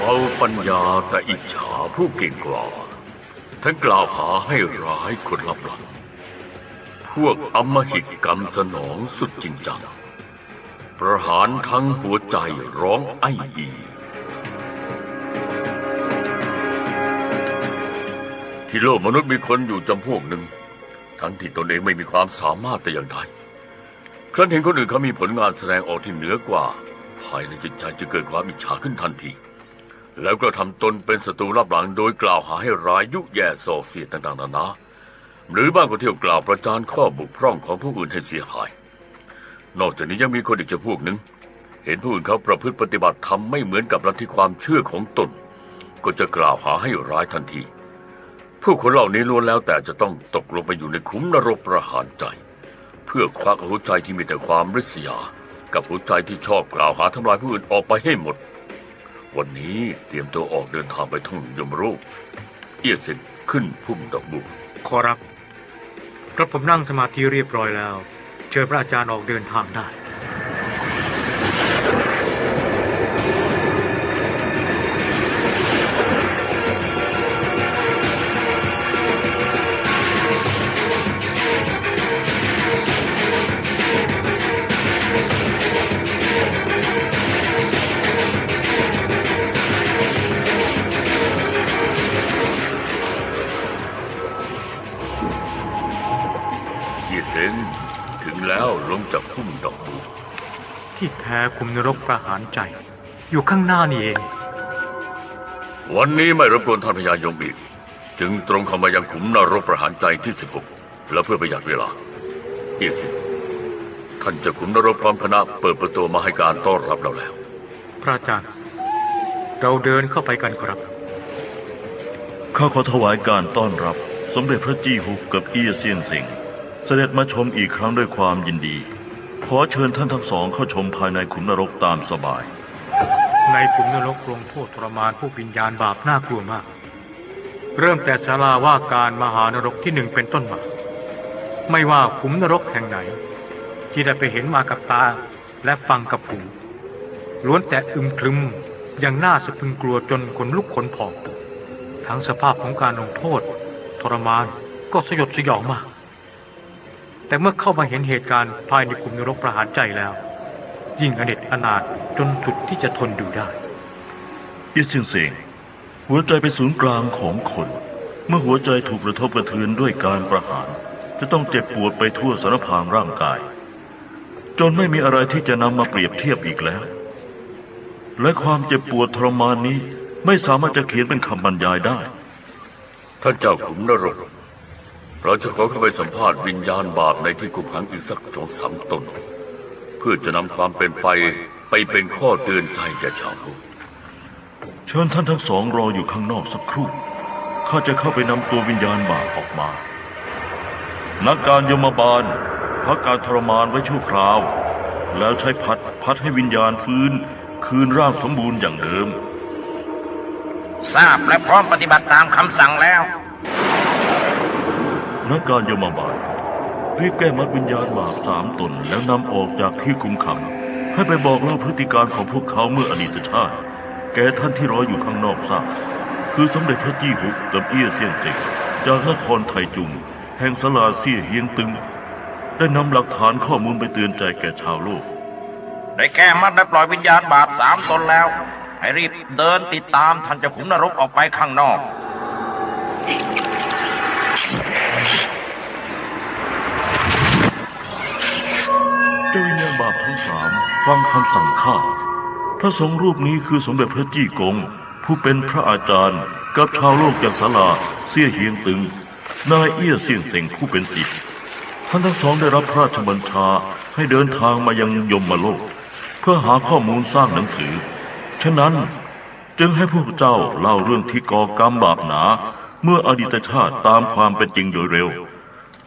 เบาปัญญาแต่อิจฉาผู้เก่งกว่าทั้งกล่าวหาให้ร้ายคนลับหลังพวกอำมหิตกรรมสนองสุดจริงจังประหารทั้งหัวใจร้องไอ้อีที่โลกมนุษย์มีคนอยู่จำพวกหนึ่งทั้งที่ตนเองไม่มีความสามารถแต่อย่างใดครั้นเห็นคนอื่นเขามีผลงานแสดงออกที่เหนือกว่าภายในจิตใจจะเกิดความอิจฉาขึ้นทันทีแล้วก็ทำตนเป็นศัตรูลับหลังโดยกล่าวหาให้ร้ายยุแย่ส่อเสียดต่างๆนานาหรือบ้างก็เที่ยวกล่าวประจานข้อบกพร่องของผู้อื่นให้เสียหายนอกจากนี้ยังมีคนอีกจำพวกหนึ่งเห็นผู้อื่นเขาประพฤติปฏิบัติธรรมไม่เหมือนกับลัทธิความเชื่อของตนก็จะกล่าวหาให้ร้ายทันทีผู้คนเหล่านี้ล้วนแล้วแต่จะต้องตกลงไปอยู่ในขุมนรกประหารใจเพื่อควักหัวใจที่มีแต่ความริษยากับหัวใจที่ชอบกล่าวหาทำลายผู้อื่นออกไปให้หมดวันนี้เตรียมตัวออกเดินทางไปท่องยมโลกเอี้ยเซินขึ้นพุ่มดอกบัวขอรับกระผมนั่งสมาธิเรียบร้อยแล้วเชิญพระอาจารย์ออกเดินทางได้ถึงแล้วลงจากพุ่มดอกบัวที่แท้ขุมนรกประหารใจอยู่ข้างหน้านี่เองวันนี้ไม่รบกวนท่านพญายมอีกจึงตรงเข้ามายังขุมนรกประหารใจที่16และเพื่อประหยัดเวลาเอี้ยซินท่านเจ้าขุมนรกพร้อมคณะเปิดประตูมาให้การต้อนรับเราแล้วพระอาจารย์เราเดินเข้าไปกันครับข้าขอถวายการต้อนรับสมเด็จพระจี้ฮุกกับเอี้ยเซียนเซิงเสด็จมาชมอีกครั้งด้วยความยินดีขอเชิญท่านทั้งสองเข้าชมภายในขุมนรกตามสบายในขุมนรกลงโทษทรมานผู้วิญญาณบาปน่ากลัวมากเริ่มแต่ศาลาว่าการมหานรกที่1เป็นต้นมาไม่ว่าขุมนรกแห่งไหนที่ได้ไปเห็นมากับตาและฟังกับหูล้วนแต่อึมครึมอย่างน่าสะพรึงกลัวจนขนลุกขนพองทั้งสภาพของการลงโทษทรมานก็สยดสยองมากแต่เมื่อเข้ามาเห็นเหตุการณ์ภายในขุมนรกประหารใจแล้วยิ่งอเนจอนาถจนสุดที่จะทนดูได้เอี้ยเซียนเซิงหัวใจเป็นศูนย์กลางของคนเมื่อหัวใจถูกกระทบกระเทือนด้วยการประหารจะต้องเจ็บปวดไปทั่วสารพางร่างกายจนไม่มีอะไรที่จะนำมาเปรียบเทียบอีกแล้วและความเจ็บปวดทรมานนี้ไม่สามารถจะเขียนเป็นคำบรรยายได้ท่านเจ้าขุมนรกเราจะขอเข้าไปสัมภาษณ์วิญญาณบาปในที่คุมขังอีกสัก2-3 ตนเพื่อจะนำความเป็นไปเป็นข้อเตือนใจแก่ชาวโลกเชิญท่านทั้งสองรออยู่ข้างนอกสักครู่ข้าจะเข้าไปนำตัววิญญาณบาปออกมานักการยมบาลพักการทรมานไว้ชั่วคราวแล้วใช้พัดให้วิญญาณฟื้นคืนร่างสมบูรณ์อย่างเดิมทราบและพร้อมปฏิบัติตามคำสั่งแล้วนักการยมบาล รีบแก้มัดวิญญาณบาป3 ตนแล้วนำออกจากที่คุมขังให้ไปบอกเล่าพฤติการของพวกเขาเมื่ออดีตชาติแก่ท่านที่รออยู่ข้างนอกทราบคือสมเด็จพระจี้ฮุกกับเอี้ยเซียนเซ็งจากนครไทจุงแห่งศาลาเซี่ยเฮียงตึงได้นำหลักฐานข้อมูลไปเตือนใจแก่ชาวโลกได้แก้มัดและปล่อยวิญญาณบาป3 ตนแล้วให้รีบเดินติดตามท่านเจ้าขุนนรกออกไปข้างนอกเจ้าวิญญาณบาปทั้ง3ฟังคำสั่งข้าพระสงฆ์รูปนี้คือสมเด็จพระจี้กงผู้เป็นพระอาจารย์กับชาวโลกจากศาลาเซี่ยเฮียงตึงนายเอี้ยเซียนเซ็งผู้เป็นศิษย์ท่านทั้งสองได้รับพระราชบัญชาให้เดินทางมายังยมโลกเพื่อหาข้อมูลสร้างหนังสือฉะนั้นจึงให้พวกเจ้าเล่าเรื่องที่ก่อกรรมบาปหนาเมื่ออดีตชาติตามความเป็นจริงโดยเร็ว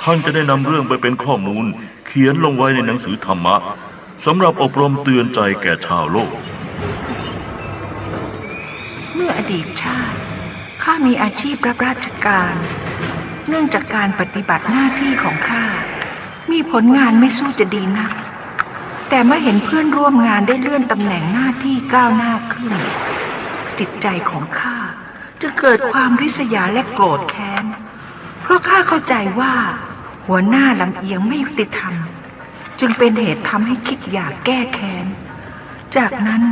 ท่านจะได้นำเรื่องไปเป็นข้อมูลเขียนลงไว้ในหนังสือธรรมะสำหรับอบรมเตือนใจแก่ชาวโลกเมื่ออดีตชาติข้ามีอาชีพรับราชการเนื่องจากการปฏิบัติหน้าที่ของข้ามีผลงานไม่สู้จะดีนักแต่เมื่อเห็นเพื่อนร่วมงานได้เลื่อนตำแหน่งหน้าที่ก้าวหน้าขึ้นจิตใจของข้าจะเกิดความริษยาและโกรธแค้นเพราะข้าเข้าใจว่าหัวหน้าลำเอียงไม่ยุติธรรมจึงเป็นเหตุทำให้คิดอยากแก้แค้นจากนั้น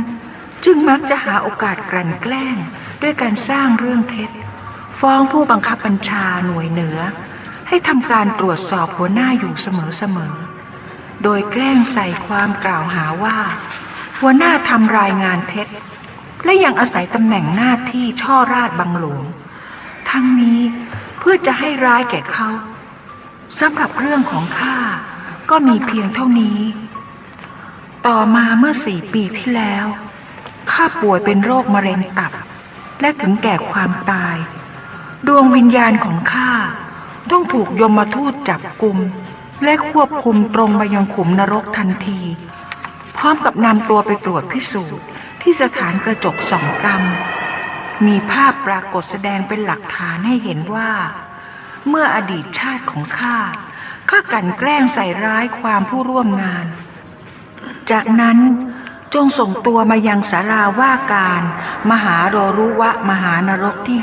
จึงมักจะหาโอกาสกลั่นแกล้งด้วยการสร้างเรื่องเท็จฟ้องผู้บังคับบัญชาหน่วยเหนือให้ทำการตรวจสอบหัวหน้าอยู่เสมอโดยแกล้งใส่ความกล่าวหาว่าหัวหน้าทำรายงานเท็จและยังอาศัยตำแหน่งหน้าที่ช่อราชบังหลวงทั้งนี้เพื่อจะให้ร้ายแก่เขาสำหรับเรื่องของข้าก็มีเพียงเท่านี้ต่อมาเมื่อ4 ปีที่แล้วข้าป่วยเป็นโรคมะเร็งตับและถึงแก่ความตายดวงวิญญาณของข้าต้องถูกยมทูตจับกุมและควบคุมตรงไปยังขุมนรกทันทีพร้อมกับนำตัวไปตรวจพิสูจน์ที่สถานกระจกส่องกรรมมีภาพปรากฏแสดงเป็นหลักฐานให้เห็นว่าเมื่ออดีตชาติของข้ากลั่นแกล้งใส่ร้ายความผู้ร่วมงานจากนั้นจงส่งตัวมายังศาลาว่าการมหาโรรุวะมหานรกที่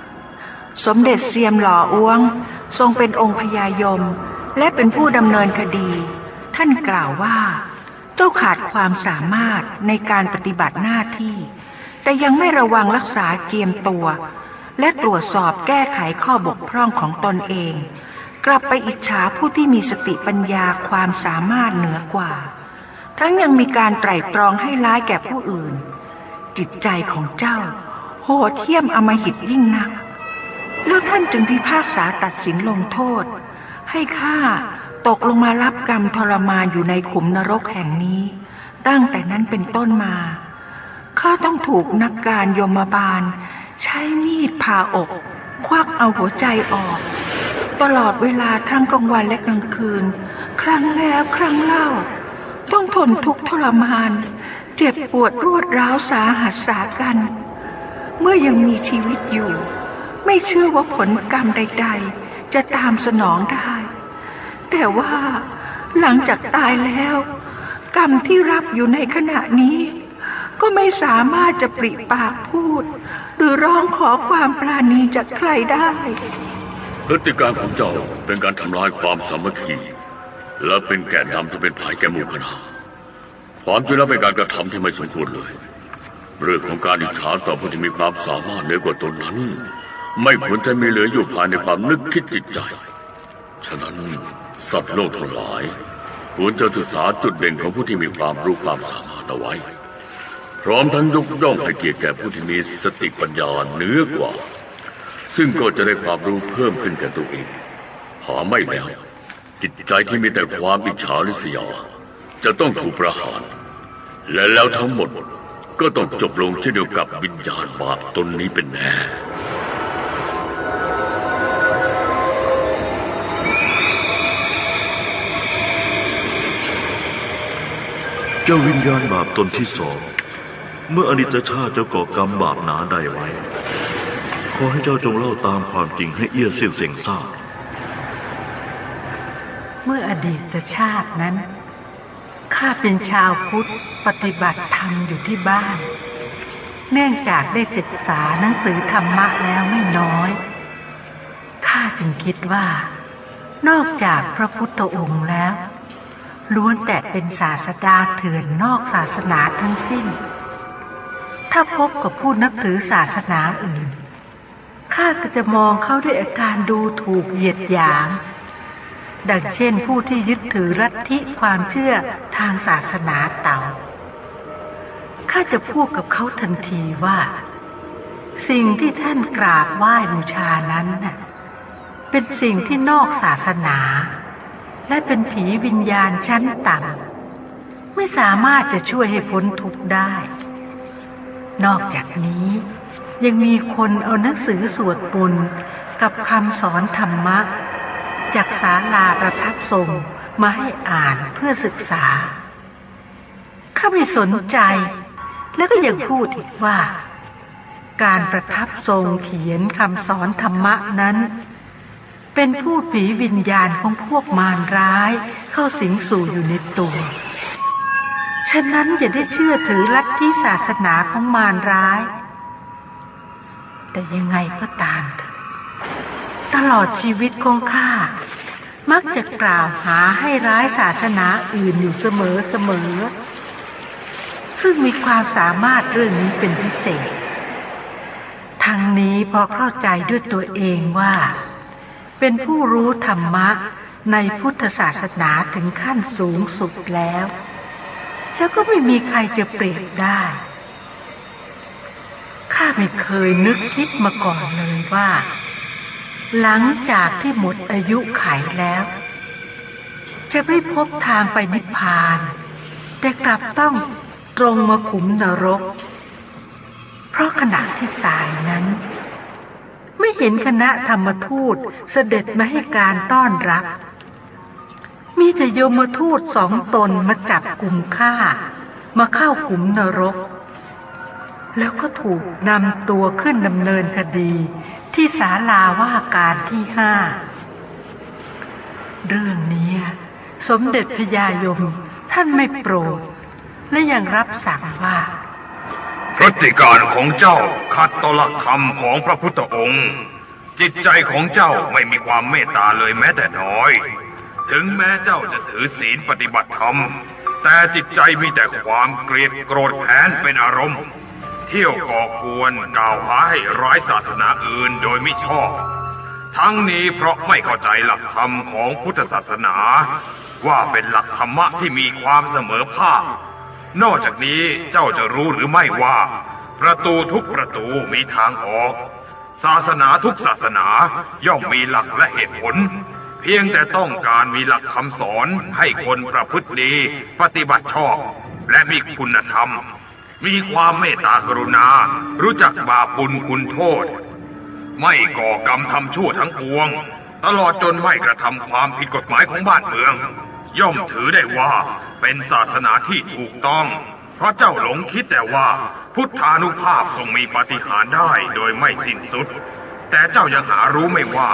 5สมเด็จเซียมหล่ออ้วงทรงเป็นองค์พญายมและเป็นผู้ดำเนินคดีท่านกล่าวว่าเจ้าขาดความสามารถในการปฏิบัติหน้าที่แต่ยังไม่ระวังรักษาเจียมตัวและตรวจสอบแก้ไขข้อบกพร่องของตนเองกลับไปอิจฉาผู้ที่มีสติปัญญาความสามารถเหนือกว่าทั้งยังมีการไตร่ตรองให้ร้ายแก่ผู้อื่นจิตใจของเจ้าโหดเหี้ยมอำมหิตยิ่งนักแล้วท่านจึงพิพากษาตัดสินลงโทษให้ข้าตกลงมารับกรรมทรมานอยู่ในขุมนรกแห่งนี้ตั้งแต่นั้นเป็นต้นมาข้าต้องถูกนักการยมบาลใช้มีดผ่าอกควักเอาหัวใจออกตลอดเวลาทั้งกลางวันและกลางคืนครั้งแล้วครั้งเล่าต้องทนทุกข์ทรมานเจ็บปวดรวดร้าวสาหัสสากันเมื่อยังมีชีวิตอยู่ไม่เชื่อว่าผลกรรมใดๆจะตามสนองได้แต่ว่าหลังจากตายแล้วกรรมที่รับอยู่ในขณะนี้ก็ไม่สามารถจะปริปากพูดหรือร้องขอความปราณีจากใครได้พฤติการของเจ้าเป็นการทำลายความสามัคคีและเป็นแกนนำที่เป็นภัยแก่หมู่คณะความจริงแล้วเป็นการกระทำที่ไม่สมควรเลยเรื่องของการอิจฉาต่อผู้ที่มีความสามารถเหนือกว่าตนนั้นไม่ควรจะมีเหลืออยู่ภายในความนึกคิดจิตใจฉะนั้นสัตว์โลกทั้งหลายควรจะศึกษาจุดเด่นของผู้ที่มีความรู้ความสามารถเอาไว้พร้อมทั้งยกย่องให้เกียรติแก่ผู้ที่มีสติปัญญาเหนือกว่าซึ่งก็จะได้ความรู้เพิ่มขึ้นแก่ตัวเองหาไม่แล้วจิตใจที่มีแต่ความอิจฉาริษยาจะต้องถูกประหารและแล้วทั้งหมดก็ต้องจบลงเช่นเดียวกับวิญญาณบาปตนนี้เป็นแน่เจ้าวิญญาณบาปตนที่2เมื่ออดีตชาติเจ้าก่อกรรมบาปหนาใดไว้ขอให้เจ้าจงเล่าตามความจริงให้เอี้ยเซียนเซ็งทราบ เมื่ออดีตชาตินั้นข้าเป็นชาวพุทธปฏิบัติธรรมอยู่ที่บ้านเนื่องจากได้ศึกษาหนังสือธรรมะแล้วไม่น้อยข้าจึงคิดว่านอกจากพระพุทธองค์แล้วล้วนแต่เป็นศาสดาเถื่อนนอกศาสนาทั้งสิ้นถ้าพบกับผู้นับถือศาสนาอื่นข้าก็จะมองเขาด้วยอาการดูถูกเหยียดหยามดังเช่นผู้ที่ยึดถือลัทธิความเชื่อทางศาสนาเต่าข้าจะพูดกับเขาทันทีว่าสิ่งที่ท่านกราบไหว้บูชานั้นน่ะเป็นสิ่งที่นอกศาสนาและเป็นผีวิญญาณชั้นต่ำไม่สามารถจะช่วยให้พ้นทุกข์ได้นอกจากนี้ยังมีคนเอาหนังสือสวดมนต์กับคำสอนธรรมะจากศาลาประทับทรงมาให้อ่านเพื่อศึกษาข้าไม่สนใจแล้วก็ยังพูดอีกว่าการประทับทรงเขียนคำสอนธรรมะนั้นเป็นพูดผีวิญญาณของพวกมารร้ายเข้าสิงสู่อยู่ในตัวฉะนั้นอย่าได้เชื่อถือลัทธิศาสนาของมารร้ายแต่ยังไงก็ตามเถอะตลอดชีวิตของข้ามักจะกล่าวหาให้ร้ายศาสนาอื่นอยู่เสมอซึ่งมีความสามารถเรื่องนี้เป็นพิเศษทั้งนี้พอเข้าใจด้วยตัวเองว่าเป็นผู้รู้ธรรมะในพุทธศาสนาถึงขั้นสูงสุดแล้วก็ไม่มีใครจะเปรียบได้ข้าไม่เคยนึกคิดมาก่อนเลยว่าหลังจากที่หมดอายุขัยแล้วจะไม่พบทางไปนิพพานแต่กลับต้องตรงมาขุมนรกเพราะขณะที่ตายนั้นไม่เห็นคณะธรรมทูตเสด็จมาให้การต้อนรับมีแต่โยมทูต2 ตนมาจับกุมฆ่ามาเข้าขุมนรกแล้วก็ถูกนำตัวขึ้นดำเนินคดีที่ศาลาว่าการที่5เรื่องนี้สมเด็จพระยายมท่านไม่โปรดและยังรับสั่งว่าพฤติการของเจ้าขัดต่อหลักธรรมของพระพุทธองค์จิตใจของเจ้าไม่มีความเมตตาเลยแม้แต่น้อยถึงแม้เจ้าจะถือศีลปฏิบัติธรรมแต่จิตใจมีแต่ความเกลียดโกรธแค้นเป็นอารมณ์เที่ยวก่อกวนกล่าวหาให้ร้ายศาสนาอื่นโดยมิชอบทั้งนี้เพราะไม่เข้าใจหลักธรรมของพุทธศาสนาว่าเป็นหลักธรรมะที่มีความเสมอภาคนอกจากนี้เจ้าจะรู้หรือไม่ว่าประตูทุกประตูมีทางออกศาสนาทุกศาสนาย่อมมีหลักและเหตุผลเพียงแต่ต้องการมีหลักคำสอนให้คนประพฤติดีปฏิบัติชอบและมีคุณธรรมมีความเมตตากรุณารู้จักบาปบุญคุณโทษไม่ก่อกรรมทำชั่วทั้งปวงตลอดจนไม่กระทำความผิดกฎหมายของบ้านเมืองย่อมถือได้ว่าเป็นศาสนาที่ถูกต้องเพราะเจ้าหลงคิดแต่ว่าพุทธานุภาพทรงมีปาฏิหาริย์ได้โดยไม่สิ้นสุดแต่เจ้ายังหารู้ไม่ว่า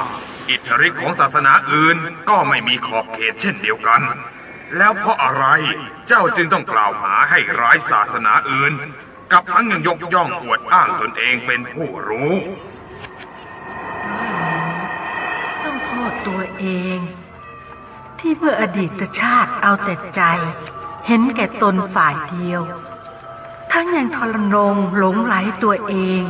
อิทธิฤทธิ์ของศาสนาอื่นก็ไม่มีขอบเขตเช่นเดียวกันแล้วเพราะอะไรเจ้าจึงต้องกล่าวหาให้ร้ายศาสนาอื่นกับทั้งยังยกย่องอวดอ้างตนเองเป็นผู้รู้ต้องโทษตัวเองที่เมื่ออดีตชาติเอาแต่ใจเห็นแก่ตนฝ่ายเดียวทั้งยังทรนงหลงไหลตัวเอง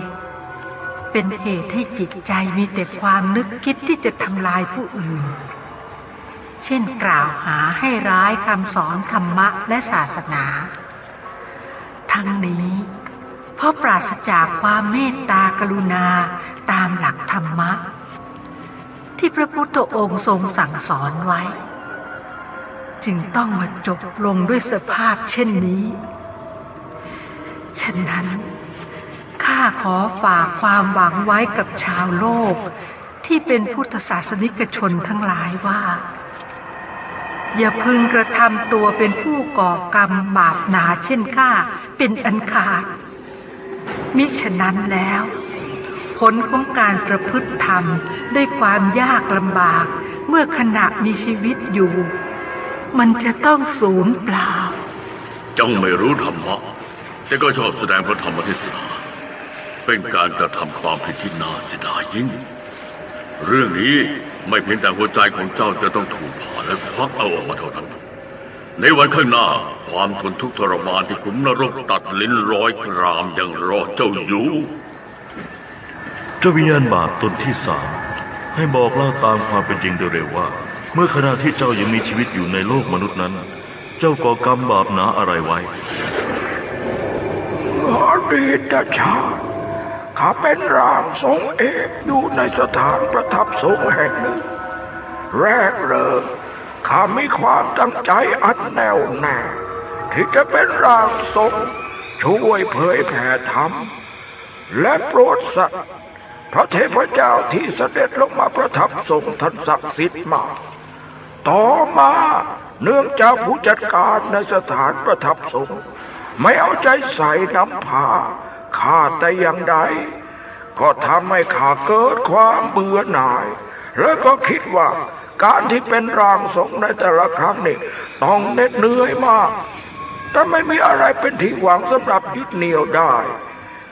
เป็นเหตุให้จิตใจมีแต่ความนึกคิดที่จะทำลายผู้อื่นเช่นกล่าวหาให้ร้ายคำสอนธรรมะและศาสนาทั้งนี้เพราะปราศจากความเมตตากรุณาตามหลักธรรมะที่พระพุทธองค์ทรงสั่งสอนไว้จึงต้องมาจบลงด้วยสภาพเช่นนี้ฉะนั้นข้าขอฝากความหวังไว้กับชาวโลกที่เป็นพุทธศาสนิกชนทั้งหลายว่าอย่าพึงกระทำตัวเป็นผู้ก่อกรรมบาปหนาเช่นข้าเป็นอันขาดมิฉะนั้นแล้วผลของการประพฤติธรรมด้วยความยากลำบาก เมื่อขณะมีชีวิตอยู่ มันจะต้องสูญเปล่า เจ้าไม่รู้ธรรมะแต่ก็ชอบแสดงพระธรรมเทศนาเป็นการกระทำความผิดที่น่าเสียดายยิ่งเรื่องนี้ไม่เพียงแต่หัวใจของเจ้าจะต้องถูกผ่าและควักเอาออกมาเท่านั้นในวันข้างหน้าความทนทุกข์ทรมานที่ขุมนรกตัดลิ้นร้อยกรามยังรอเจ้าอยู่ เจ้าวิญญาณบาปตนที่3ให้บอกเล่าตามความเป็นจริงโดยเร็วว่าเมื่อขณะที่เจ้ายังมีชีวิตอยู่ในโลกมนุษย์นั้นเจ้าก่อกรรมบาปหนาอะไรไว้อดีตชาติข้าเป็นร่างทรงเอกอยู่ในสถานประทับทรงแห่งหนึ่งแรกเริ่มข้ามีความตั้งใจอันแน่วแน่ที่จะเป็นร่างทรงช่วยเผยแผ่ธรรมและโปรดสัตว์พระเทพเจ้าที่เสด็จลงมาประทับทรงท่านศักดิ์สิทธิ์มากต่อมาเนื่องจากผู้จัดการในสถานประทับทรงไม่เอาใจใส่นำพาข้าแต่อย่างใดก็ทำให้ข้าเกิดความเบื่อหน่ายแล้วก็คิดว่าการที่เป็นร่างทรงในแต่ละครั้งนี่ต้องเหน็ดเหนื่อยมากแต่ไม่มีอะไรเป็นที่หวังสำหรับยึดเหนี่ยวได้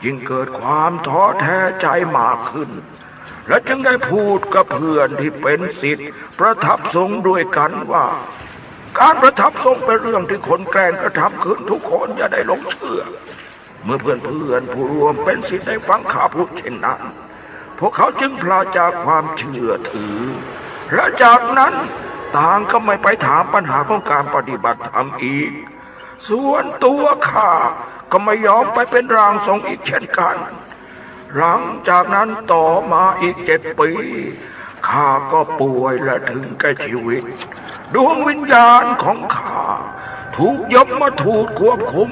ยิ่งเกิดความท้อแท้ใจมากขึ้นและจึงได้พูดกับเพื่อนที่เป็นศิษย์ประทับทรงด้วยกันว่าการประทับทรงเป็นเรื่องที่คนแกล้งกระทำขึ้นทุกคนอย่าได้หลงเชื่อเมื่อเพื่อนผู้รวมเป็นศิษย์ได้ฟังข้าพูดเช่นนั้นพวกเขาจึงพลาดจากความเชื่อถือและจากนั้นต่างก็ไม่ไปถามปัญหาของการปฏิบัติธรรมอีกส่วนตัวข้าก็ไม่ยอมไปเป็นร่างทรงอีกเช่นกันหลังจากนั้นต่อมาอีก7 ปีข้าก็ป่วยและถึงแก่ชีวิตดวงวิญญาณของข้าถูกยมมาทูตควบคุม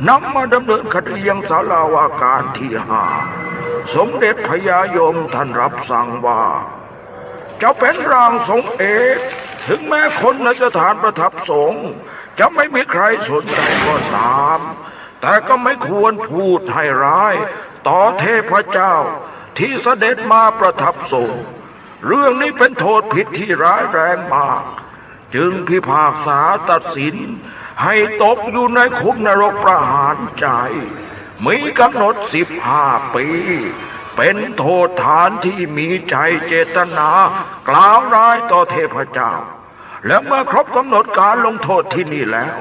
นำมาดำเนินคดียังศาลาวาการที่5สมเด็จพญายมท่านรับสั่งว่าเจ้าเป็นร่างทรงเอกถึงแม้คนในสถานประทับทรงจะไม่มีใครสนใจก็ตามแต่ก็ไม่ควรพูดให้ร้ายต่อเทพเจ้าที่เสด็จมาประทับทรงเรื่องนี้เป็นโทษผิดที่ร้ายแรงมากจึงพิพากษาตัดสินให้ตกอยู่ในคุกนรกประหารใจมีกำหนด15 ปีเป็นโทษฐานที่มีใจเจตนากล่าวร้ายต่อเทพเจ้าและเมื่อครบกำหนดการลงโทษที่นี่แล้ว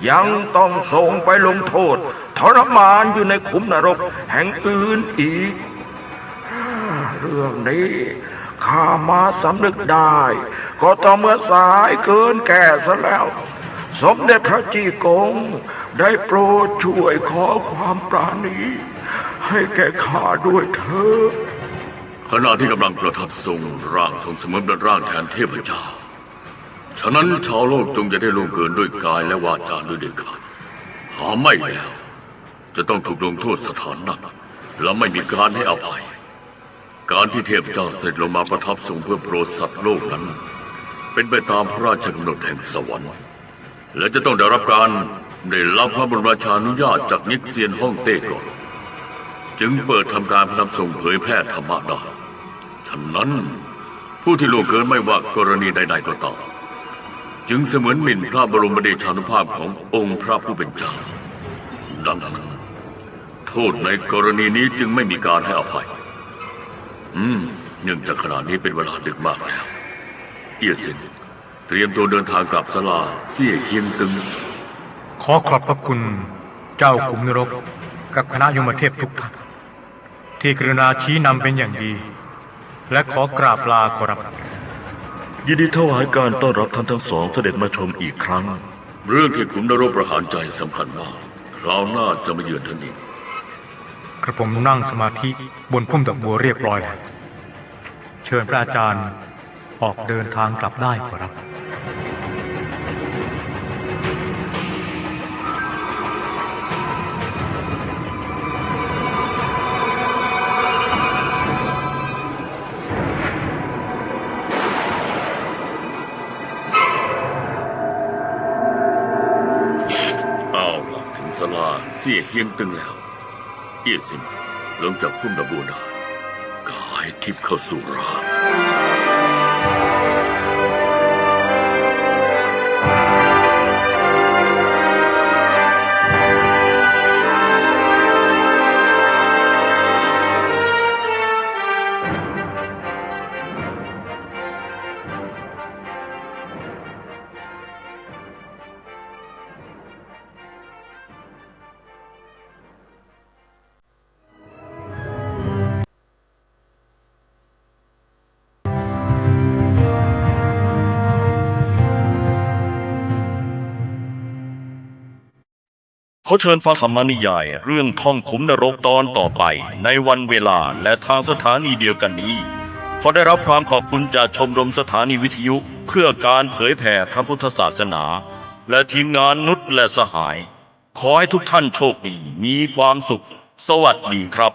ยังต้องส่งไปลงโทษทรมานอยู่ในขุมนรกแห่งอื่นอีกเรื่องนี้ข้ามาสำนึกได้ก็ต่อเมื่อสายเกินแก่ซะแล้วสมเด็จพระจีกงได้โปรดช่วยขอความปราณีให้แก่ข้าด้วยเถิดขณะที่กำลังประทับทรงร่างทรงเสมือนเป็นร่างแทนเทพเจ้าฉะนั้นชาวโลกจงอย่าได้ล่วงเกินด้วยกายและวาจาด้วยเด็ดขาดหาไม่แล้วจะต้องถูกลงโทษสถานหนักและไม่มีการให้อภัยการที่เทพเจ้าเสด็จลงมาประทับทรงเพื่อโปรดสัตว์โลกนั้นเป็นไปตามพระราชกำหนดแห่งสวรรค์และจะต้องได้รับพระบรมราชานุญาตจากนิกเซียนฮ่องเต้ก่อนจึงเปิดทำการประทับทรงเผยแพร่ธรรมะได้ฉะนั้นผู้ที่ล่วงเกินไม่ว่ากรณีใดๆก็ตามจึงเสมือนหมิ่นพระบรมเดชานุภาพขององค์พระผู้เป็นเจ้าดังนั้นโทษในกรณีนี้จึงไม่มีการให้อภัยเนื่องจากขณะนี้เป็นเวลาดึกมากแล้วเอี้ยเซินเตรียมตัวเดินทางกลับศาลาเซี่ยเฮียงตึงขอขอบพระคุณเจ้าขุมนรกกับคณะยมเทพทุกท่านที่กรุณาชี้นำเป็นอย่างดีและขอกราบลาขอรับยินดีถวายการต้อนรับท่านทั้งสองเสด็จมาชมอีกครั้งเรื่องที่ขุมนรกประหารใจสำคัญมากคราวหน้าจะมาเยือนท่านอีกกระผมนั่งสมาธิบนพุ่มดอกบัวเรียบร้อยแล้วเชิญพระอาจารย์ออกเดินทางกลับได้ขอรับศาลาเซี่ยเฮียงตึงแล้วเอี้ยซินลงจากพุ่มดอกบัวได้กายทิพย์เข้าสู่ร่าง ขอเชิญฟังธรรมนิยายเรื่องท่องขุมนรกตอนต่อไปในวันเวลาและทางสถานีเดียวกันนี้ขอได้รับความขอบคุณจากชมรมสถานีวิทยุเพื่อการเผยแผ่พระพุทธศาสนาและทีมงานนุชและสหายขอให้ทุกท่านโชคดีมีความสุขสวัสดีครับ